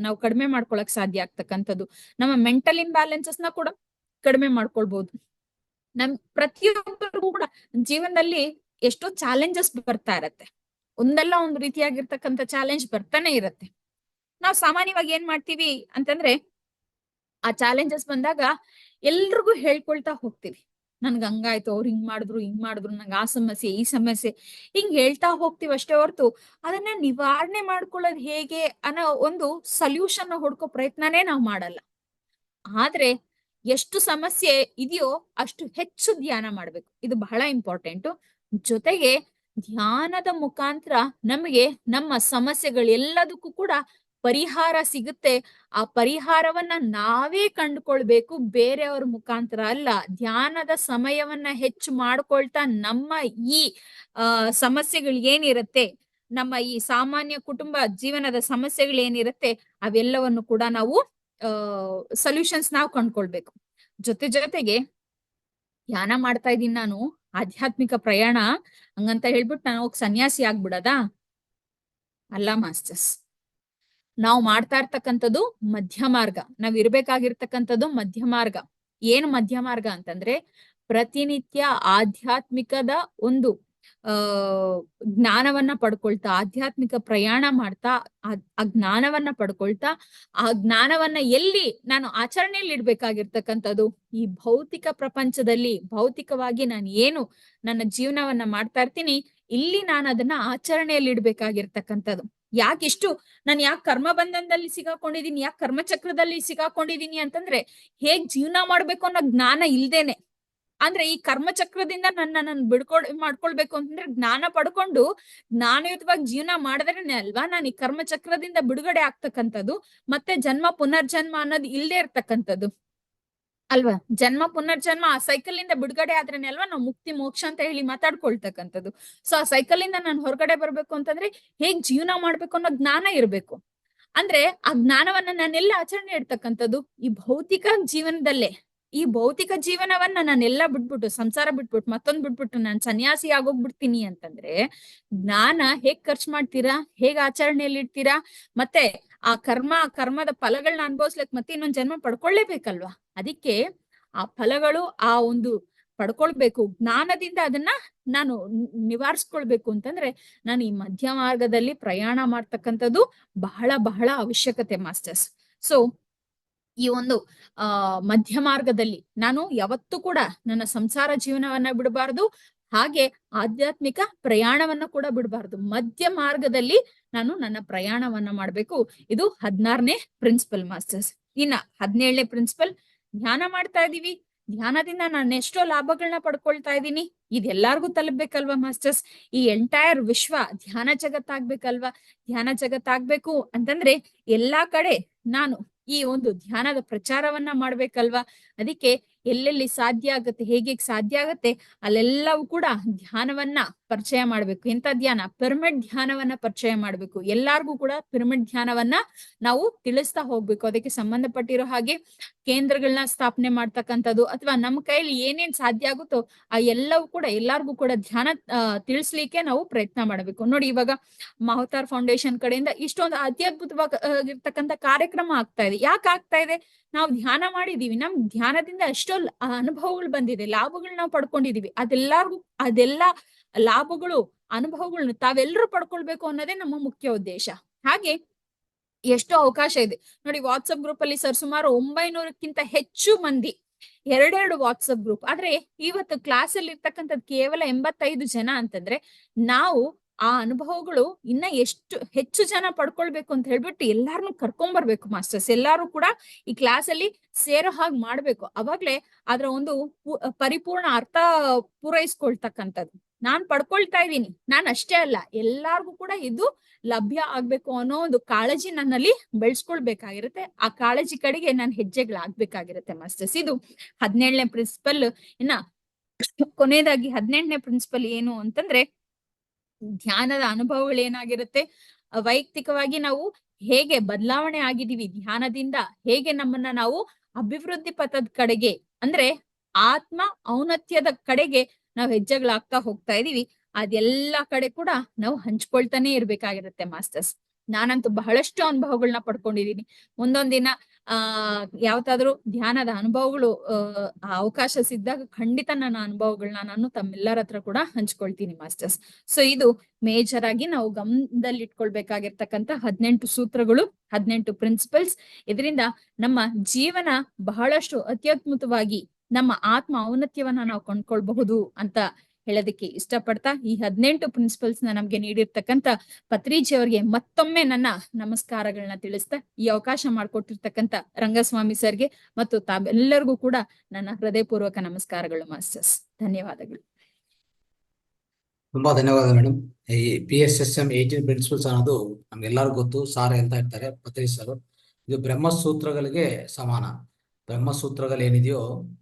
ನಾವು ಕಡಿಮೆ ಮಾಡ್ಕೊಳಕ್ ಸಾಧ್ಯ ಆಗ್ತಕ್ಕಂಥದ್ದು. ನಮ್ಮ ಮೆಂಟಲ್ ಇಂಬ್ಯಾಲೆನ್ಸಸ್ ನ ಕೂಡ ಕಡಿಮೆ ಮಾಡ್ಕೊಳ್ಬಹುದು. ಪ್ರತಿಯೊಬ್ಬರಿಗೂ ಕೂಡ ಜೀವನದಲ್ಲಿ ಎಷ್ಟೋ ಚಾಲೆಂಜಸ್ ಬರ್ತಾ ಇರತ್ತೆ, ಒಂದಲ್ಲ ಒಂದು ರೀತಿಯಾಗಿರ್ತಕ್ಕಂಥ ಚಾಲೆಂಜ್ ಬರ್ತಾನೆ ಇರತ್ತೆ. ನಾವು ಸಾಮಾನ್ಯವಾಗಿ ಏನ್ ಮಾಡ್ತೀವಿ ಅಂತಂದ್ರೆ ಆ ಚಾಲೆಂಜಸ್ ಬಂದಾಗ ಎಲ್ರಿಗೂ ಹೇಳ್ಕೊಳ್ತಾ ಹೋಗ್ತೀವಿ, ನನ್ಗೆ ಹಂಗಾಯ್ತು, ಅವ್ರು ಹಿಂಗ್ ಮಾಡಿದ್ರು, ನಂಗೆ ಆ ಸಮಸ್ಯೆ ಈ ಸಮಸ್ಯೆ, ಹಿಂಗ್ ಹೇಳ್ತಾ ಹೋಗ್ತೀವಿ ಅಷ್ಟೇ ಹೊರತು ಅದನ್ನ ನಿವಾರಣೆ ಮಾಡ್ಕೊಳ್ಳೋದು ಹೇಗೆ ಅನ್ನೋ ಒಂದು ಸೊಲ್ಯೂಷನ್ ಹುಡ್ಕೋ ಪ್ರಯತ್ನನೇ ನಾವು ಮಾಡಲ್ಲ. ಆದ್ರೆ ಎಷ್ಟು ಸಮಸ್ಯೆ ಇದೆಯೋ ಅಷ್ಟು ಹೆಚ್ಚು ಧ್ಯಾನ ಮಾಡ್ಬೇಕು, ಇದು ಬಹಳ ಇಂಪಾರ್ಟೆಂಟ್. ಜೊತೆಗೆ ಧ್ಯಾನದ ಮುಖಾಂತರ ನಮಗೆ ನಮ್ಮ ಸಮಸ್ಯೆಗಳೆಲ್ಲದಕ್ಕೂ ಕೂಡ ಪರಿಹಾರ ಸಿಗುತ್ತೆ. ಆ ಪರಿಹಾರವನ್ನ ನಾವೇ ಕಂಡುಕೊಳ್ಬೇಕು, ಬೇರೆಯವ್ರ ಮುಖಾಂತರ ಅಲ್ಲ. ಧ್ಯಾನದ ಸಮಯವನ್ನ ಹೆಚ್ಚು ಮಾಡ್ಕೊಳ್ತಾ ನಮ್ಮ ಈ ಸಮಸ್ಯೆಗಳು ಏನಿರತ್ತೆ, ನಮ್ಮ ಈ ಸಾಮಾನ್ಯ ಕುಟುಂಬ ಜೀವನದ ಸಮಸ್ಯೆಗಳೇನಿರತ್ತೆ ಅವೆಲ್ಲವನ್ನು ಕೂಡ ನಾವು ಸೊಲ್ಯೂಷನ್ಸ್ ನಾವು ಕಂಡ್ಕೊಳ್ಬೇಕು. ಜೊತೆಗೆ ಧ್ಯಾನ ಮಾಡ್ತಾ ಇದ್ದೀನಿ ನಾನು, ಆಧ್ಯಾತ್ಮಿಕ ಪ್ರಯಾಣ ಹಂಗಂತ ಹೇಳ್ಬಿಟ್ಟು ನಾನು ಹೋಗಿ ಸನ್ಯಾಸಿ ಆಗ್ಬಿಡದಾ? ಅಲ್ಲ ಮಾಸ್ಟರ್ಸ್. ನಾವು ಮಾಡ್ತಾ ಇರ್ತಕ್ಕಂಥದ್ದು ಮಧ್ಯ ಮಾರ್ಗ, ನಾವ್ ಇರ್ಬೇಕಾಗಿರ್ತಕ್ಕಂಥದ್ದು ಮಧ್ಯ ಮಾರ್ಗ. ಏನು ಮಧ್ಯ ಮಾರ್ಗ ಅಂತಂದ್ರೆ ಪ್ರತಿನಿತ್ಯ ಆಧ್ಯಾತ್ಮಿಕದ ಒಂದು ಜ್ಞಾನವನ್ನ ಪಡ್ಕೊಳ್ತಾ, ಆಧ್ಯಾತ್ಮಿಕ ಪ್ರಯಾಣ ಮಾಡ್ತಾ, ಆ ಜ್ಞಾನವನ್ನ ಪಡ್ಕೊಳ್ತಾ, ಆ ಜ್ಞಾನವನ್ನ ಎಲ್ಲಿ ನಾನು ಆಚರಣೆಯಲ್ಲಿ ಇಡ್ಬೇಕಾಗಿರ್ತಕ್ಕಂಥದ್ದು ಈ ಭೌತಿಕ ಪ್ರಪಂಚದಲ್ಲಿ. ಭೌತಿಕವಾಗಿ ನಾನು ಏನು ನನ್ನ ಜೀವನವನ್ನ ಮಾಡ್ತಾ ಇರ್ತೀನಿ, ಇಲ್ಲಿ ನಾನು ಅದನ್ನ ಆಚರಣೆಯಲ್ಲಿ ಇಡ್ಬೇಕಾಗಿರ್ತಕ್ಕಂಥದ್ದು. ನಾನು ಯಾಕೆ ಕರ್ಮ ಬಂಧನದಲ್ಲಿ ಸಿಗಾಕೊಂಡಿದೀನಿ, ಯಾಕೆ ಕರ್ಮಚಕ್ರದಲ್ಲಿ ಸಿಗಾಕೊಂಡಿದೀನಿ ಅಂತಂದ್ರೆ ಹೇಗ್ ಜೀವನ ಮಾಡ್ಬೇಕು ಅನ್ನೋ ಜ್ಞಾನ ಇಲ್ದೇನೆ. ಅಂದ್ರೆ ಈ ಕರ್ಮಚಕ್ರದಿಂದ ನನ್ನ ಮಾಡ್ಕೊಳ್ಬೇಕು ಅಂತಂದ್ರೆ ಜ್ಞಾನ ಪಡ್ಕೊಂಡು ಜ್ಞಾನಯುತವಾಗಿ ಜೀವನ ಮಾಡಿದ್ರೇನೆ ಅಲ್ವಾ ನಾನು ಈ ಕರ್ಮಚಕ್ರದಿಂದ ಬಿಡುಗಡೆ ಆಗ್ತಕ್ಕಂಥದ್ದು. ಮತ್ತೆ ಜನ್ಮ ಪುನರ್ಜನ್ಮ ಅನ್ನೋದು ಇಲ್ದೇ ಇರ್ತಕ್ಕಂಥದ್ದು ಅಲ್ವಾ? ಜನ್ಮ ಪುನರ್ಜನ್ಮ ಆ ಸೈಕಲ್ ಇಂದ ಬಿಡುಗಡೆ ಆದ್ರೇನೆ ಅಲ್ವಾ ನಾವು ಮುಕ್ತಿ ಮೋಕ್ಷ ಅಂತ ಹೇಳಿ ಮಾತಾಡ್ಕೊಳ್ತಕ್ಕಂಥದ್ದು. ಸೊ ಆ ಸೈಕಲ್ ಇಂದ ನಾನು ಹೊರಗಡೆ ಬರ್ಬೇಕು ಅಂತಂದ್ರೆ ಹೇಗ್ ಜೀವನ ಮಾಡ್ಬೇಕು ಅನ್ನೋ ಜ್ಞಾನ ಇರ್ಬೇಕು. ಅಂದ್ರೆ ಆ ಜ್ಞಾನವನ್ನ ನಾನೆಲ್ಲ ಆಚರಣೆ ಇಡ್ತಕ್ಕಂಥದ್ದು ಈ ಭೌತಿಕ ಜೀವನದಲ್ಲೇ. ಈ ಭೌತಿಕ ಜೀವನವನ್ನ ನಾನೆಲ್ಲ ಬಿಟ್ಬಿಟ್ಟು, ಸಂಸಾರ ಬಿಟ್ಬಿಟ್ಟು, ಮತ್ತೊಂದ್ ಬಿಟ್ಬಿಟ್ಟು ನಾನು ಸನ್ಯಾಸಿ ಆಗೋಗ್ಬಿಡ್ತೀನಿ ಅಂತಂದ್ರೆ ಜ್ಞಾನ ಹೇಗ್ ಖರ್ಚು ಮಾಡ್ತೀರಾ, ಹೇಗ್ ಆಚರಣೆಯಲ್ಲಿ ಇಡ್ತೀರಾ? ಮತ್ತೆ ಆ ಕರ್ಮದ ಫಲಗಳನ್ನ ಅನುಭವಿಸ್ಲಿಕ್ಕೆ ಮತ್ತೆ ಇನ್ನೊಂದ್ ಜನ್ಮ ಪಡ್ಕೊಳ್ಳೇಬೇಕಲ್ವಾ? ಅದಕ್ಕೆ ಆ ಫಲಗಳು ಆ ಒಂದು ಪಡ್ಕೊಳ್ಬೇಕು, ಜ್ಞಾನದಿಂದ ಅದನ್ನ ನಾನು ನಿವಾರಿಸ್ಕೊಳ್ಬೇಕು ಅಂತಂದ್ರೆ ನಾನು ಈ ಮಧ್ಯ ಮಾರ್ಗದಲ್ಲಿ ಪ್ರಯಾಣ ಮಾಡ್ತಕ್ಕಂಥದ್ದು ಬಹಳ ಬಹಳ ಅವಶ್ಯಕತೆ ಮಾಸ್ಟರ್ಸ್. ಸೊ ಈ ಒಂದು ಮಧ್ಯ ಮಾರ್ಗದಲ್ಲಿ ನಾನು ಯಾವತ್ತೂ ಕೂಡ ನನ್ನ ಸಂಸಾರ ಜೀವನವನ್ನ ಬಿಡಬಾರ್ದು, ಹಾಗೆ ಆಧ್ಯಾತ್ಮಿಕ ಪ್ರಯಾಣವನ್ನ ಕೂಡ ಬಿಡಬಾರ್ದು. ಮಧ್ಯ ಮಾರ್ಗದಲ್ಲಿ ನಾನು ನನ್ನ ಪ್ರಯಾಣವನ್ನ ಮಾಡ್ಬೇಕು. ಇದು 16ನೇ ಪ್ರಿನ್ಸಿಪಲ್ ಮಾಸ್ಟರ್ಸ್. ಇನ್ನ 17ನೇ ಪ್ರಿನ್ಸಿಪಲ್, ಧ್ಯಾನ ಮಾಡ್ತಾ ಇದೀವಿ, ಧ್ಯಾನದಿಂದ ನಾನು ಎಷ್ಟೋ ಲಾಭಗಳನ್ನ ಪಡ್ಕೊಳ್ತಾ ಇದ್ದೀನಿ. ಇದೆಲ್ಲಾರ್ಗು ತಲುಪ್ಬೇಕಲ್ವಾ ಮಾಸ್ಟರ್ಸ್? ಈ ಎಂಟೈರ್ ವಿಶ್ವ ಧ್ಯಾನ ಜಗತ್ತಾಗ್ಬೇಕಲ್ವಾ? ಧ್ಯಾನ ಜಗತ್ತಾಗ್ಬೇಕು ಅಂತಂದ್ರೆ ಎಲ್ಲಾ ಕಡೆ ನಾನು ಈ ಒಂದು ಧ್ಯಾನದ ಪ್ರಚಾರವನ್ನ ಮಾಡ್ಬೇಕಲ್ವಾ? ಅದಕ್ಕೆ ಎಲ್ಲೆಲ್ಲಿ ಸಾಧ್ಯ ಆಗತ್ತೆ, ಹೇಗೆ ಸಾಧ್ಯ ಆಗತ್ತೆ ಅಲ್ಲೆಲ್ಲವೂ ಕೂಡ ಧ್ಯಾನವನ್ನ ಪರಿಚಯ ಮಾಡ್ಬೇಕು. ಎಂತ ಧ್ಯಾನ? ಪಿರಮಿಡ್ ಧ್ಯಾನವನ್ನ ಪರಿಚಯ ಮಾಡ್ಬೇಕು. ಎಲ್ಲಾರ್ಗೂ ಕೂಡ ಪಿರಮಿಡ್ ಧ್ಯಾನವನ್ನ ನಾವು ತಿಳಿಸ್ತಾ ಹೋಗ್ಬೇಕು. ಅದಕ್ಕೆ ಸಂಬಂಧಪಟ್ಟಿರೋ ಹಾಗೆ ಕೇಂದ್ರಗಳನ್ನ ಸ್ಥಾಪನೆ ಮಾಡ್ತಕ್ಕಂಥದ್ದು, ಅಥವಾ ನಮ್ಮ ಕೈಯಲ್ಲಿ ಏನೇನ್ ಸಾಧ್ಯ ಆಗುತ್ತೋ ಆ ಎಲ್ಲವೂ ಕೂಡ ಎಲ್ಲಾರ್ಗೂ ಕೂಡ ಧ್ಯಾನ ತಿಳಿಸ್ಲಿಕ್ಕೆ ನಾವು ಪ್ರಯತ್ನ ಮಾಡ್ಬೇಕು. ನೋಡಿ, ಇವಾಗ ಮಹತಾರ್ ಫೌಂಡೇಶನ್ ಕಡೆಯಿಂದ ಇಷ್ಟೊಂದು ಅತ್ಯದ್ಭುತವಾಗಿರ್ತಕ್ಕಂಥ ಕಾರ್ಯಕ್ರಮ ಆಗ್ತಾ ಇದೆ. ಯಾಕೆ ಆಗ್ತಾ ಇದೆ? ನಾವು ಧ್ಯಾನ ಮಾಡಿದೀವಿ, ನಮ್ ಧ್ಯಾನದಿಂದ ಎಷ್ಟೋ ಅನುಭವಗಳು ಬಂದಿದೆ, ಲಾಭಗಳು ನಾವು ಪಡ್ಕೊಂಡಿದೀವಿ. ಅದೆಲ್ಲ ಲಾಭಗಳು, ಅನುಭವಗಳನ್ನ ತಾವೆಲ್ಲರೂ ಪಡ್ಕೊಳ್ಬೇಕು ಅನ್ನೋದೇ ನಮ್ಮ ಮುಖ್ಯ ಉದ್ದೇಶ. ಹಾಗೆ ಎಷ್ಟೋ ಅವಕಾಶ ಇದೆ ನೋಡಿ. ವಾಟ್ಸಪ್ ಗ್ರೂಪ್ ಅಲ್ಲಿ ಸುಮಾರು 900ಕ್ಕಿಂತ ಹೆಚ್ಚು ಮಂದಿ, ಎರಡೆರಡು ವಾಟ್ಸಪ್ ಗ್ರೂಪ್. ಆದ್ರೆ ಇವತ್ತು ಕ್ಲಾಸ್ ಅಲ್ಲಿ ಇರ್ತಕ್ಕಂಥದ್ದು ಕೇವಲ 85 ಜನ ಅಂತಂದ್ರೆ ನಾವು ಆ ಅನುಭವಗಳು ಇನ್ನ ಎಷ್ಟು ಹೆಚ್ಚು ಜನ ಪಡ್ಕೊಳ್ಬೇಕು ಅಂತ ಹೇಳ್ಬಿಟ್ಟು ಎಲ್ಲಾರನ್ನು ಕರ್ಕೊಂಡ್ಬರ್ಬೇಕು ಮಾಸ್ಟರ್ಸ್. ಎಲ್ಲಾರು ಕೂಡ ಈ ಕ್ಲಾಸ್ ಅಲ್ಲಿ ಸೇರೋ ಹಾಗೆ ಮಾಡ್ಬೇಕು. ಅವಾಗ್ಲೇ ಅದರ ಒಂದು ಪರಿಪೂರ್ಣ ಅರ್ಥ ಪೂರೈಸ್ಕೊಳ್ತಕ್ಕಂಥದ್ದು. ನಾನ್ ಪಡ್ಕೊಳ್ತಾ ಇದ್ದೀನಿ, ನಾನ್ ಅಷ್ಟೇ ಅಲ್ಲ, ಎಲ್ಲಾರ್ಗು ಕೂಡ ಇದು ಲಭ್ಯ ಆಗ್ಬೇಕು ಅನ್ನೋ ಒಂದು ಕಾಳಜಿ ನನ್ನಲ್ಲಿ ಬೆಳೆಸ್ಕೊಳ್ಬೇಕಾಗಿರುತ್ತೆ. ಆ ಕಾಳಜಿ ಕಡೆಗೆ ನಾನು ಹೆಜ್ಜೆಗಳಾಗ್ಬೇಕಾಗಿರುತ್ತೆ ಮಾಸ್ಟರ್ಸ್. ಇದು 17ನೇ ಪ್ರಿನ್ಸಿಪಲ್. ಇನ್ನ ಕೊನೆಯದಾಗಿ 18ನೇ ಪ್ರಿನ್ಸಿಪಲ್ ಏನು ಅಂತಂದ್ರೆ ಧ್ಯಾನದ ಅನುಭವಗಳು ಏನಾಗಿರುತ್ತೆ, ವೈಯಕ್ತಿಕವಾಗಿ ನಾವು ಹೇಗೆ ಬದಲಾವಣೆ ಆಗಿದೀವಿ ಧ್ಯಾನದಿಂದ, ಹೇಗೆ ನಮ್ಮನ್ನ ನಾವು ಅಭಿವೃದ್ಧಿ ಪಥದ ಕಡೆಗೆ ಅಂದ್ರೆ ಆತ್ಮ ಔನ್ನತ್ಯದ ಕಡೆಗೆ ನಾವು ಹೆಜ್ಜೆಗಳಾಗ್ತಾ ಹೋಗ್ತಾ ಇದೀವಿ. ಅದೆಲ್ಲಾ ಕಡೆ ಕೂಡ ನಾವು ಹಂಚ್ಕೊಳ್ತಾನೆ ಇರ್ಬೇಕಾಗಿರುತ್ತೆ ಮಾಸ್ಟರ್ಸ್. ನಾನಂತೂ ಬಹಳಷ್ಟು ಅನುಭವಗಳನ್ನ ಪಡ್ಕೊಂಡಿದೀನಿ. ಮುಂದೊಂದಿನ ಯಾವತ್ತಾದ್ರೂ ಧ್ಯಾನದ ಅನುಭವಗಳು ಅವಕಾಶ ಸಿದ್ದಾಗ ಖಂಡಿತ ನನ್ನ ಅನುಭವಗಳನ್ನ ನಾನು ತಮ್ಮೆಲ್ಲರ ಹತ್ರ ಕೂಡ ಹಂಚ್ಕೊಳ್ತೀನಿ ಮಾಸ್ಟರ್ಸ್. ಸೊ ಇದು ಮೇಜರ್ ಆಗಿ ನಾವು ಗಮನದಲ್ಲಿ ಇಟ್ಕೊಳ್ಬೇಕಾಗಿರ್ತಕ್ಕಂಥ 18 ಸೂತ್ರಗಳು, 18 ಪ್ರಿನ್ಸಿಪಲ್ಸ್. ಇದರಿಂದ ನಮ್ಮ ಜೀವನ ಬಹಳಷ್ಟು ಅತ್ಯದ್ಭುತವಾಗಿ ನಮ್ಮ ಆತ್ಮ ಔನ್ನತ್ಯವನ್ನ ನಾವು ಕೊಂಡ್ಕೊಳ್ಬಹುದು ಅಂತ ಹೇಳೋದಕ್ಕೆ ಇಷ್ಟಪಡ್ತಾ, ಈ 18 ಪ್ರಿನ್ಸಿಪಲ್ಸ್ ನಮ್ಗೆ ನೀಡಿರ್ತಕ್ಕಂಥ ಪತ್ರಿಜಿ ಅವರಿಗೆ ಮತ್ತೊಮ್ಮೆ ನನ್ನ ನಮಸ್ಕಾರಗಳನ್ನ ತಿಳಿಸ್ತಾ, ಈ ಅವಕಾಶ ಮಾಡಿಕೊಟ್ಟಿರ್ತಕ್ಕಂಥ ರಂಗಸ್ವಾಮಿ ಸರ್ಗೆ ಮತ್ತು ತಾವೆಲ್ಲರಿಗೂ ಕೂಡ ನನ್ನ ಹೃದಯಪೂರ್ವಕ ನಮಸ್ಕಾರಗಳು ಮಾಸ್ಟರ್ಸ್. ಧನ್ಯವಾದಗಳು. ತುಂಬಾ ಧನ್ಯವಾದ ಮೇಡಮ್. ಈ PSSM 18 ಪ್ರಿನ್ಸಿಪಲ್ಸ್ ಅನ್ನೋದು ನಮ್ಗೆಲ್ಲರಿಗೂ ಗೊತ್ತು. ಸಾರ್ ಅಂತ ಇರ್ತಾರೆ ಪತ್ರಿಜಿ ಸರ್. ಇದು ಬ್ರಹ್ಮಸೂತ್ರಗಳಿಗೆ ಸಮಾನ. ಬ್ರಹ್ಮಸೂತ್ರಗಳು ಏನಿದೆಯೋ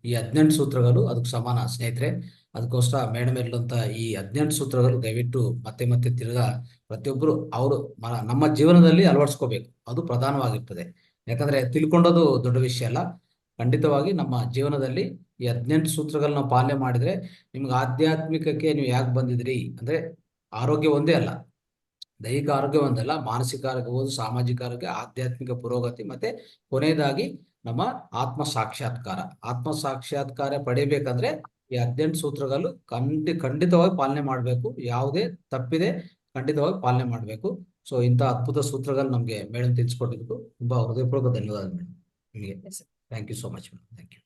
ಈ 18 ಸೂತ್ರಗಳು ಅದಕ್ಕೆ ಸಮಾನ ಸ್ನೇಹಿತರೆ. ಅದಕ್ಕೋಸ್ಕರ ಮೇಡಮ್ ಹೇಳುವಂತ ಈ 18 ಸೂತ್ರಗಳು ದಯವಿಟ್ಟು ಮತ್ತೆ ಮತ್ತೆ ತಿರ್ಗಾ ಪ್ರತಿಯೊಬ್ಬರು ಅವರು ನಮ್ಮ ಜೀವನದಲ್ಲಿ ಅಳವಡಿಸ್ಕೋಬೇಕು. ಅದು ಪ್ರಧಾನವಾಗಿರ್ತದೆ. ಯಾಕಂದ್ರೆ ತಿಳ್ಕೊಂಡೋದು ದೊಡ್ಡ ವಿಷಯ ಅಲ್ಲ. ಖಂಡಿತವಾಗಿ ನಮ್ಮ ಜೀವನದಲ್ಲಿ ಈ 18 ಸೂತ್ರಗಳನ್ನ ನಾವು ಪಾಲನೆ ಮಾಡಿದ್ರೆ ನಿಮ್ಗೆ ಆಧ್ಯಾತ್ಮಿಕಕ್ಕೆ ನೀವು ಯಾಕೆ ಬಂದಿದ್ರಿ ಅಂದ್ರೆ ಆರೋಗ್ಯ ಒಂದೇ ಅಲ್ಲ, ದೈಹಿಕ ಆರೋಗ್ಯ ಒಂದಲ್ಲ, ಮಾನಸಿಕ ಆರೋಗ್ಯ, ಸಾಮಾಜಿಕ ಆರೋಗ್ಯ, ಆಧ್ಯಾತ್ಮಿಕ ಪುರೋಗತಿ, ಮತ್ತೆ ಕೊನೆಯದಾಗಿ ನಮ್ಮ ಆತ್ಮ ಸಾಕ್ಷಾತ್ಕಾರ ಪಡಿಬೇಕಂದ್ರೆ ಈ 18 ಸೂತ್ರಗಳು ಖಂಡಿತವಾಗಿ ಪಾಲನೆ ಮಾಡಬೇಕು. ಯಾವುದೇ ತಪ್ಪಿದೆ ಖಂಡಿತವಾಗಿ ಪಾಲನೆ ಮಾಡಬೇಕು. ಸೊ ಇಂಥ ಅದ್ಭುತ ಸೂತ್ರಗಳು ನಮ್ಗೆ ಮೇಡಮ್ ತಿಳಿಸ್ಕೊಟ್ಟಿದ್ದಕ್ಕೂ ತುಂಬಾ ಹೃದಯಪೂರ್ವಕ ಧನ್ಯವಾದ ಮೇಡಮ್ ನಿಮಗೆ. Thank you so much madam. Thank you.